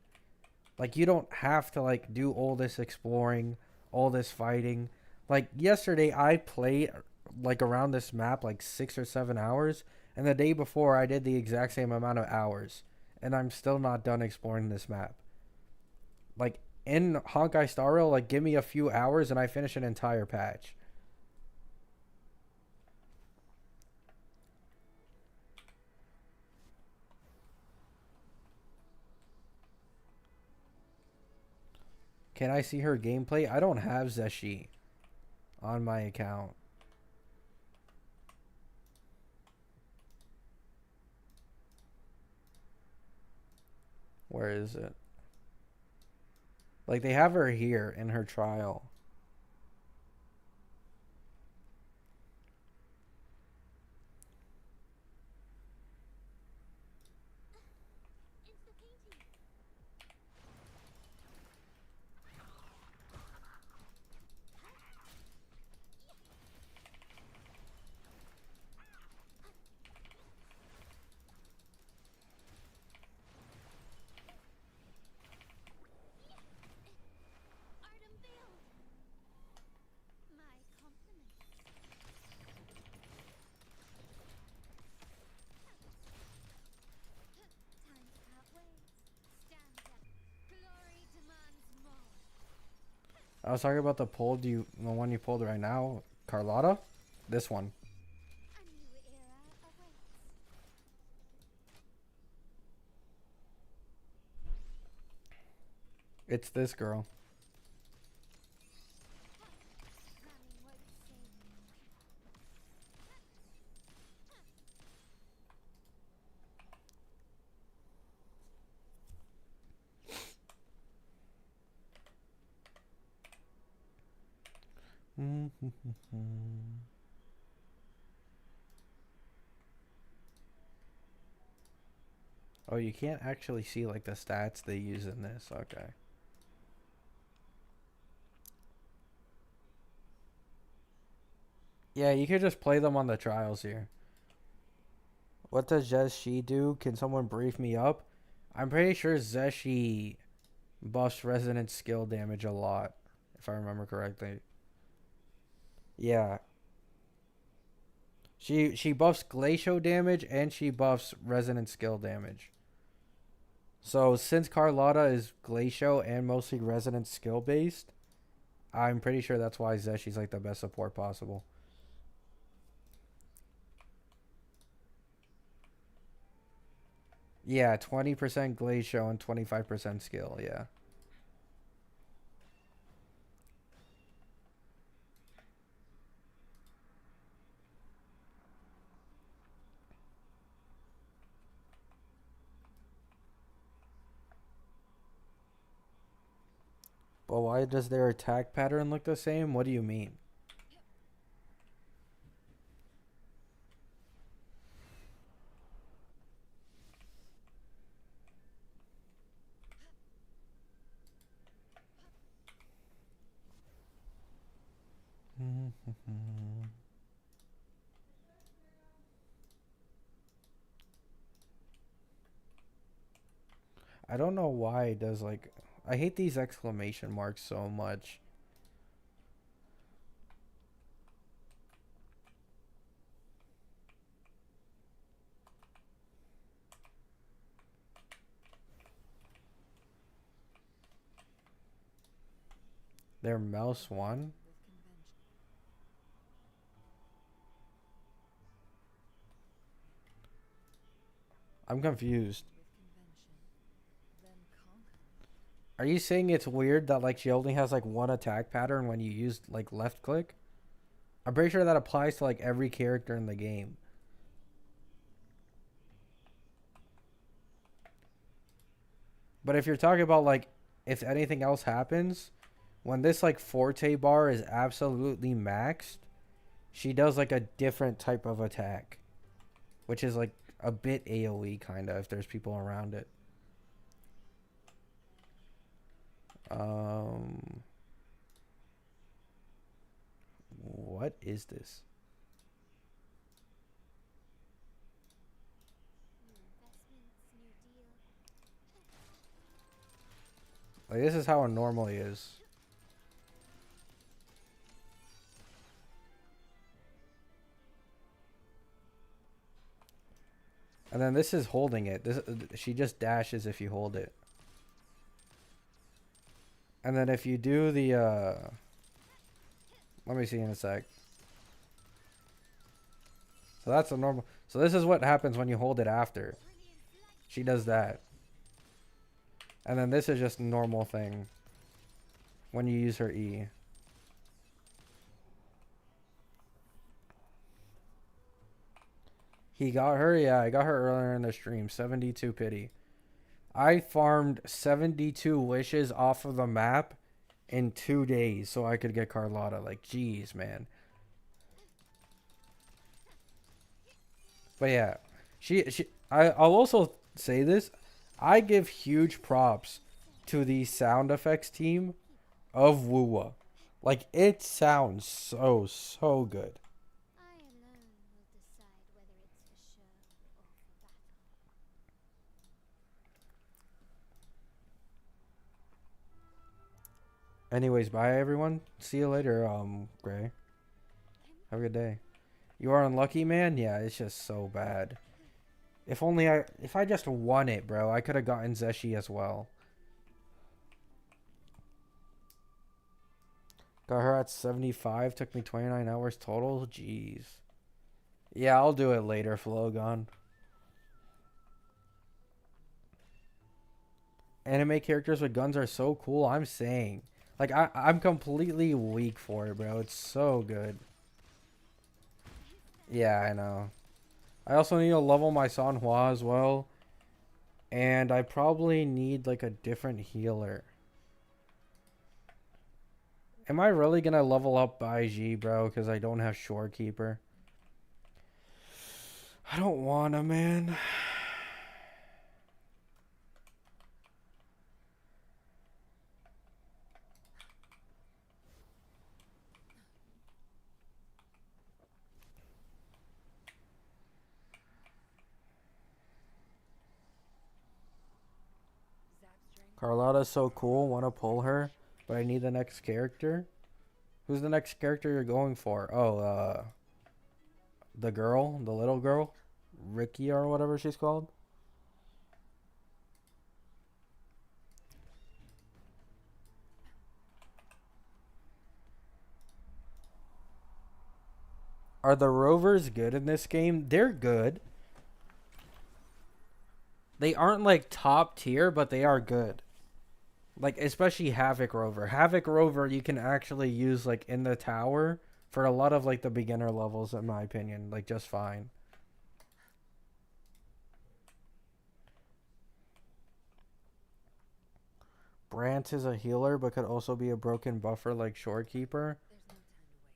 A: Like you don't have to like do all this exploring, all this fighting. Like yesterday I played like around this map like 6 or 7 hours, and the day before I did the exact same amount of hours, and I'm still not done exploring this map. Like in Honkai Star Rail, like give me a few hours and I finish an entire patch. Can I see her gameplay? I don't have Zeshi. on my account. Where is it? Like, they have her here in her trial. I was talking about the one you pulled right now, Carlotta. This one. It's this girl. Oh, you can't actually see like the stats they use in this. Okay. Yeah, you could just play them on the trials here. What does Zeshi do? Can someone brief me up? I'm pretty sure Zeshi buffs resonant skill damage a lot, if I remember correctly. Yeah. She buffs glacial damage and she buffs resonant skill damage. So since Carlotta is glacial and mostly resonant skill based, I'm pretty sure that's why Zeshi's like the best support possible. Yeah, 20% glacial and 25% skill, yeah. But why does their attack pattern look the same? What do you mean? I don't know why it does like I hate these exclamation marks so much. Their mouse one? I'm confused. Are you saying it's weird that like she only has like one attack pattern when you use like left click? I'm pretty sure that applies to like every character in the game. But if you're talking about like if anything else happens, when this like forte bar is absolutely maxed, she does like a different type of attack, which is like a bit AoE kind of if there's people around it. Um, what is this? Like this is how it normally is. And then this is holding it. This she just dashes if you hold it. And then if you do the let me see in a sec. So that's a normal. So this is what happens when you hold it after. She does that. And then this is just a normal thing when you use her E. He got her? Yeah, I got her earlier in the stream. 72 pity. I farmed 72 wishes off of the map in 2 days so I could get Carlotta. Like, jeez, man. But yeah, I'll also say this. I give huge props to the sound effects team of Wuwa. Like, it sounds so good.
C: I alone will decide whether it's for show or for battle.
A: Anyways, bye everyone. See you later, Gray. Have a good day. You are unlucky, man? Yeah, it's just so bad. If I just won it, bro, I could have gotten Zeshi as well. Got her at 75, took me 29 hours total. Jeez. Yeah, I'll do it later, Flogon. Anime characters with guns are so cool, I'm saying. Like, I'm completely weak for it, bro. It's so good. Yeah, I know. I also need to level my Sanhua as well. And I probably need, like, a different healer. Am I really gonna level up Baiji, bro? Because I don't have Shorekeeper. I don't wanna, man. Carlotta's so cool. Want to pull her, but I need the next character. Who's the next character you're going for? Oh, the girl, the little girl, Ricky or whatever she's called. Are the Rovers good in this game? They're good. They aren't like top tier, but they are good. Like, especially Havoc Rover. Havoc Rover you can actually use like in the tower for a lot of like the beginner levels, in my opinion. Like, just fine. Brant is a healer, but could also be a broken buffer like Shorekeeper.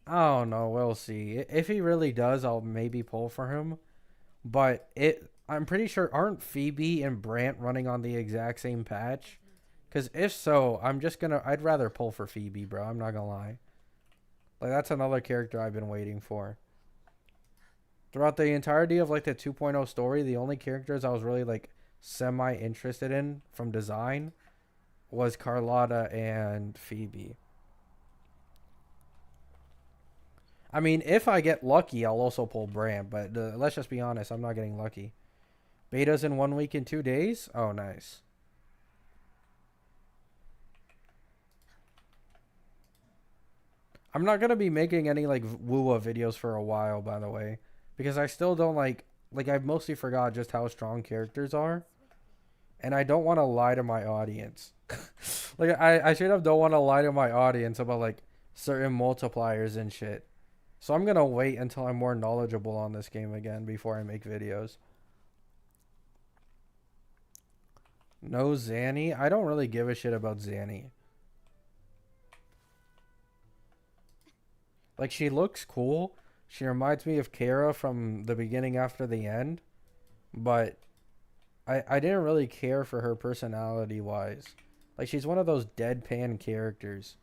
A: I don't know. We'll see. If he really does, I'll maybe pull for him. But I'm pretty sure, aren't Phoebe and Brant running on the exact same patch? Because if so, I'd rather pull for Phoebe, bro. I'm not gonna lie. Like, that's another character I've been waiting for. Throughout the entirety of like the 2.0 story, the only characters I was really like semi interested in from design was Carlotta and Phoebe. I mean, if I get lucky, I'll also pull Brand, but let's just be honest, I'm not getting lucky. Betas in 1 week and 2 days? Oh, nice. I'm not going to be making any, like, Wuwa videos for a while, by the way. Because I still don't, like, I've mostly forgot just how strong characters are. And I don't want to lie to my audience. Like, I straight up don't want to lie to my audience about, like, certain multipliers and shit. So I'm going to wait until I'm more knowledgeable on this game again before I make videos. No Zanny? I don't really give a shit about Zanny. Like, she looks cool. She reminds me of Kara from the beginning after the end. But I didn't really care for her personality-wise. Like, she's one of those deadpan characters.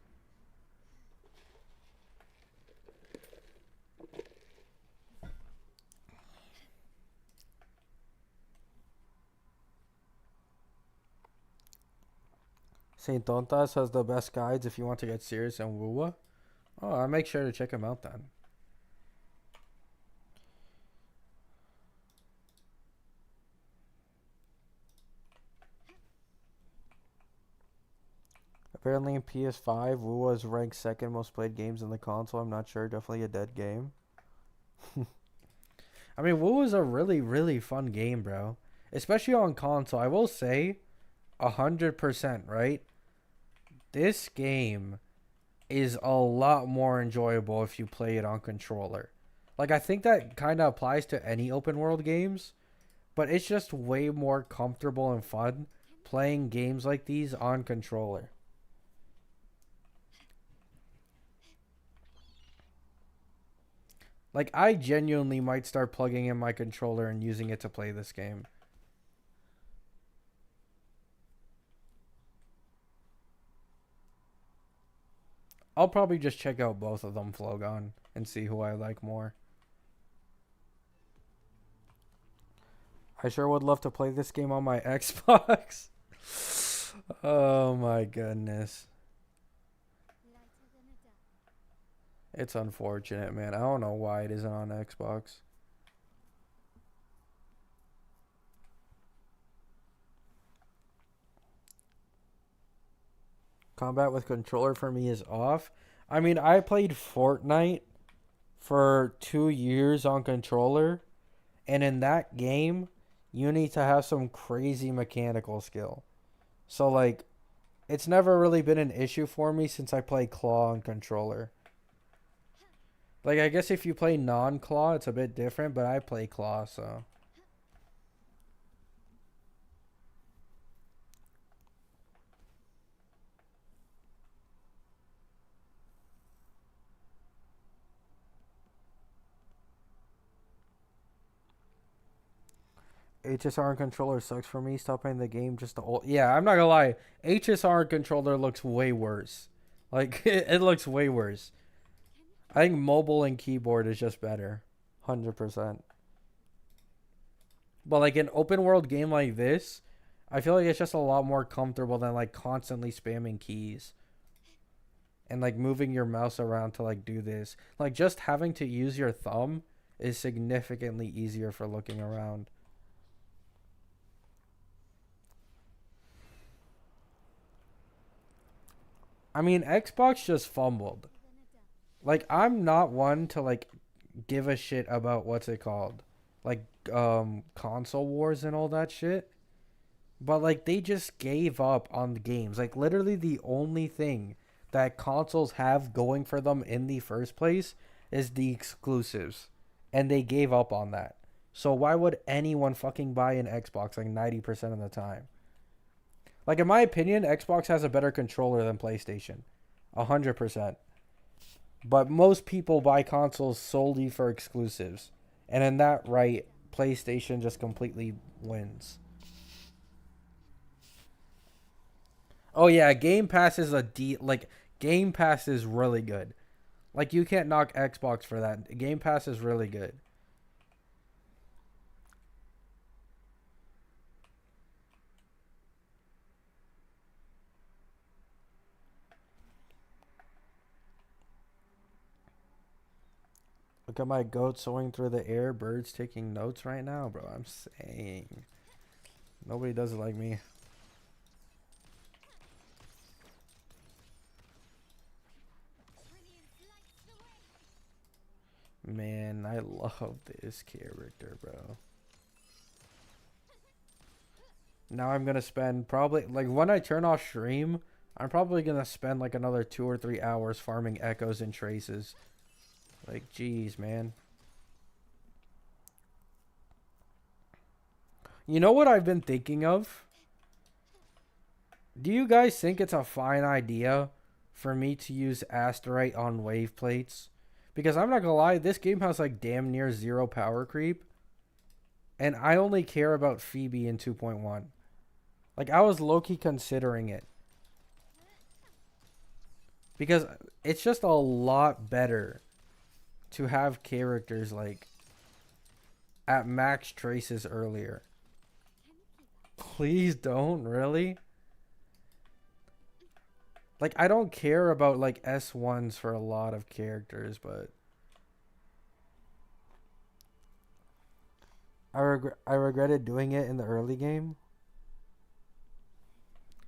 A: Saint Tontas has the best guides if you want to get serious in Wuwa. Oh, I'll make sure to check him out then. Apparently in PS5, Wuwa is ranked second most played games in the console. I'm not sure. Definitely a dead game. I mean, Wuwa is a really, really fun game, bro. Especially on console. I will say, 100%, right? This game is a lot more enjoyable if you play it on controller. Like, I think that kind of applies to any open world games, but it's just way more comfortable and fun playing games like these on controller. Like, I genuinely might start plugging in my controller and using it to play this game. I'll probably just check out both of them, Flogon, and see who I like more. I sure would love to play this game on my Xbox. Oh my goodness.
C: Lighter than a dove.
A: It's unfortunate, man. I don't know why it isn't on Xbox. Combat with controller for me is off. I mean, I played Fortnite for 2 years on controller, and in that game, you need to have some crazy mechanical skill. So, like, it's never really been an issue for me since I play claw on controller. Like, I guess if you play non-claw, it's a bit different, but I play claw, so. HSR and controller sucks for me. Stop playing the game just to old. Yeah, I'm not gonna lie. HSR and controller looks way worse. Like, it looks way worse. I think mobile and keyboard is just better. 100%. But like an open world game like this, I feel like it's just a lot more comfortable than like constantly spamming keys and like moving your mouse around to like do this. Like just having to use your thumb is significantly easier for looking around. I mean, Xbox just fumbled. Like I'm not one to like give a shit about what's it called? Like console wars and all that shit. But like they just gave up on the games. Like literally the only thing that consoles have going for them in the first place is the exclusives. And they gave up on that. So why would anyone fucking buy an Xbox like 90% of the time? Like in my opinion, Xbox has a better controller than PlayStation. 100%. But most people buy consoles solely for exclusives. And in that right, PlayStation just completely wins. Oh yeah, Game Pass is Game Pass is really good. Like you can't knock Xbox for that. Game Pass is really good. Look at my goat soaring through the air, birds taking notes right now, bro. I'm saying. Nobody does it like me. Man, I love this character, bro. Now I'm gonna spend probably, like, when I turn off stream, I'm probably gonna spend, like, another 2 or 3 hours farming echoes and traces. Like, jeez, man. You know what I've been thinking of? Do you guys think it's a fine idea for me to use Asterite on wave plates? Because I'm not gonna lie, this game has like damn near zero power creep. And I only care about Phoebe in 2.1. Like I was low-key considering it. Because it's just a lot better to have characters like at max traces earlier. Please don't, really? Like, I don't care about, like, S1s for a lot of characters, but I regretted doing it in the early game.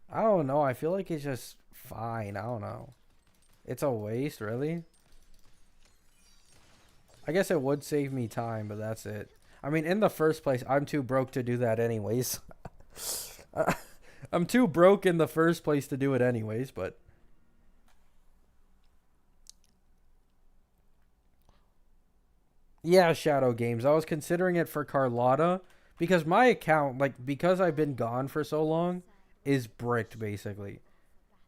A: I don't know. I feel like it's just fine. I don't know. It's a waste, really. I guess it would save me time, but that's it. I mean, in the first place, I'm too broke to do that anyways. I'm too broke in the first place to do it anyways, but Yeah, Shadow Games. I was considering it for Carlotta because my account, like, because I've been gone for so long, is bricked basically.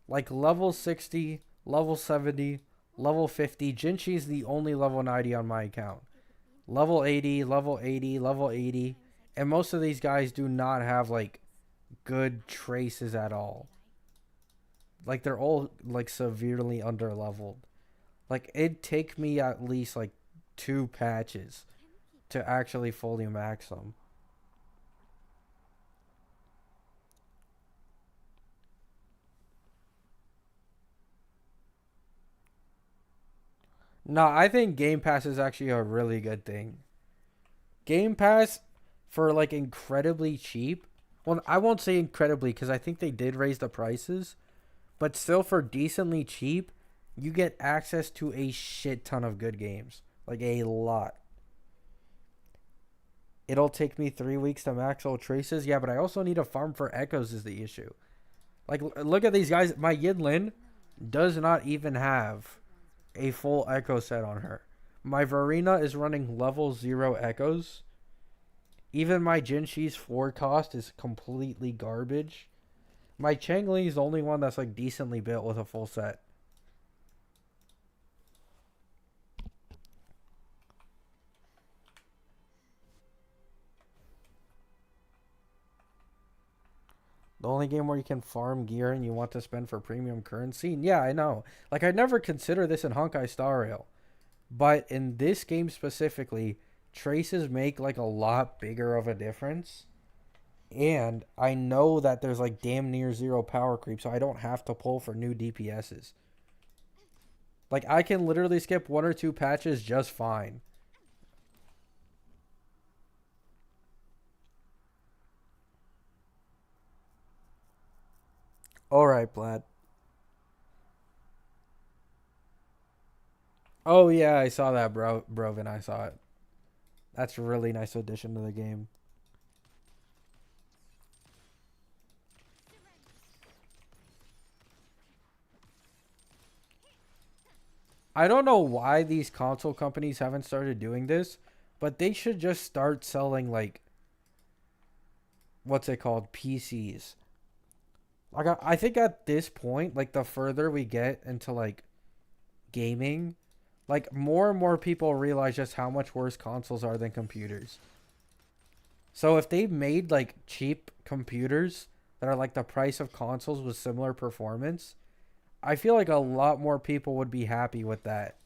A: Like level 60, level 70, level 50. Jinchi's the only level 90 on my account. Level 80, level 80, level 80. And most of these guys do not have like good traces at all. Like they're all like severely under leveled. Like it'd take me at least like 2 patches to actually fully max them. No, I think Game Pass is actually a really good thing. Game Pass for like incredibly cheap. Well, I won't say incredibly because I think they did raise the prices, but still for decently cheap, you get access to a shit ton of good games. Like a lot. It'll take me 3 weeks to max all traces. Yeah, but I also need a farm for echoes is the issue. Like, look at these guys. My Yinlin does not even have a full echo set on her. My Varina is running level 0 echoes. Even my Jinshi's 4 cost is completely garbage. My Changli is the only one that's like decently built with a full set. The only game where you can farm gear and you want to spend for premium currency? Yeah, I know. Like, I never consider this in Honkai Star Rail. But in this game specifically, traces make like a lot bigger of a difference. And I know that there's like damn near zero power creep, so I don't have to pull for new DPSs. Like, I can literally skip 1 or 2 patches just fine. Alright, Blad. Oh, yeah, I saw that, Brovin. I saw it. That's a really nice addition to the game. I don't know why these console companies haven't started doing this, but they should just start selling, like, what's it called? PCs. Like, I think at this point, like, the further we get into, like, gaming, like, more and more people realize just how much worse consoles are than computers. So if they made, like, cheap computers that are, like, the price of consoles with similar performance, I feel like a lot more people would be happy with that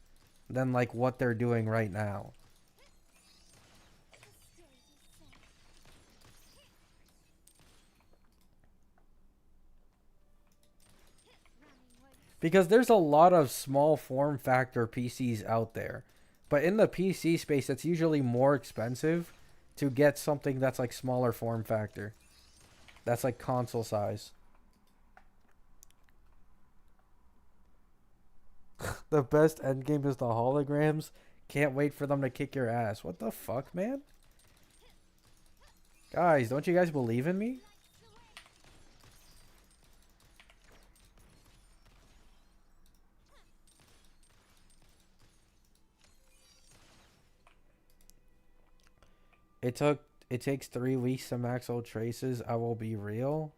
A: than, like, what they're doing right now. Because there's a lot of small form factor PCs out there. But in the PC space, it's usually more expensive to get something that's like smaller form factor. That's like console size. The best endgame is the holograms. Can't wait for them to kick your ass. What the fuck, man? Guys, don't you guys believe in me? It took it takes 3 weeks to max all traces. I will be real.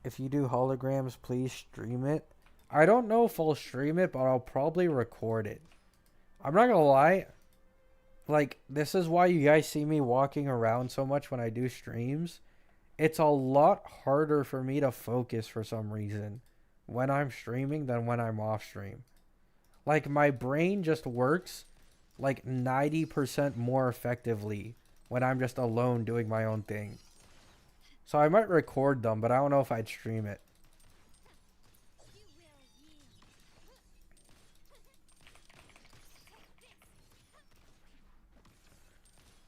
A: If you do holograms, please stream it. I don't know if I'll stream it, but I'll probably record it. I'm not gonna lie. Like, this is why you guys see me walking around so much when I do streams. It's a lot harder for me to focus for some reason when I'm streaming than when I'm off stream. Like, my brain just works like 90% more effectively when I'm just alone doing my own thing. So I might record them, but I don't know if I'd stream it.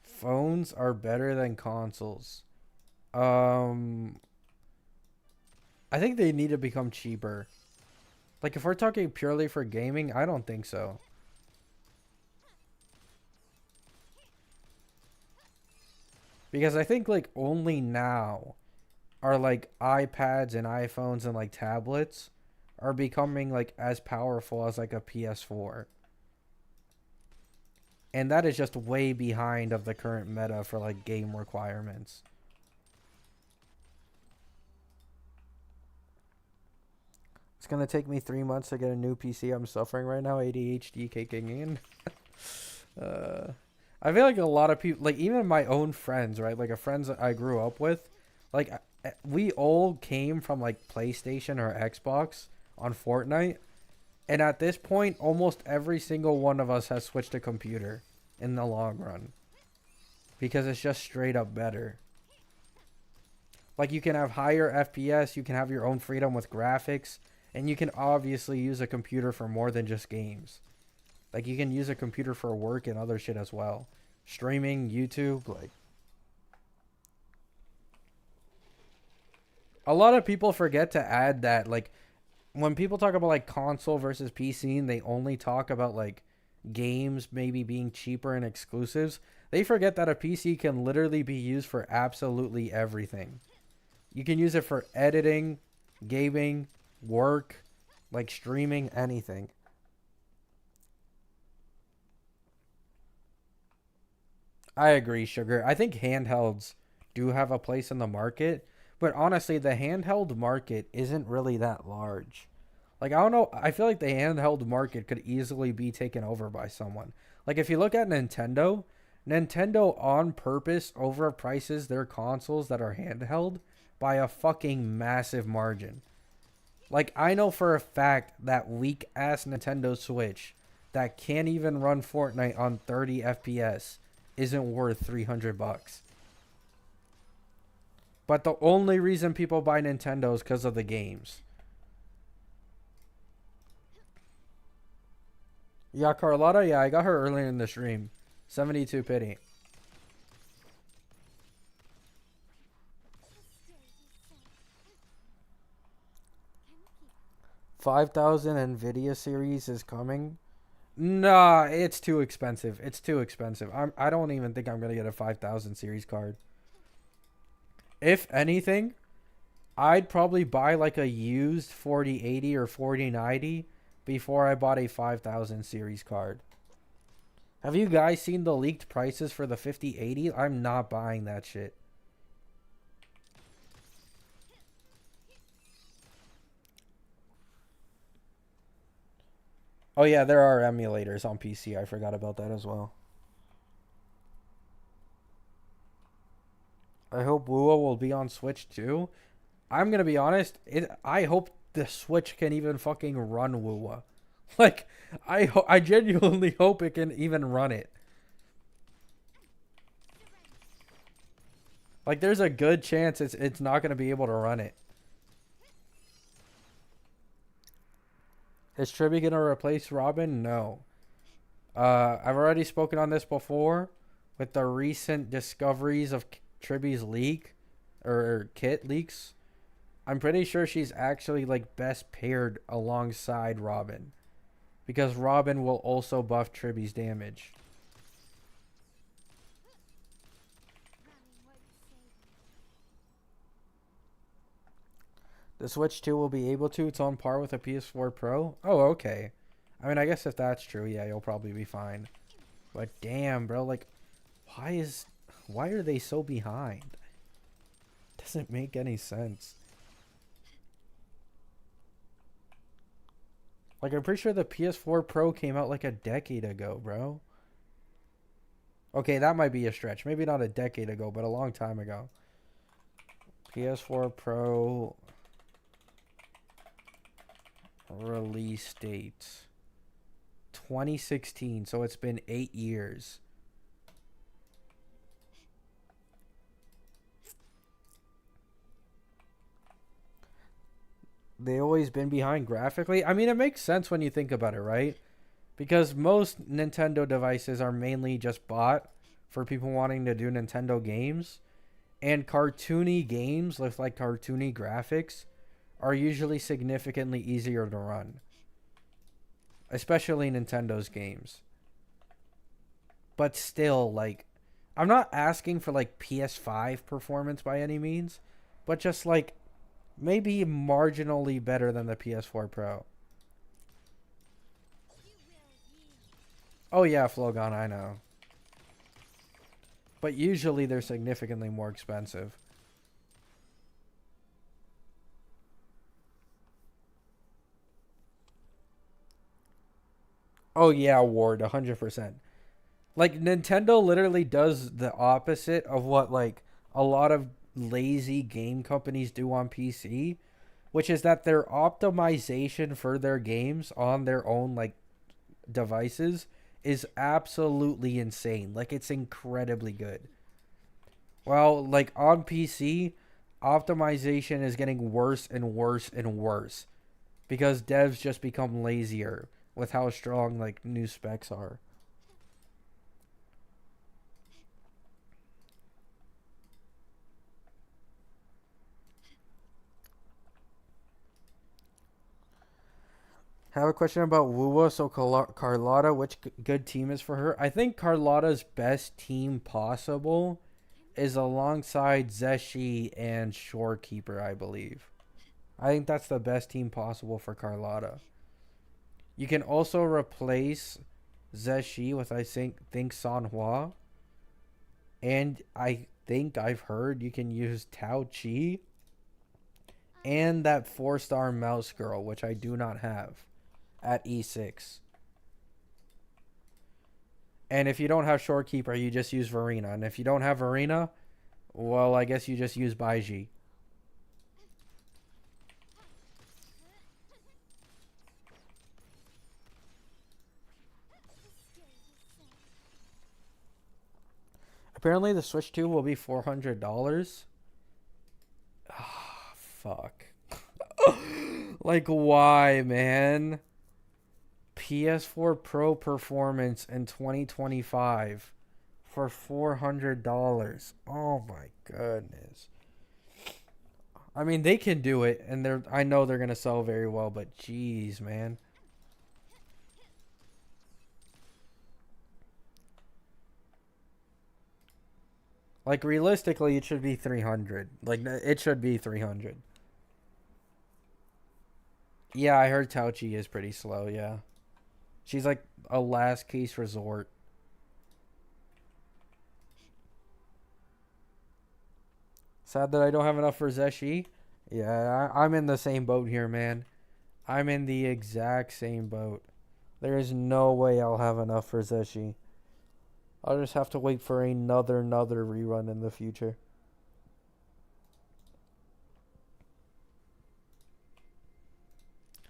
A: Phones are better than consoles. Um, I think they need to become cheaper. Like, if we're talking purely for gaming, I don't think so. Because I think, like, only now are, like, iPads and iPhones and, like, tablets are becoming like as powerful as like a PS4. And that is just way behind of the current meta for like game requirements. It's gonna take me 3 months to get a new PC. I'm suffering right now. ADHD kicking in. uh, I feel like a lot of people, like even my own friends, right? Like a friends that I grew up with, like we all came from like PlayStation or Xbox on Fortnite, and at this point, almost every single one of us has switched to computer in the long run because it's just straight up better. Like you can have higher FPS, you can have your own freedom with graphics, and you can obviously use a computer for more than just games. Like you can use a computer for work and other shit as well. Streaming, YouTube, like a lot of people forget to add that like when people talk about like console versus PC and they only talk about like games maybe being cheaper and exclusives, they forget that a PC can literally be used for absolutely everything. You can use it for editing, gaming, work, like streaming, anything. I agree, Sugar. I think handhelds do have a place in the market, but honestly, the handheld market isn't really that large. Like, I don't know. I feel like the handheld market could easily be taken over by someone. Like, if you look at Nintendo, Nintendo on purpose overprices their consoles that are handheld by a fucking massive margin. Like, I know for a fact that weak ass Nintendo Switch that can't even run Fortnite on 30 FPS isn't worth $300. But the only reason people buy Nintendo is because of the games. Yeah, Carlotta, yeah, I got her earlier in the stream. 72 pity. 5,000 Nvidia series is coming. Nah, it's too expensive. It's too expensive. I don't even think I'm gonna get a 5,000 series card. If anything, I'd probably buy like a used 4080 or 4090 before I bought a 5,000 series card. Have you guys seen the leaked prices for the 5080? I'm not buying that shit. Oh yeah, there are emulators on PC. I forgot about that as well. I hope Wuwa will be on Switch too. I'm gonna be honest. I hope the Switch can even fucking run Wuwa. Like, I genuinely hope it can even run it. Like, there's a good chance it's not gonna be able to run it. Is Tribby gonna replace Robin? No. I've already spoken on this before with the recent discoveries of Tribby's leak or kit leaks. I'm pretty sure she's actually like best paired alongside Robin because Robin will also buff Tribby's damage. The Switch 2 will be able to. It's on par with a PS4 Pro. Oh, okay. I mean, I guess if that's true, yeah, you'll probably be fine. But damn, bro, like, why are they so behind? Doesn't make any sense. Like, I'm pretty sure the PS4 Pro came out like a decade ago, bro. Okay, that might be a stretch. Maybe not a decade ago, but a long time ago. PS4 Pro release date 2016, so it's been 8 years. They always been behind graphically. I mean, it makes sense when you think about it, right? Because most Nintendo devices are mainly just bought for people wanting to do Nintendo games, and cartoony games with like cartoony graphics are usually significantly easier to run, especially Nintendo's games. But still, like, I'm not asking for like PS5 performance by any means, but just like Maybe marginally better than the PS4 Pro. Oh yeah, Flogon, I know. But usually they're significantly more expensive. Oh yeah, Ward, 100%. Like Nintendo literally does the opposite of what like a lot of lazy game companies do on PC, which is that their optimization for their games on their own like devices is absolutely insane. Like it's incredibly good. Well, like on PC, optimization is getting worse and worse and worse because devs just become lazier with how strong like new specs are. I have a question about Wuwa. So Carlotta, which good team is for her? I think Carlotta's best team possible is alongside Zeshi and Shorekeeper, I believe. I think that's the best team possible for Carlotta. You can also replace Zeshi with I think Sanhua, and I think I've heard you can use Tao Chi and that 4-star mouse girl, which I do not have at E6. And if you don't have Shorekeeper, you just use Varina. And if you don't have Varina, well, I guess you just use Baiji. Apparently, the Switch 2 will be $400. Ah, fuck. Like, why, man? PS4 Pro performance in 2025 for $400. Oh my goodness. I mean, they can do it, and I know they're gonna sell very well, but jeez, man. Like realistically, it should be 300. Like it should be 300. Yeah, I heard Tauchi is pretty slow. Yeah, she's like a last case resort. Sad that I don't have enough for Zeshi. Yeah, I'm in the same boat here, man. I'm in the exact same boat. There is no way I'll have enough for Zeshi. I'll just have to wait for another rerun in the future.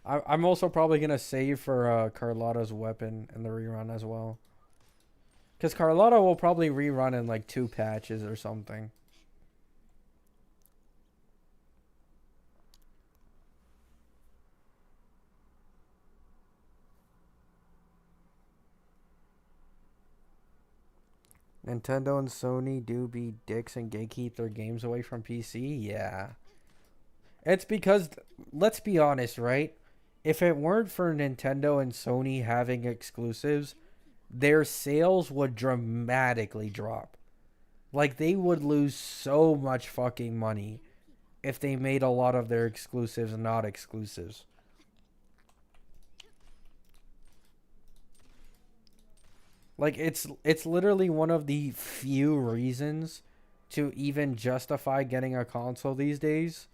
A: I'm also probably gonna save for Carlotta's weapon in the rerun as well. Because Carlotta will probably rerun in like 2 patches or something. Nintendo and Sony do be dicks and gatekeep their games away from PC? Yeah. It's because, let's be honest, right? If it weren't for Nintendo and Sony having exclusives, their sales would dramatically drop. Like, they would lose so much fucking money if they made a lot of their exclusives not exclusives. Like it's literally one of the few reasons to even justify getting a console these days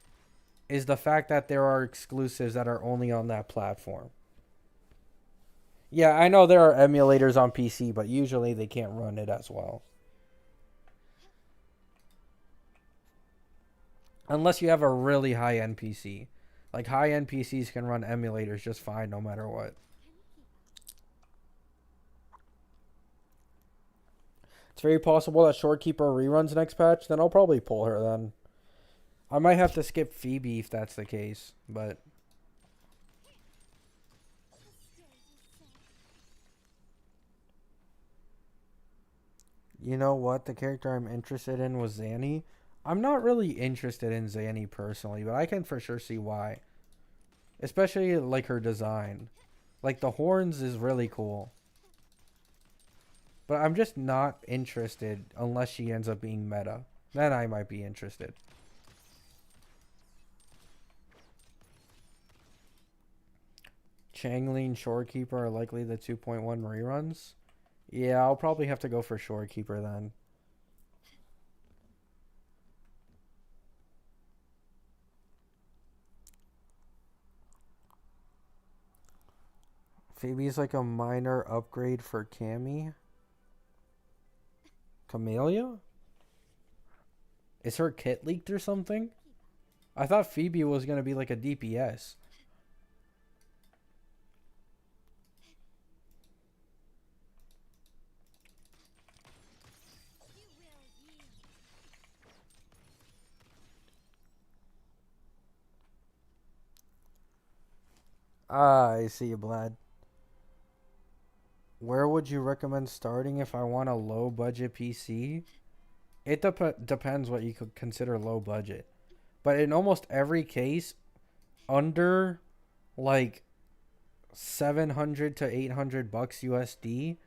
A: is the fact that there are exclusives that are only on that platform. Yeah, I know there are emulators on PC, but usually they can't run it as well. Unless you have a really high-end PC. Like high-end PCs can run emulators just fine no matter what. It's very possible that Shorekeeper reruns next patch, then I'll probably pull her then. I might have to skip Phoebe if that's the case, but you know what? The character I'm interested in was Zanny. I'm not really interested in Zanny personally, but I can for sure see why. Especially like her design. Like the horns is really cool. But I'm just not interested unless she ends up being meta. Then I might be interested. Changling Shorekeeper are likely the 2.1 reruns. Yeah, I'll probably have to go for Shorekeeper then. Phoebe's like a minor upgrade for Cammy. Camellia? Is her kit leaked or something? I thought Phoebe was gonna be like a DPS. Ah, I see you, Blad. Where would you recommend starting if I want a low budget PC? It depends what you could consider low budget. But in almost every case, under like 700 to 800 bucks USD,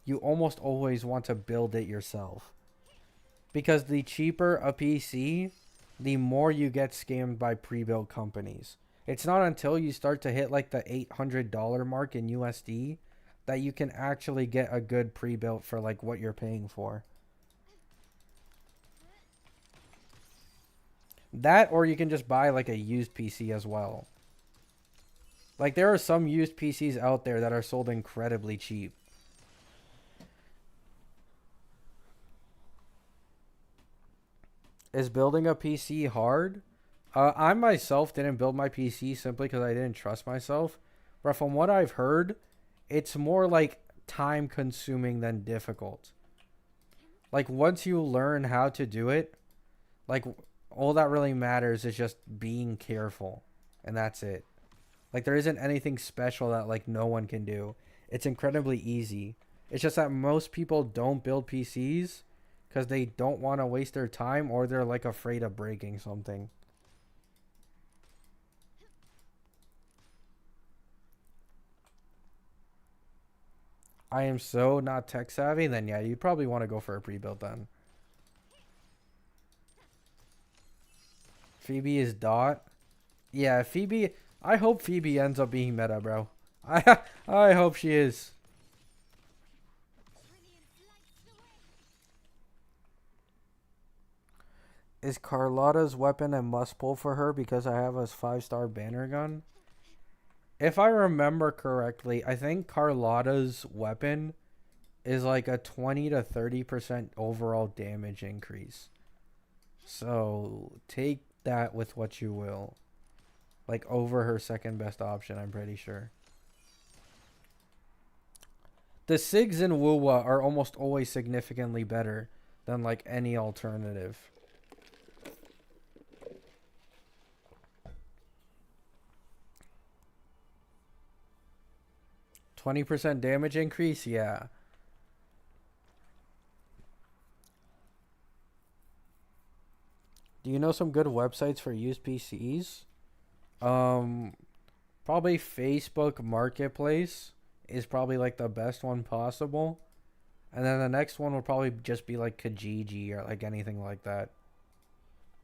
A: you almost always want to build it yourself. Because the cheaper a PC, the more you get scammed by pre-built companies. It's not until you start to hit like the $800 mark in USD that you can actually get a good pre-built for like what you're paying for. That, or you can just buy like a used PC as well. Like there are some used PCs out there that are sold incredibly cheap. Is building a PC hard? I myself didn't build my PC simply because I didn't trust myself. But from what I've heard, it's more like time consuming than difficult. Like once you learn how to do it, like all that really matters is just being careful. And that's it. Like there isn't anything special that like no one can do. It's incredibly easy. It's just that most people don't build PCs because they don't want to waste their time or they're like afraid of breaking something. I am so not tech savvy, then yeah, you'd probably want to go for a pre-built then. Phoebe is dot. Yeah, Phoebe. I hope Phoebe ends up being meta, bro. I hope she is. Is Carlotta's weapon a must pull for her because I have a 5-star banner gun? If I remember correctly, I think Carlotta's weapon is like a 20 to 30% overall damage increase. So take that with what you will. Like over her second best option, I'm pretty sure. The SIGs in Wuwa are almost always significantly better than like any alternative. 20% damage increase? Yeah. Do you know some good websites for used PCs? Um, Probably Facebook Marketplace is probably like the best one possible. And then the next one would probably just be like Kijiji or like anything like that.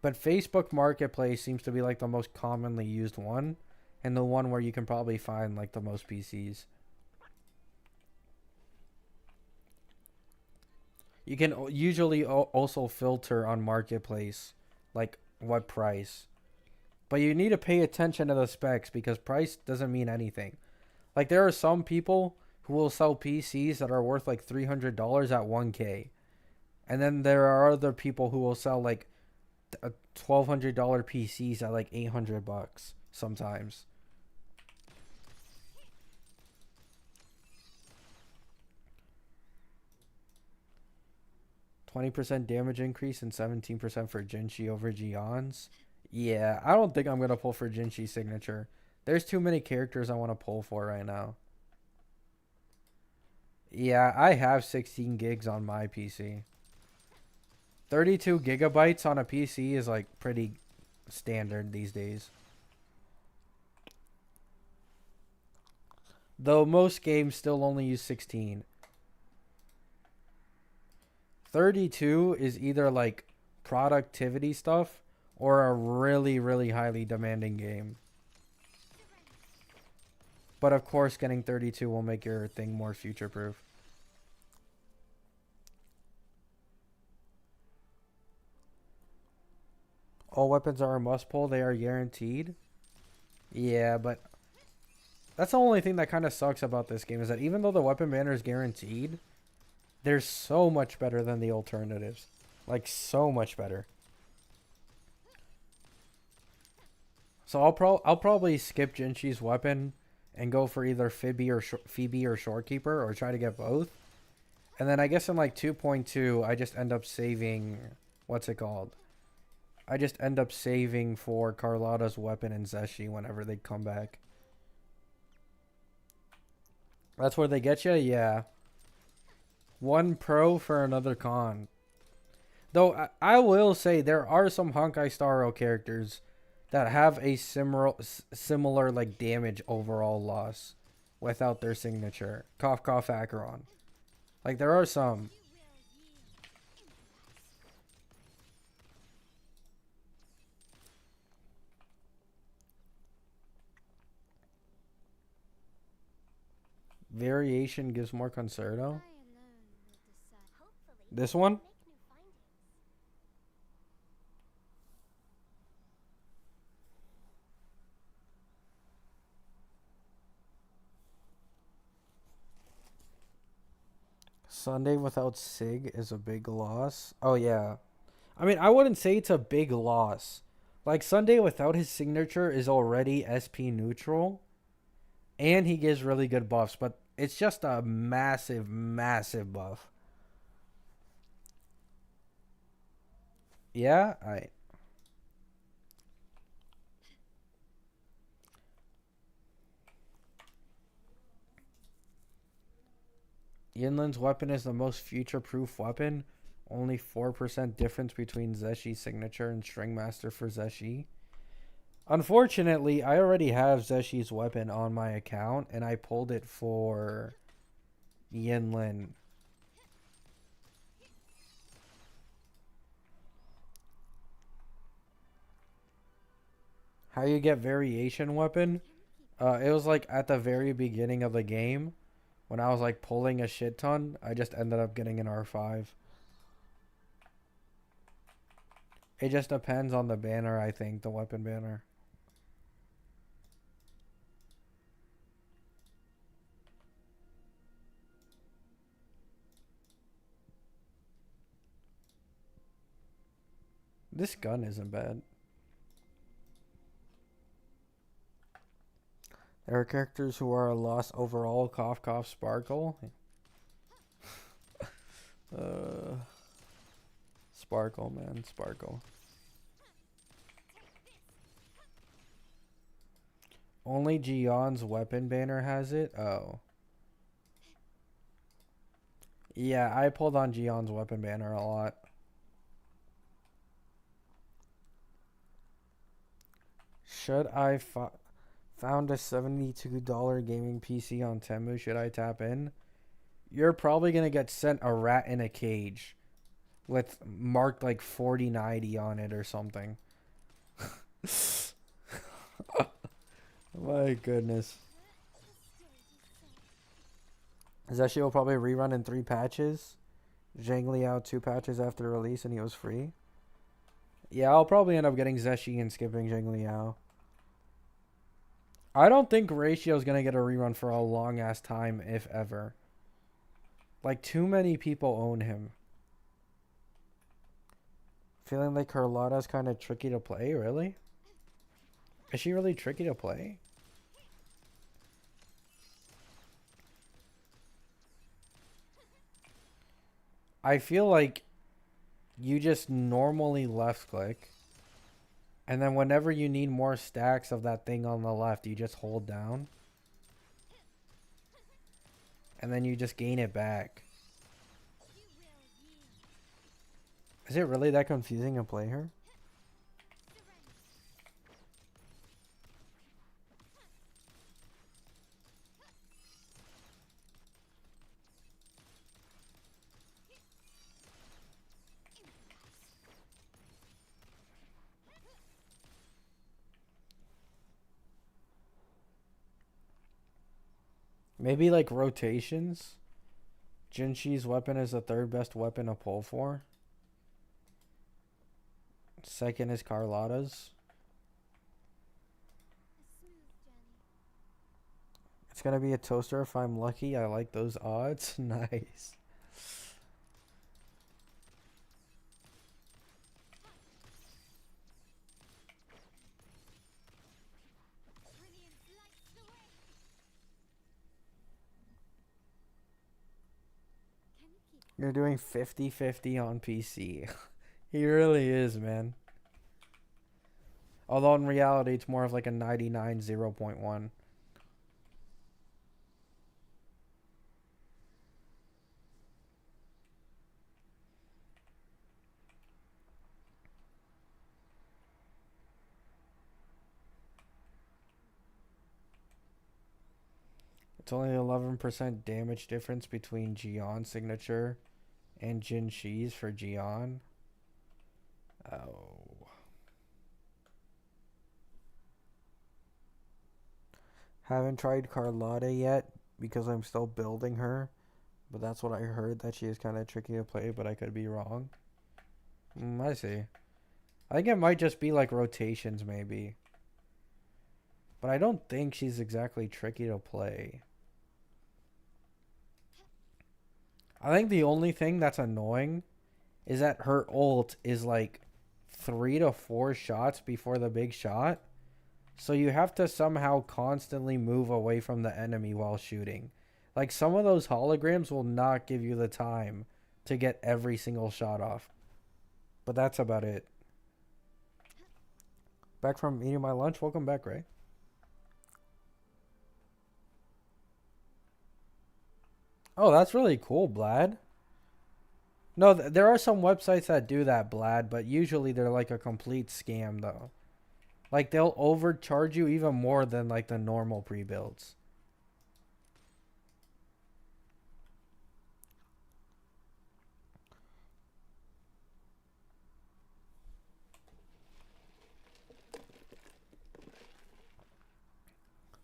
A: But Facebook Marketplace seems to be like the most commonly used one and the one where you can probably find like the most PCs. You can usually also filter on Marketplace, like what price. But you need to pay attention to the specs because price doesn't mean anything. Like there are some people who will sell PCs that are worth like $300 at 1K. And then there are other people who will sell like $1,200 PCs at like 800 bucks sometimes. %20 damage increase and 17% for Jinshi over Gions. Yeah, I don't think I'm going to pull for Jinshi's signature. There's too many characters I want to pull for right now. Yeah, I have 16 gigs on my PC. 32 gigabytes on a PC is like pretty standard these days. Though most games still only use 16. 32 is either like productivity stuff or a really, really highly demanding game. But of course, getting 32 will make your thing more future-proof. All weapons are a must pull. They are guaranteed. Yeah, but that's the only thing that kind of sucks about this game is that even though the weapon banner is guaranteed, they're so much better than the alternatives. Like, so much better. So I'll probably skip Jinshi's weapon and go for either Phoebe or Shorekeeper, or try to get both. And then I guess in like 2.2, I just end up saving, what's it called? I just end up saving for Carlotta's weapon and Zeshi whenever they come back. That's where they get you? Yeah. One pro for another con. Though I will say there are some Honkai Star Rail characters that have a similar like damage overall loss without their signature. Cough cough Acheron. Like there are some. Variation gives more concerto. This one? Sunday without Sig is a big loss. Oh yeah. I mean, I wouldn't say it's a big loss. Like Sunday without his signature is already SP neutral. And he gives really good buffs, but it's just a massive, massive buff. Yeah? Alright. Yinlin's weapon is the most future-proof weapon. Only 4% difference between Zeshi's signature and Stringmaster for Zeshi. Unfortunately, I already have Zeshi's weapon on my account, and I pulled it for Yinlin. How you get variation weapon? It was like at the very beginning of the game, when I was like pulling a shit ton, I just ended up getting an R5. It just depends on the banner, I think, the weapon banner. This gun isn't bad. There are characters who are a loss overall. Cough, cough, Sparkle. Sparkle, man. Sparkle. Only Gion's weapon banner has it? Oh. Yeah, I pulled on Gion's weapon banner a lot. Should I found a $72 gaming PC on Temu? Should I tap in? You're probably going to get sent a rat in a cage with marked like 4090 on it or something. My goodness. Zeshi will probably rerun in 3 patches. Zhang Liao 2 patches after release and he was free. Yeah, I'll probably end up getting Zeshi and skipping Zhang Liao. I don't think Ratio's going to get a rerun for a long ass time, if ever. Like, too many people own him. Feeling like Carlotta's kind of tricky to play, really? Is she really tricky to play? I feel like you just normally left click. And then whenever you need more stacks of that thing on the left, you just hold down. And then you just gain it back. Is it really that confusing to play her? Maybe like rotations. Jinshi's weapon is the third best weapon to pull for. Second is Carlotta's.
C: A smooth journey.
A: It's gonna be a toaster if I'm lucky. I like those odds. Nice.
C: Brilliance lights the way. Can you keep
A: You're doing 50-50 on PC. He really is, man. Although in reality, it's more of like a 99 0.1. It's only 11% damage difference between Gion signature and Jin Shi's for Gion. Oh. Haven't tried Carlotta yet because I'm still building her. But that's what I heard, that she is kind of tricky to play, but I could be wrong. I see. I think it might just be like rotations maybe. But I don't think she's exactly tricky to play. I think the only thing that's annoying is that her ult is like 3 to 4 shots before the big shot. So you have to somehow constantly move away from the enemy while shooting. Like some of those holograms will not give you the time to get every single shot off. But that's about it. Back from eating my lunch. Welcome back, Ray. Oh, that's really cool, Blad. No, there are some websites that do that, Blad, but usually they're like a complete scam, though. Like, they'll overcharge you even more than, like, the normal pre-builds.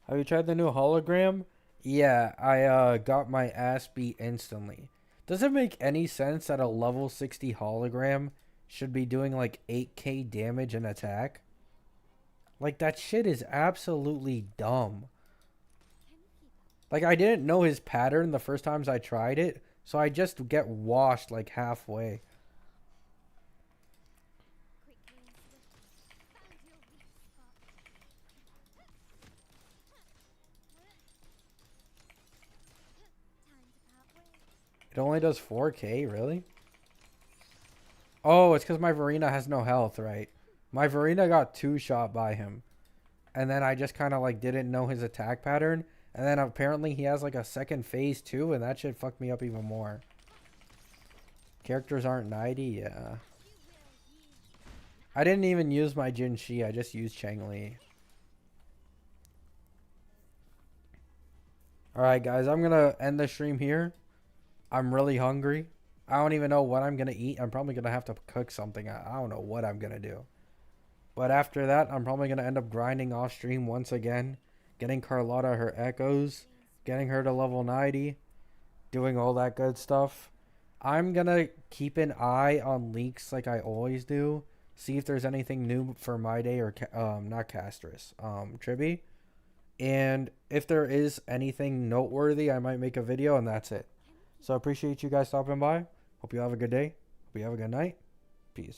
A: Have you tried the new hologram? Yeah, I got my ass beat instantly. Does it make any sense that a level 60 hologram should be doing like 8k damage and attack? Like, that shit is absolutely dumb.
C: can you keep up?
A: Like, I didn't know his pattern the first times I tried it, so I just get washed like halfway.
C: Quickly and swiftly. Found your weak spot. Time to part ways.
A: It only does 4k, really? Oh, it's because my Verena has no health, right? My Verena got 2-shot by him. And then I just kind of like didn't know his attack pattern. And then apparently he has like a second phase too, and that shit fucked me up even more. Characters aren't 90, yeah.
C: You will yield.
A: I didn't even use my Jin Shi, I just used Cheng Li. Alright guys, I'm gonna end the stream here. I'm really hungry. I don't even know what I'm gonna eat. I'm probably gonna have to cook something. I don't know what I'm gonna do. But after that, I'm probably gonna end up grinding off stream once again. Getting Carlotta her echoes. Getting her to level 90. Doing all that good stuff. I'm gonna keep an eye on leaks like I always do. See if there's anything new for my day or not Castris, Triby. And if there is anything noteworthy, I might make a video, and that's it. So I appreciate you guys stopping by. Hope you have a good day. Hope you have a good night. Peace.